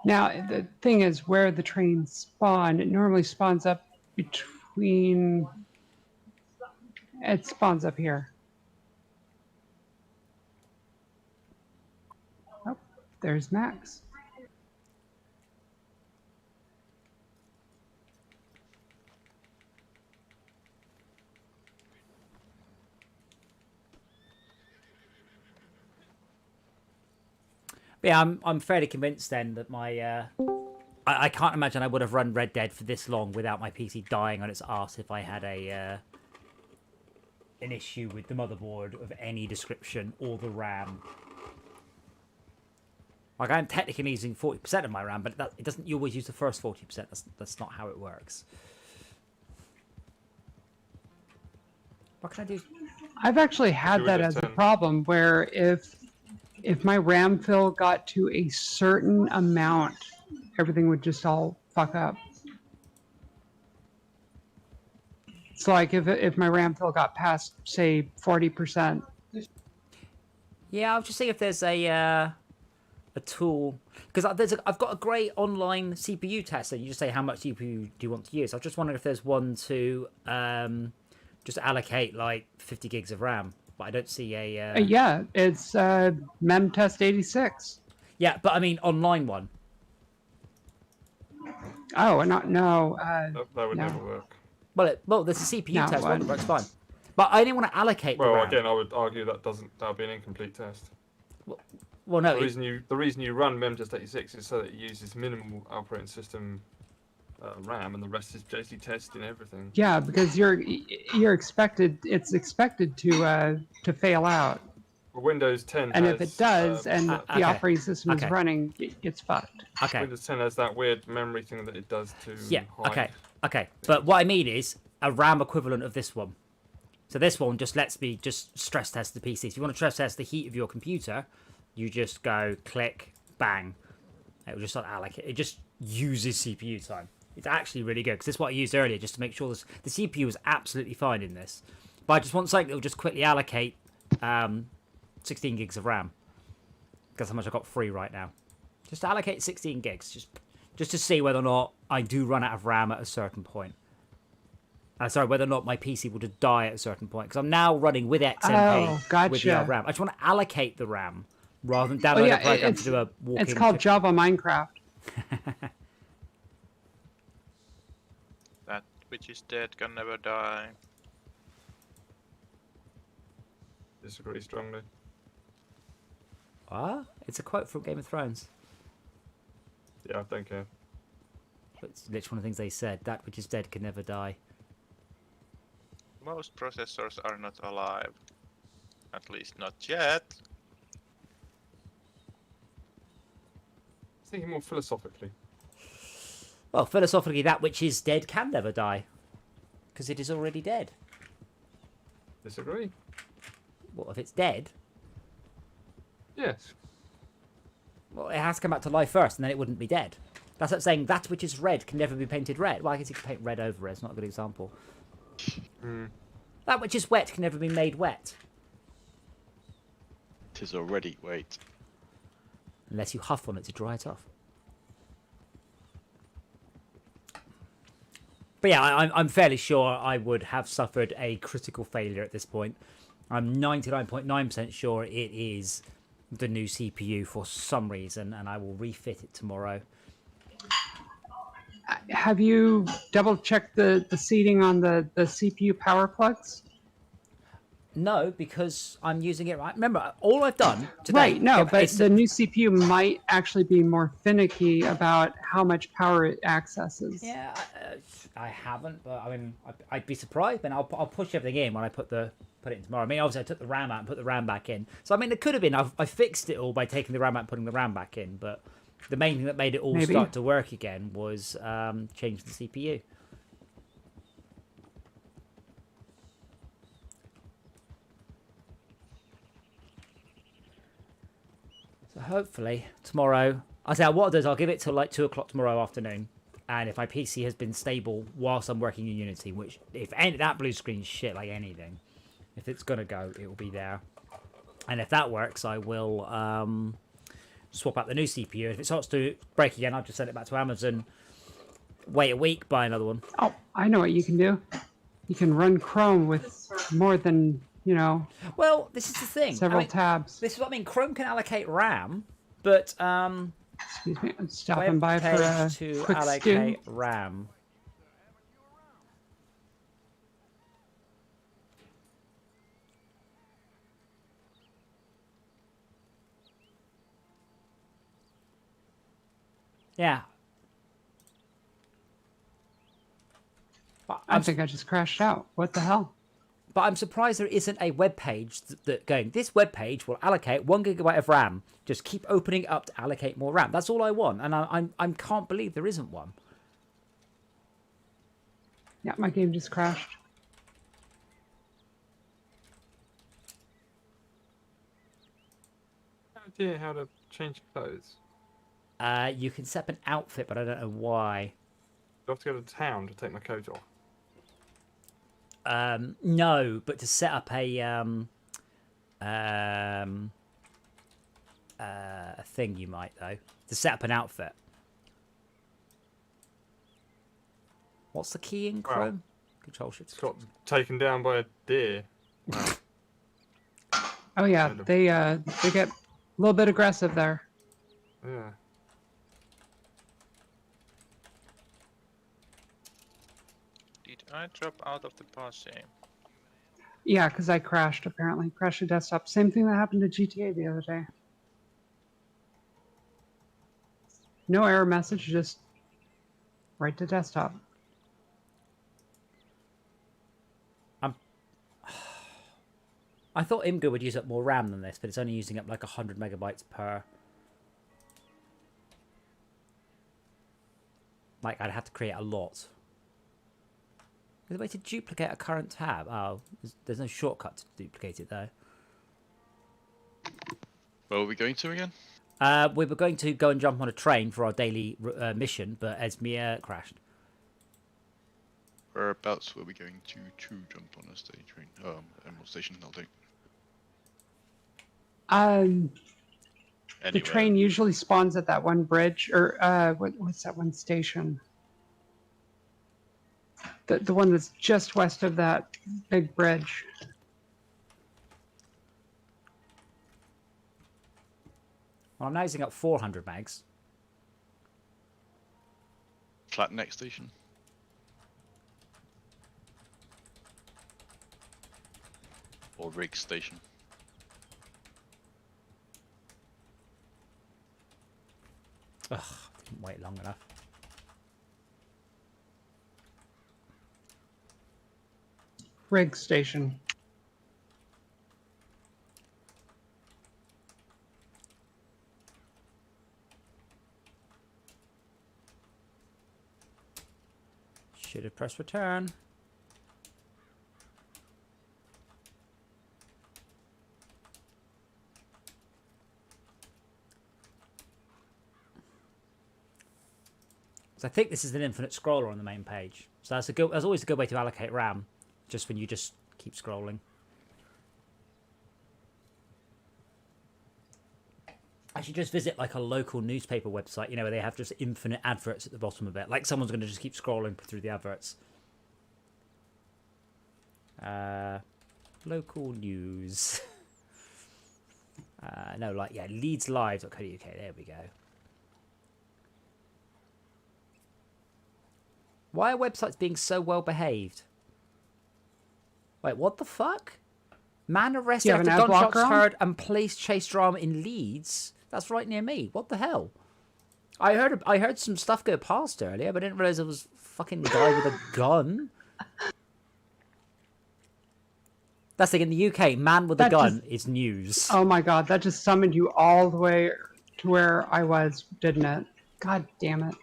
Now, the thing is, where the trains spawn, it normally spawns up between... It spawns up here. Oh, there's Max. Yeah, I'm fairly convinced then that my I can't imagine I would have run Red Dead for this long without my PC dying on its arse if I had an issue with the motherboard of any description or the RAM. Like, I'm technically using 40% of my RAM, but it doesn't. You always use the first 40%. That's not how it works. What can I do? I've actually had that as a problem where if my RAM fill got to a certain amount, everything would just all fuck up. So like if my RAM fill got past, say, 40%. Yeah, I was just saying if there's a a tool, because I've got a great online CPU tester. You just say how much CPU do you want to use. I was just wondering if there's one to just allocate like 50 gigs of RAM, but I don't see a. Yeah, it's memtest 86. Yeah, but I mean online one. Oh, not no. That would no. never work. Well, there's a CPU No, test one. one that works fine. But I didn't want to allocate the Well, RAM. again, I would argue that would be an incomplete test. Well, no. The reason you run memtest 86 is so that it uses minimal operating system RAM, and the rest is basically testing everything. Yeah, because you're expected. It's expected to fail out. Well, Windows 10 And has, if it does, and the okay. operating system is Okay. running, it's fucked. Okay. Windows 10 has that weird memory thing that it does to Yeah. hide. Okay. But what I mean is a RAM equivalent of this one. So this one just lets me just stress test the PC. If you want to stress test the heat of your computer, you just go click, bang. It will just start allocate. It just uses CPU time. It's actually really good because this is what I used earlier just to make sure the CPU is absolutely fine in this. But I just want something that will just quickly allocate 16 gigs of RAM. That's how much I got free right now. Just to allocate 16 gigs, just to see whether or not I do run out of RAM at a certain point. Sorry, whether or not my PC will just die at a certain point. Because I'm now running with XMP with the RAM. I just want to allocate the RAM rather than download a program to do a walk-in. It's called Java Minecraft. That which is dead can never die. Disagree strongly. Ah, it's a quote from Game of Thrones. Yeah, I don't care. It's literally one of the things they said. That which is dead can never die. Most processors are not alive. At least not yet. Thinking more philosophically. Well, philosophically, that which is dead can never die. Because it is already dead. Disagree. Well, if it's dead... Yes. Well, it has to come back to life first, and then it wouldn't be dead. That's like saying that which is red can never be painted red. Well, I guess you can paint red over it. It's not a good example. That which is wet can never be made wet. 'Tis already wet. Unless you huff on it to dry it off. But yeah, I'm fairly sure I would have suffered a critical failure at this point. I'm 99.9% sure it is the new CPU for some reason, and I will refit it tomorrow. Have you double-checked the seating on the CPU power plugs? No, because I'm using it right. Remember, all I've done today... Right, no, but the new CPU might actually be more finicky about how much power it accesses. Yeah, I haven't, but I mean, I'd be surprised. But I'll push everything in when I put it in tomorrow. I mean, obviously I took the RAM out and put the RAM back in. So I mean, it could have been I fixed it all by taking the RAM out and putting the RAM back in. But the main thing that made it all start to work again was changing the CPU. So hopefully tomorrow, what I'll do is I'll give it till like 2 o'clock tomorrow afternoon. And if my PC has been stable whilst I'm working in Unity, which if that blue screen's shit like anything, if it's gonna go, it will be there. And if that works, I will swap out the new CPU. If it starts to break again, I'll just send it back to Amazon. Wait a week, buy another one. Oh, I know what you can do. You can run Chrome with more than, Well, this is the thing. Several tabs. This is what I mean. Chrome can allocate RAM, but excuse me, I'm stopping by for a to quick allocate stew. RAM. Yeah. I think I just crashed out. What the hell? But I'm surprised there isn't a web page that going, this web page will allocate 1 gigabyte of RAM. Just keep opening it up to allocate more RAM. That's all I want. And I can't believe there isn't one. Yeah, my game just crashed. No idea how to change clothes. You can set up an outfit, but I don't know why. Do I have to go to town to take my coat off? No, but to set up a a thing you might, though. To set up an outfit. What's the key in Chrome? Control Shift. It's got taken down by a deer. Oh yeah, they get a little bit aggressive there. Yeah. Did I drop out of the posse? Yeah, because I crashed, apparently. Crashed the desktop. Same thing that happened to GTA the other day. No error message, just right to desktop. I thought Imgur would use up more RAM than this, but it's only using up like 100 megabytes per. Like, I'd have to create a lot. Is there a way to duplicate a current tab? Oh, there's no shortcut to duplicate it, though. Where are we going to again? We were going to go and jump on a train for our daily mission, but Esmir crashed. Whereabouts were we going to jump on a stage train? Emerald Station, I'll do. The train usually spawns at that one bridge, or what's that one station? The one that's just west of that big bridge. Well, I'm now using up 400 megs. Flatneck Station. Or Rig Station. Ugh, didn't wait long enough. Rig station. Should have pressed return. So I think this is an infinite scroller on the main page. So that's always a good way to allocate RAM, just when you just keep scrolling. I should just visit like a local newspaper website, you know, where they have just infinite adverts at the bottom of it. Like someone's going to just keep scrolling through the adverts. Local news. No, like, yeah, leadslive.co.uk. There we go. Why are websites being so well behaved? Wait, what the fuck? Man arrested after gunshots heard and police chase drama in Leeds. That's right near me. What the hell? I heard some stuff go past earlier, but I didn't realize it was fucking guy with a gun. That's like in the UK, man with a gun is news. Oh my god, that just summoned you all the way to where I was, didn't it? God damn it.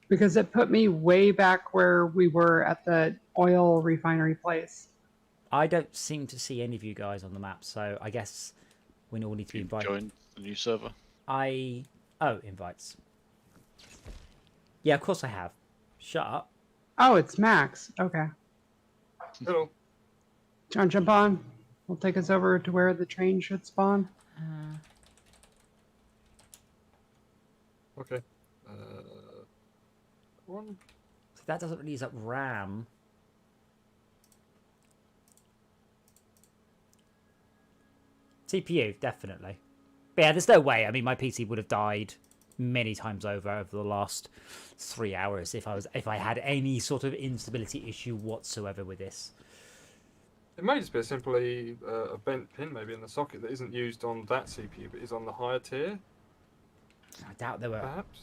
Because it put me way back where we were at the oil refinery place. I don't seem to see any of you guys on the map, so I guess we all need to be invited. Join the new server. Oh, invites. Yeah, of course I have. Shut up. Oh, it's Max. Okay. Hello. John, jump on. We'll take us over to where the train should spawn. Okay. One. So that doesn't really use up RAM. CPU, definitely. But yeah, there's no way. I mean, my PC would have died many times over the last 3 hours if I had any sort of instability issue whatsoever with this. It may just be simply a bent pin maybe in the socket that isn't used on that CPU but is on the higher tier. I doubt there were. Perhaps.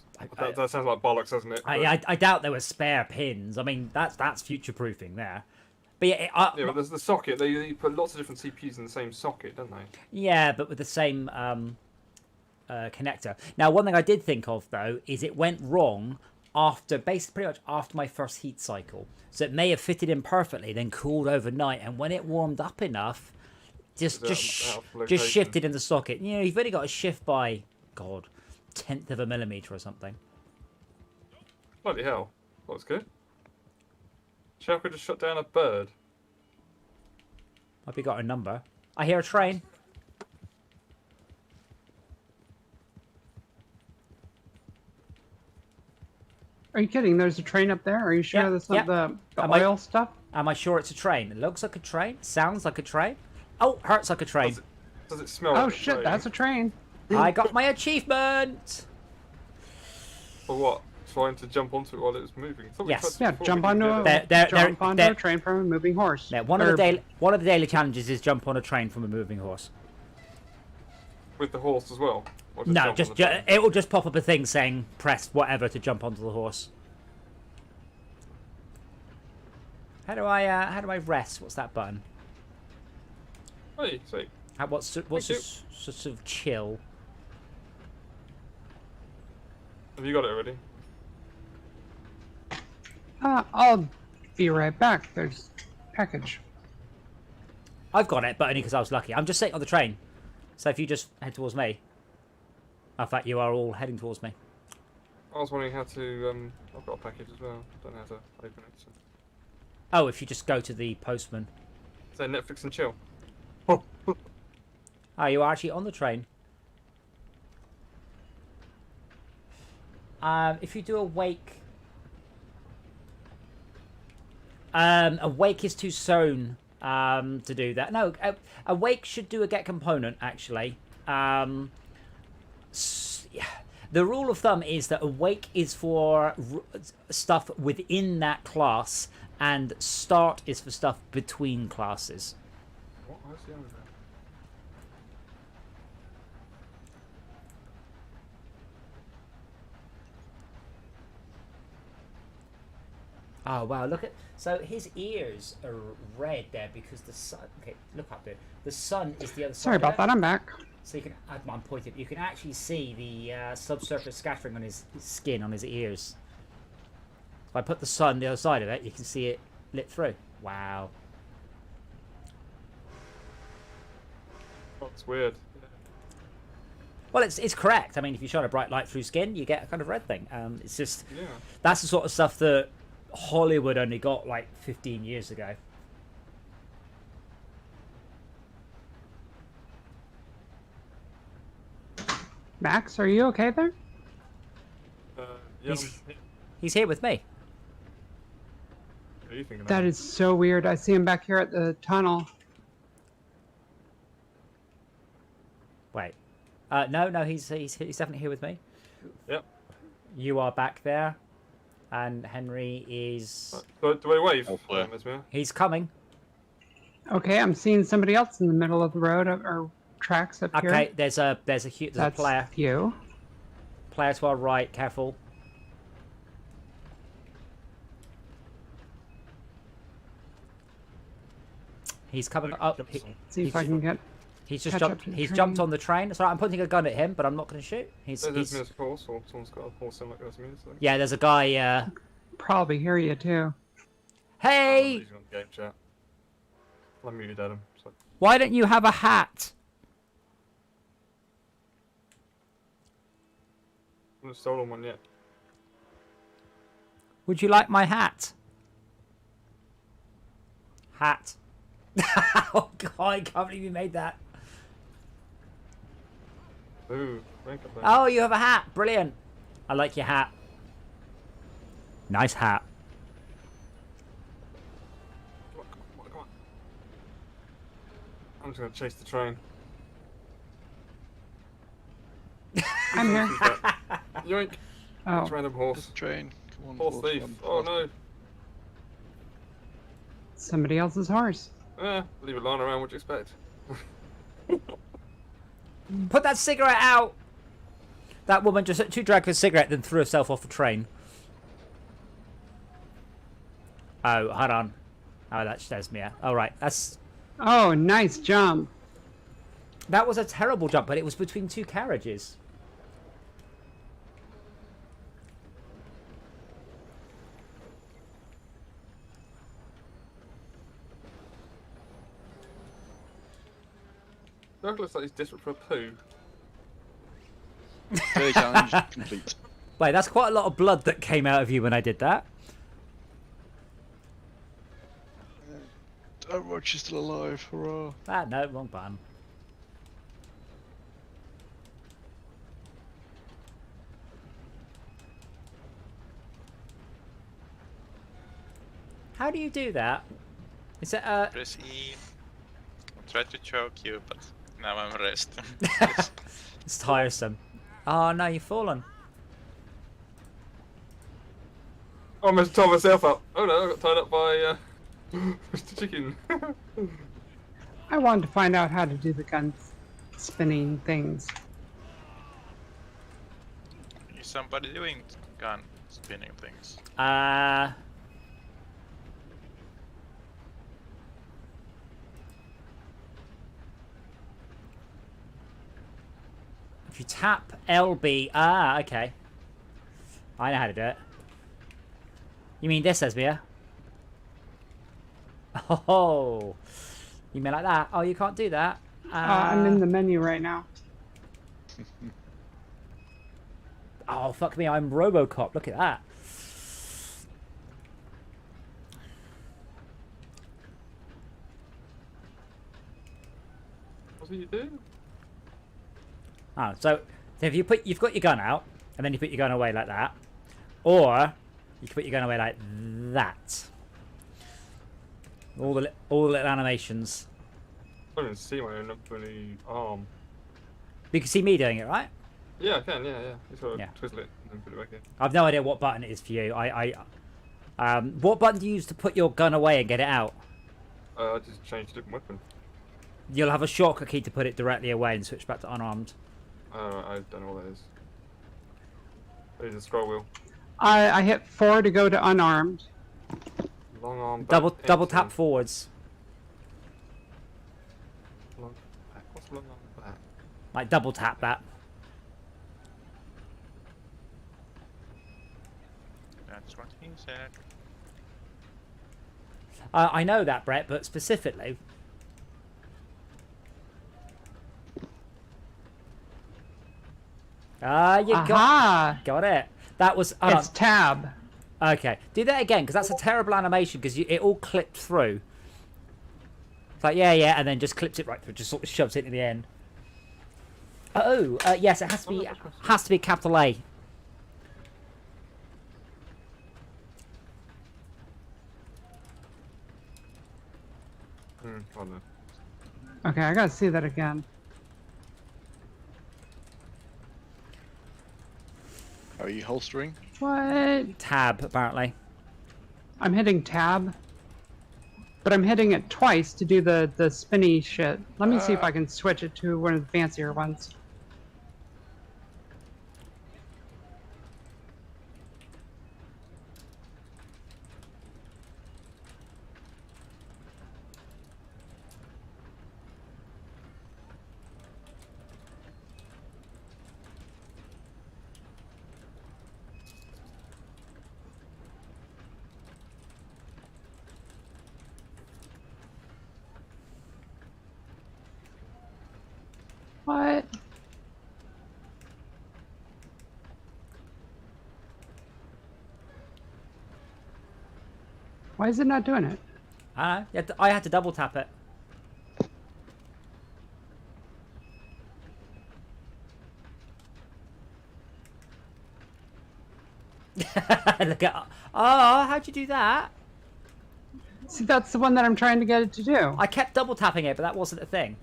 That sounds like bollocks, doesn't it? I doubt there were spare pins. I mean, that's future proofing there. But yeah, but there's the socket. They put lots of different CPUs in the same socket, don't they? Yeah, but with the same connector. Now, one thing I did think of though is it went wrong after pretty much after my first heat cycle. So it may have fitted in perfectly, then cooled overnight, and when it warmed up enough, just shifted in the socket. You know, you've only got to shift by 1/10 of a millimeter or something. Bloody hell. That's good. Shelker just shot down a bird. Hope you got a number. I hear a train. Are you kidding? There's a train up there. Are you sure that's not the oil stuff? Am I sure it's a train? It looks like a train. Sounds like a train. Oh, hurts like a train. Does it smell? Oh like shit, that's a train. I got my achievement. For what? Trying to jump onto it while it was moving. Yes. Yeah, jump onto a train from a moving horse. Yeah, one of the daily challenges is jump on a train from a moving horse. With the horse as well. Or No, it will just pop up a thing saying press whatever to jump onto the horse. How do I rest? What's that button? Hey, sweet. What's sort of chill? Have you got it already? I'll be right back. There's package. I've got it, but only because I was lucky. I'm just sitting on the train. So if you just head towards me. In fact, you are all heading towards me. I was wondering how to. I've got a package as well. Don't know how to open it. So. Oh, if you just go to the postman. Say Netflix and chill. Oh, you are actually on the train. If you do awake. Awake is too soon to do that. No, awake should do a get component actually. The rule of thumb is that awake is for stuff within that class, and start is for stuff between classes. What? Where's the other guy? Oh wow! Look at his ears are red there because the sun. Okay, look up there. The sun is the other side. Sorry about that. I'm back. So you can. I'm pointing. You can actually see the subsurface scattering on his skin on his ears. If I put the sun the other side of it, you can see it lit through. Wow. That's weird. Well, it's correct. I mean, if you shine a bright light through skin, you get a kind of red thing. It's just that's the sort of stuff that Hollywood only got like 15 years ago. Max, are you okay there? Yeah, he's here with me. What are you thinking That is so weird. I see him back here at the tunnel. Wait. No, he's definitely here with me. Yep. You are back there, and Henry is. Do I wave? He's coming. Okay, I'm seeing somebody else in the middle of the road or tracks up here. Okay, there's a player. You. Player to our right. Careful. He's coming up. See if I can get. He's just jumped. He's jumped on the train. It's alright. I'm pointing a gun at him, but I'm not going to shoot. There's a horse, or someone's got a horse in like us. Yeah, there's a guy. Probably hear you too. Hey! He's on game chat. I muted at him. So. Why don't you have a hat? I haven't stolen one yet. Would you like my hat? Hat. Oh god, I can't believe you made that. Ooh, oh, you have a hat. Brilliant. I like your hat. Nice hat. Come on. I'm just going to chase the train. I'm here. Yoink. Oh. It's random horse. Train. Come on, horse thief. Oh no. Somebody else's horse. Leave it lying around, what do you expect? Put that cigarette out! That woman just dragged a cigarette then threw herself off a train. Oh, hold on. Oh, that's Mia. All right, that's... Oh, nice jump. That was a terrible jump, but it was between two carriages. That looks like he's desperate for a poo. Daily challenge complete. Wait, that's quite a lot of blood that came out of you when I did that. Oh, Roach is still alive. Hurrah. Ah, no, wrong button. How do you do that? Is it Press E. I tried to choke you, but now I'm resting. It's tiresome. Oh no, you've fallen. I almost tied myself up. Oh no, I got tied up by Mr. Chicken. I wanted to find out how to do the gun spinning things. Is somebody doing gun spinning things? If you tap LB, okay. I know how to do it. You mean this, Esbia? Oh, you mean like that? Oh, you can't do that. I'm in the menu right now. Oh, fuck me, I'm Robocop. Look at that. What do you do? Oh, so if you've got your gun out, and then you put your gun away like that, or you can put your gun away like that. All the little animations. I don't even see my own bloody arm. You can see me doing it, right? Yeah, I can. Yeah. Just gotta twizzle it and then put it back in. I've no idea what button it is for you. What button do you use to put your gun away and get it out? I just changed a different weapon. You'll have a shortcut key to put it directly away and switch back to unarmed. I don't know what that is. There's a scroll wheel. I hit 4 to go to unarmed. Long arm. Double tap forwards. Long back. What's long arm back? Like double tap that. That's what he said. I know that, Brett, but specifically. You got it. That was. It's tab. Okay, do that again because that's a terrible animation because it all clipped through. It's like yeah, and then just clips it right through, just sort of shoves it in the end. Oh, yes, it has to be capital A. Oh no. Okay, I gotta see that again. How are you holstering? What? Tab, apparently. I'm hitting tab. But I'm hitting it twice to do the spinny shit. Let me see if I can switch it to one of the fancier ones. What? Why is it not doing it? I don't know. I had to double tap it. Look at. Oh, how'd you do that? See, that's the one that I'm trying to get it to do. I kept double tapping it, but that wasn't a thing.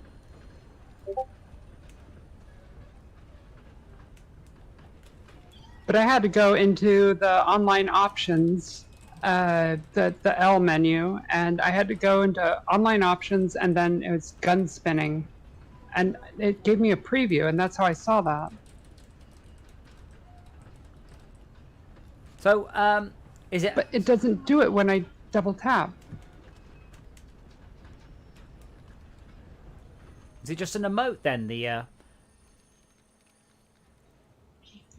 But I had to go into the online options, the L menu, and I had to go into online options, and then it was gun spinning, and it gave me a preview, and that's how I saw that. So, is it? But it doesn't do it when I double tap. Is it just an emote then?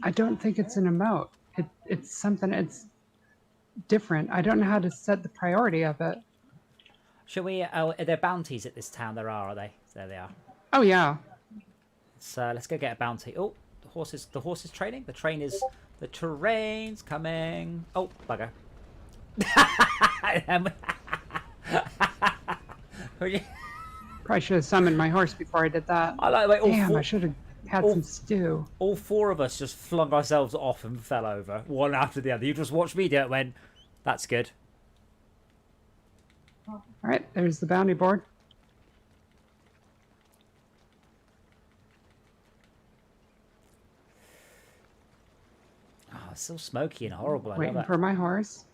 I don't think it's an emote. It's something. It's different. I don't know how to set the priority of it. Shall we? Are there bounties at this town? There are they? There they are. Oh yeah. So let's go get a bounty. Oh, the horse is training. The train's coming. Oh, bugger. Probably should have summoned my horse before I did that. I like the way Damn, I should have had some stew. All four of us just flung ourselves off and fell over, one after the other. You just watched me do it when, that's good. All right, there's the bounty board. Oh, it's so smoky and horrible. I Waiting love it. for my horse.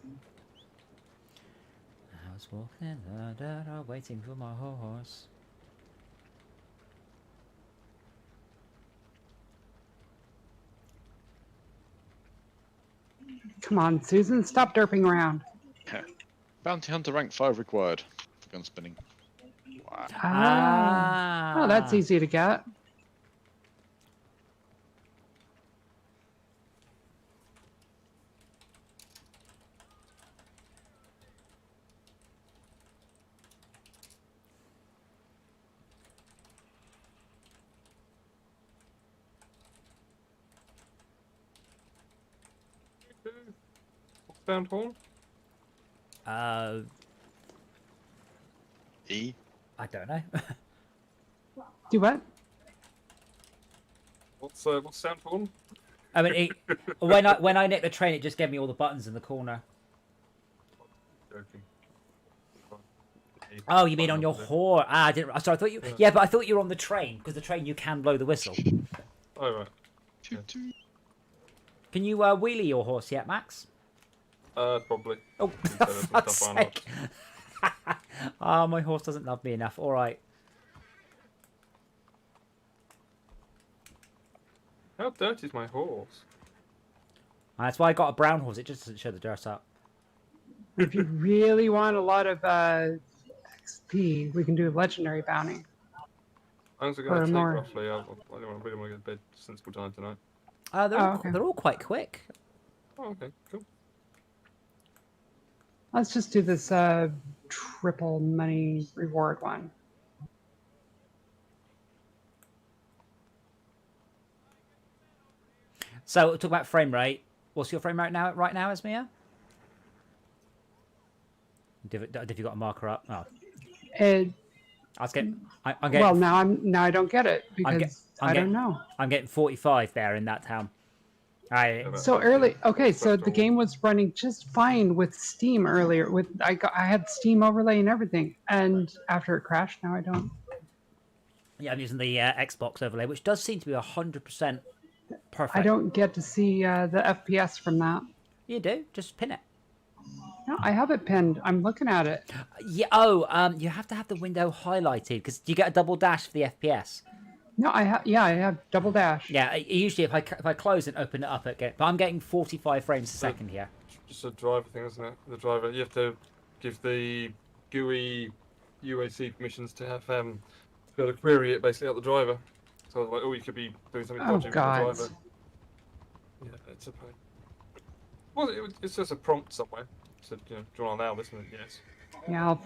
I was walking in the dark, waiting for my horse. Come on, Susan, stop derping around. Bounty Hunter rank 5 required for gun spinning. Wow. Ah. Oh, that's easy to get. Found horn? E? I don't know. Do what? What's sound horn? I mean, when I nicked the train, it just gave me all the buttons in the corner. Joking. Oh, you mean on your horse? Ah, I didn't. Sorry, I thought you. Yeah, but I thought you were on the train because the train you can blow the whistle. Oh right. Toot toot. Can you wheelie your horse yet, Max? Probably. Oh, for fuck's sake! Ah, my horse doesn't love me enough. All right. How dirty is my horse? That's why I got a brown horse. It just doesn't show the dirt up. If you really want a lot of XP, we can do a legendary bounty. How long's it going to take more. roughly? I really want to get to bed sensible time tonight. They're all quite quick. Oh, okay, cool. Let's just do this triple money reward one. So talk about frame rate. What's your frame rate now? Right now, Esmia? Have you got a marker up? Oh. I'm getting. Well, now I don't get it because I don't know. I'm getting 45 there in that town. So early. Okay, so the game was running just fine with Steam earlier. I had Steam overlay and everything, and after it crashed, now I don't. Yeah, I'm using the Xbox overlay, which does seem to be 100% perfect. I don't get to see the FPS from that. You do. Just pin it. No, I have it pinned. I'm looking at it. Yeah. Oh, you have to have the window highlighted because you get a double dash for the FPS. No, I have double dash. Yeah, usually if I close and open it up again, but I'm getting 45 frames a second here. Just a driver thing, isn't it? The driver, you have to give the GUI UAC permissions to have be able to query it basically out the driver. So like, you could be doing something dodgy with the driver. Yeah, it's a pain. Well, it's just a prompt somewhere. So do you want to allow this? And yes. Yeah, I'll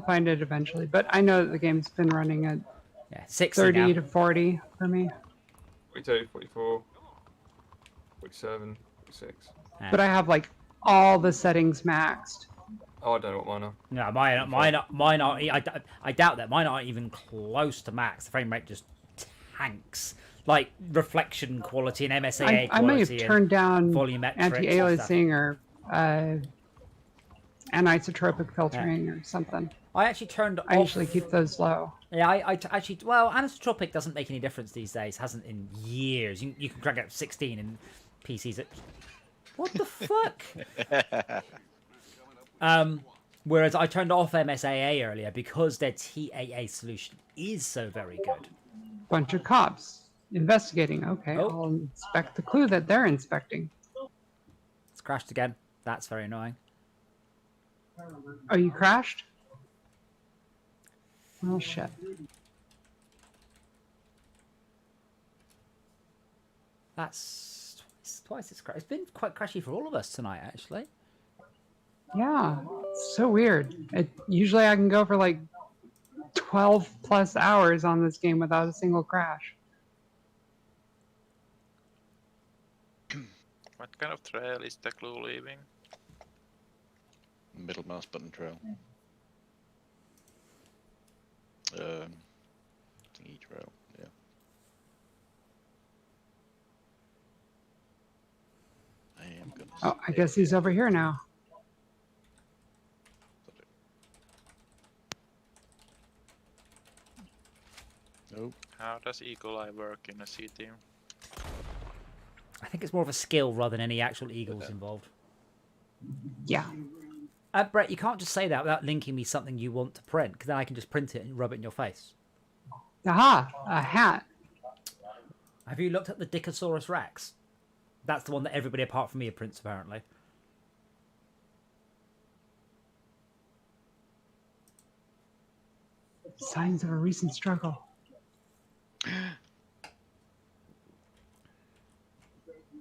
find it eventually. But I know that the game's been running at 30 now. to 40 for me. 42, 44, 47, 46. But I have like all the settings maxed. Oh, I don't know what mine are. No, mine are. I doubt that mine aren't even close to max. The frame rate just tanks. Like reflection quality and MSAA quality. I may have turned down volumetrics anti-aliasing or anisotropic filtering or something. I actually turned. I usually keep those low. Yeah, I actually. Well, anisotropic doesn't make any difference these days. Hasn't in years. You can crank it up 16 in PCs. What the fuck? Whereas I turned off MSAA earlier because their TAA solution is so very good. Bunch of cops investigating. Okay, I'll inspect the clue that they're inspecting. It's crashed again. That's very annoying. Oh, you crashed? Oh shit. That's twice it's crashed. It's been quite crashy for all of us tonight, actually. Yeah, it's so weird. Usually I can go for like 12 plus hours on this game without a single crash. What kind of trail is the clue leaving? Middle mouse button trail. Thingy trail, yeah. I am gonna. Oh, I guess he's over here now. Nope. How does Eagle Eye work in a city? I think it's more of a skill rather than any actual eagles involved. Yeah. Brett, you can't just say that without linking me something you want to print, because then I can just print it and rub it in your face. Aha! A hat. Have you looked at the Dickosaurus Rex? That's the one that everybody apart from me prints, apparently. Signs of a recent struggle.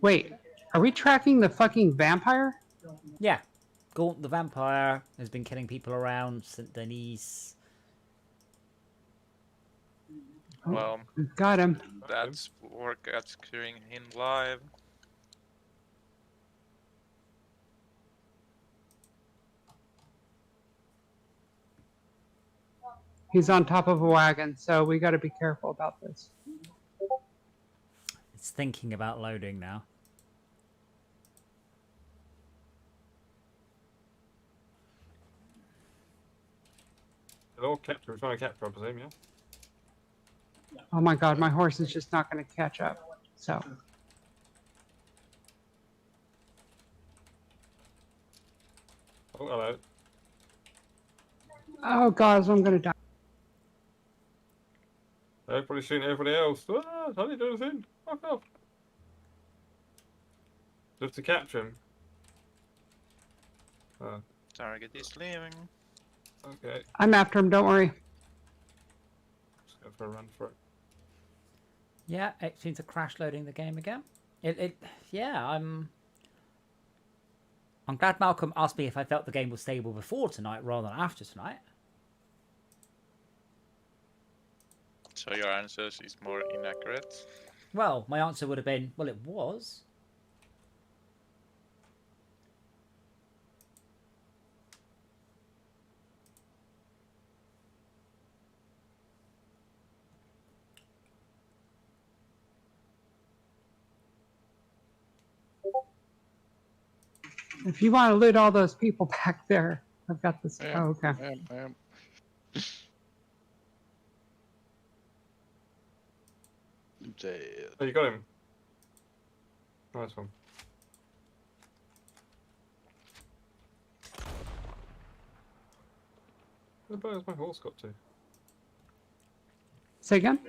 Wait, are we tracking the fucking vampire? Yeah. Gaunt the vampire has been killing people around St. Denis. Oh, Well, we've got him. that's work at securing him live. He's on top of a wagon, so we got to be careful about this. It's thinking about loading now. They're all capture. We're trying to capture, I presume, yeah? Oh my god, my horse is just not going to catch up. So. Oh, hello. Oh god, I'm going to die. Everybody's shooting everybody else. Ah, how do you do anything? Fuck off. Just to capture him. Target is leaving. Okay. I'm after him, don't worry. Just go for a run for it. Yeah, it seems to crash loading the game again. Yeah, I'm glad Malcolm asked me if I felt the game was stable before tonight rather than after tonight. So your answer is more inaccurate? Well, my answer would have been, well, it was. If you want to loot all those people back there, I've got this. I Oh, okay. I am. Oh, you got him. Nice one. Where the hell's my horse got to? Say again?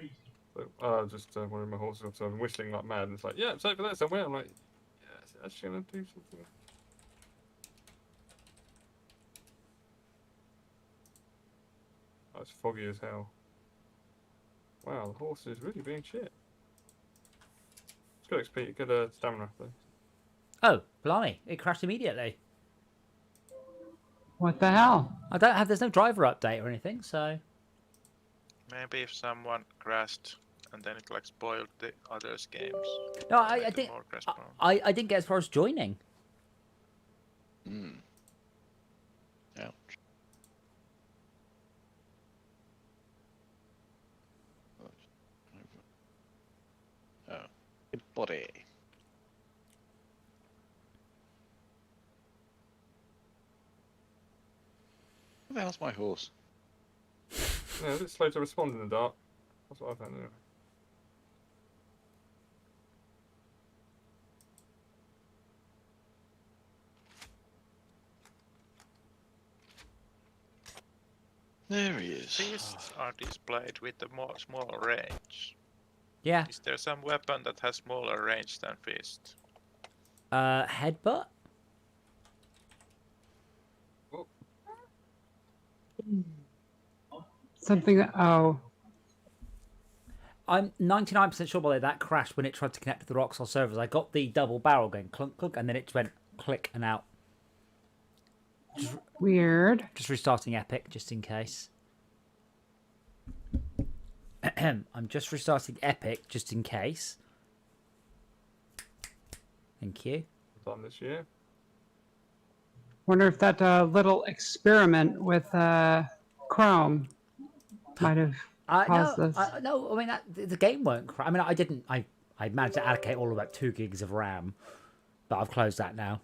So, just one of my horses got to. I'm whistling like mad, and it's like, yeah, it's over there somewhere. I'm like, yeah, it's actually gonna do something. Oh, it's foggy as hell. Wow, the horse is really being shit. It's good XP, good stamina though. Oh, blimey, it crashed immediately. What the hell? There's no driver update or anything, so. Maybe if someone crashed and then it like spoiled the others' games. No, I didn't get as far as joining. Hmm. Ouch. Oh, good body. Where the hell's my horse? Yeah, a bit slow to respond in the dark. That's what I found anyway. There he is. Fists are displayed with a more smaller range. Yeah. Is there some weapon that has smaller range than fist? Headbutt? Something that, oh. I'm 99% sure by that crashed when it tried to connect to the Roxxol servers. I got the double barrel going clunk, clunk, and then it just went click and out. Weird. Just restarting Epic, just in case. I'm just restarting Epic, just in case. Thank you. Done this year. Wonder if that little experiment with Chrome might have caused this. No, I mean, the game won't crash. I mean, I managed to allocate all about 2 gigs of RAM, but I've closed that now.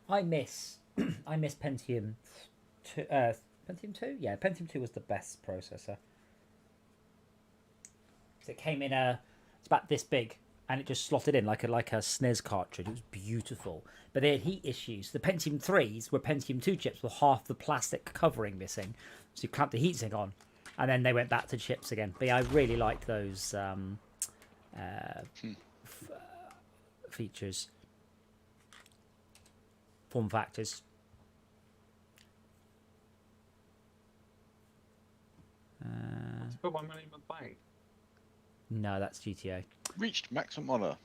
I miss Pentium 2. Pentium 2? Yeah, Pentium 2 was the best processor. It came in it's about this big, and it just slotted in like a SNES cartridge. It was beautiful, but they had heat issues. The Pentium 3s were Pentium 2 chips with half the plastic covering missing, so you clamped the heatsink on, and then they went back to chips again. But yeah, I really liked those features, form factors. Put my money in the bank. No, that's GTA. Reached maximum honor.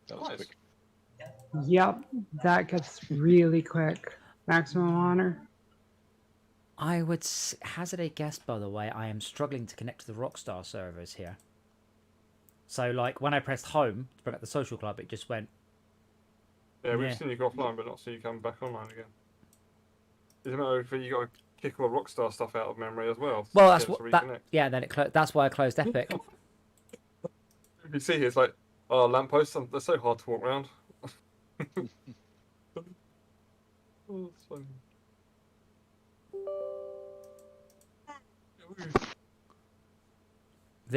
That was Nice. quick. Yep, that gets really quick. Maximum honor. I would hazard a guess, by the way, I am struggling to connect to the Rockstar servers here. So, like, when I pressed home to bring up the social club, it just went... Yeah, we've seen you go offline, but not seen you come back online again. Doesn't matter if you got to kick all the Rockstar stuff out of memory as well. Well, that's what... yeah, then that's why I closed Epic. You see here, it's like, oh, lampposts, they're so hard to walk around. Oh, it's funny.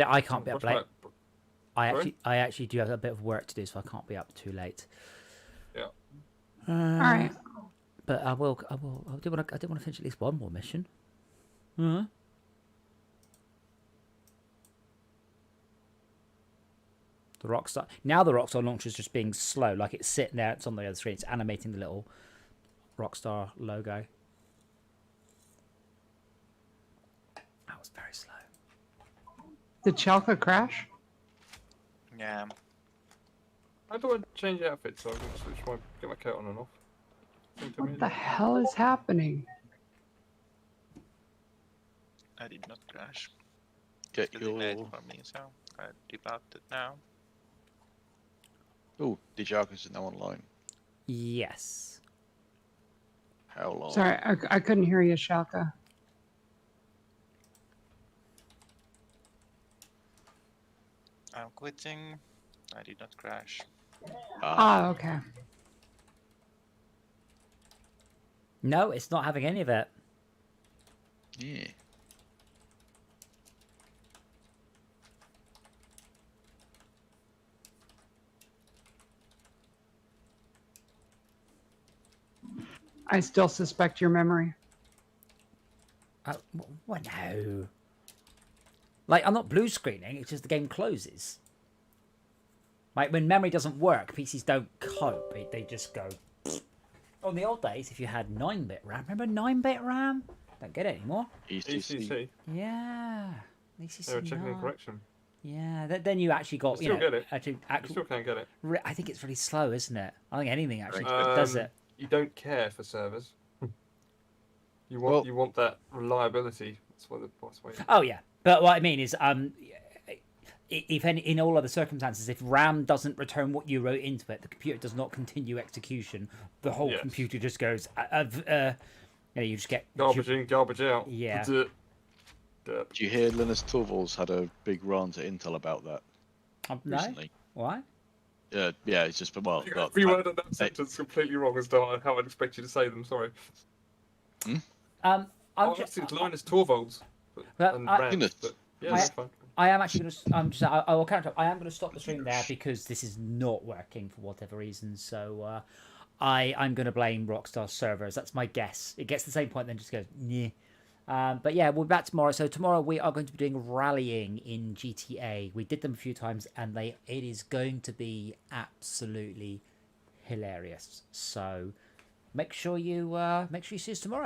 I can't be up late. I actually do have a bit of work to do, so I can't be up too late. Yeah. All right. But I do want to finish at least one more mission. Uh-huh. The Rockstar launcher is just being slow, like it's sitting there, it's on the other screen, it's animating the little Rockstar logo. That was very slow. Did Chalka crash? Yeah. How do I change outfits so I can switch get my coat on and off? What the hell is happening? I did not crash. Get It's really late for me, so I debugged it now. Oh, Dijago's is now online. Yes. How long? Sorry, I couldn't hear you, Shalka. I'm quitting. I did not crash. Ah, okay. No, it's not having any of it. Yeah. I still suspect your memory. What? No. Like, I'm not blue screening, it's just the game closes. Like, when memory doesn't work, PCs don't cope. They just go... On the old days, if you had 9-bit RAM, remember 9-bit RAM? Don't get it anymore. ECC. Yeah. ECC. They were checking in correction. Yeah, then you actually got, You still get it. Actually, You still can't get it. I think it's really slow, isn't it? I think anything actually does it. You don't care for servers. You want that reliability. That's what the boss way. Oh yeah, but what I mean is, if in all other circumstances, if RAM doesn't return what you wrote into it, the computer does not continue execution. The whole computer just goes. You just get garbage in, garbage out. Yeah. Did you hear Linus Torvalds had a big rant at Intel about that recently? No. Why? Yeah, it's just Every word of that sentence completely wrong as to how I'd expect you to say them. Sorry. It's Linus Torvalds. I am actually going to. I will count up. I am going to stop the stream there because this is not working for whatever reason. So I'm going to blame Rockstar servers. That's my guess. It gets to the same point, then just goes yeah. But yeah, we'll be back tomorrow. So tomorrow we are going to be doing rallying in GTA. We did them a few times, and it is going to be absolutely hilarious. So make sure you see us tomorrow.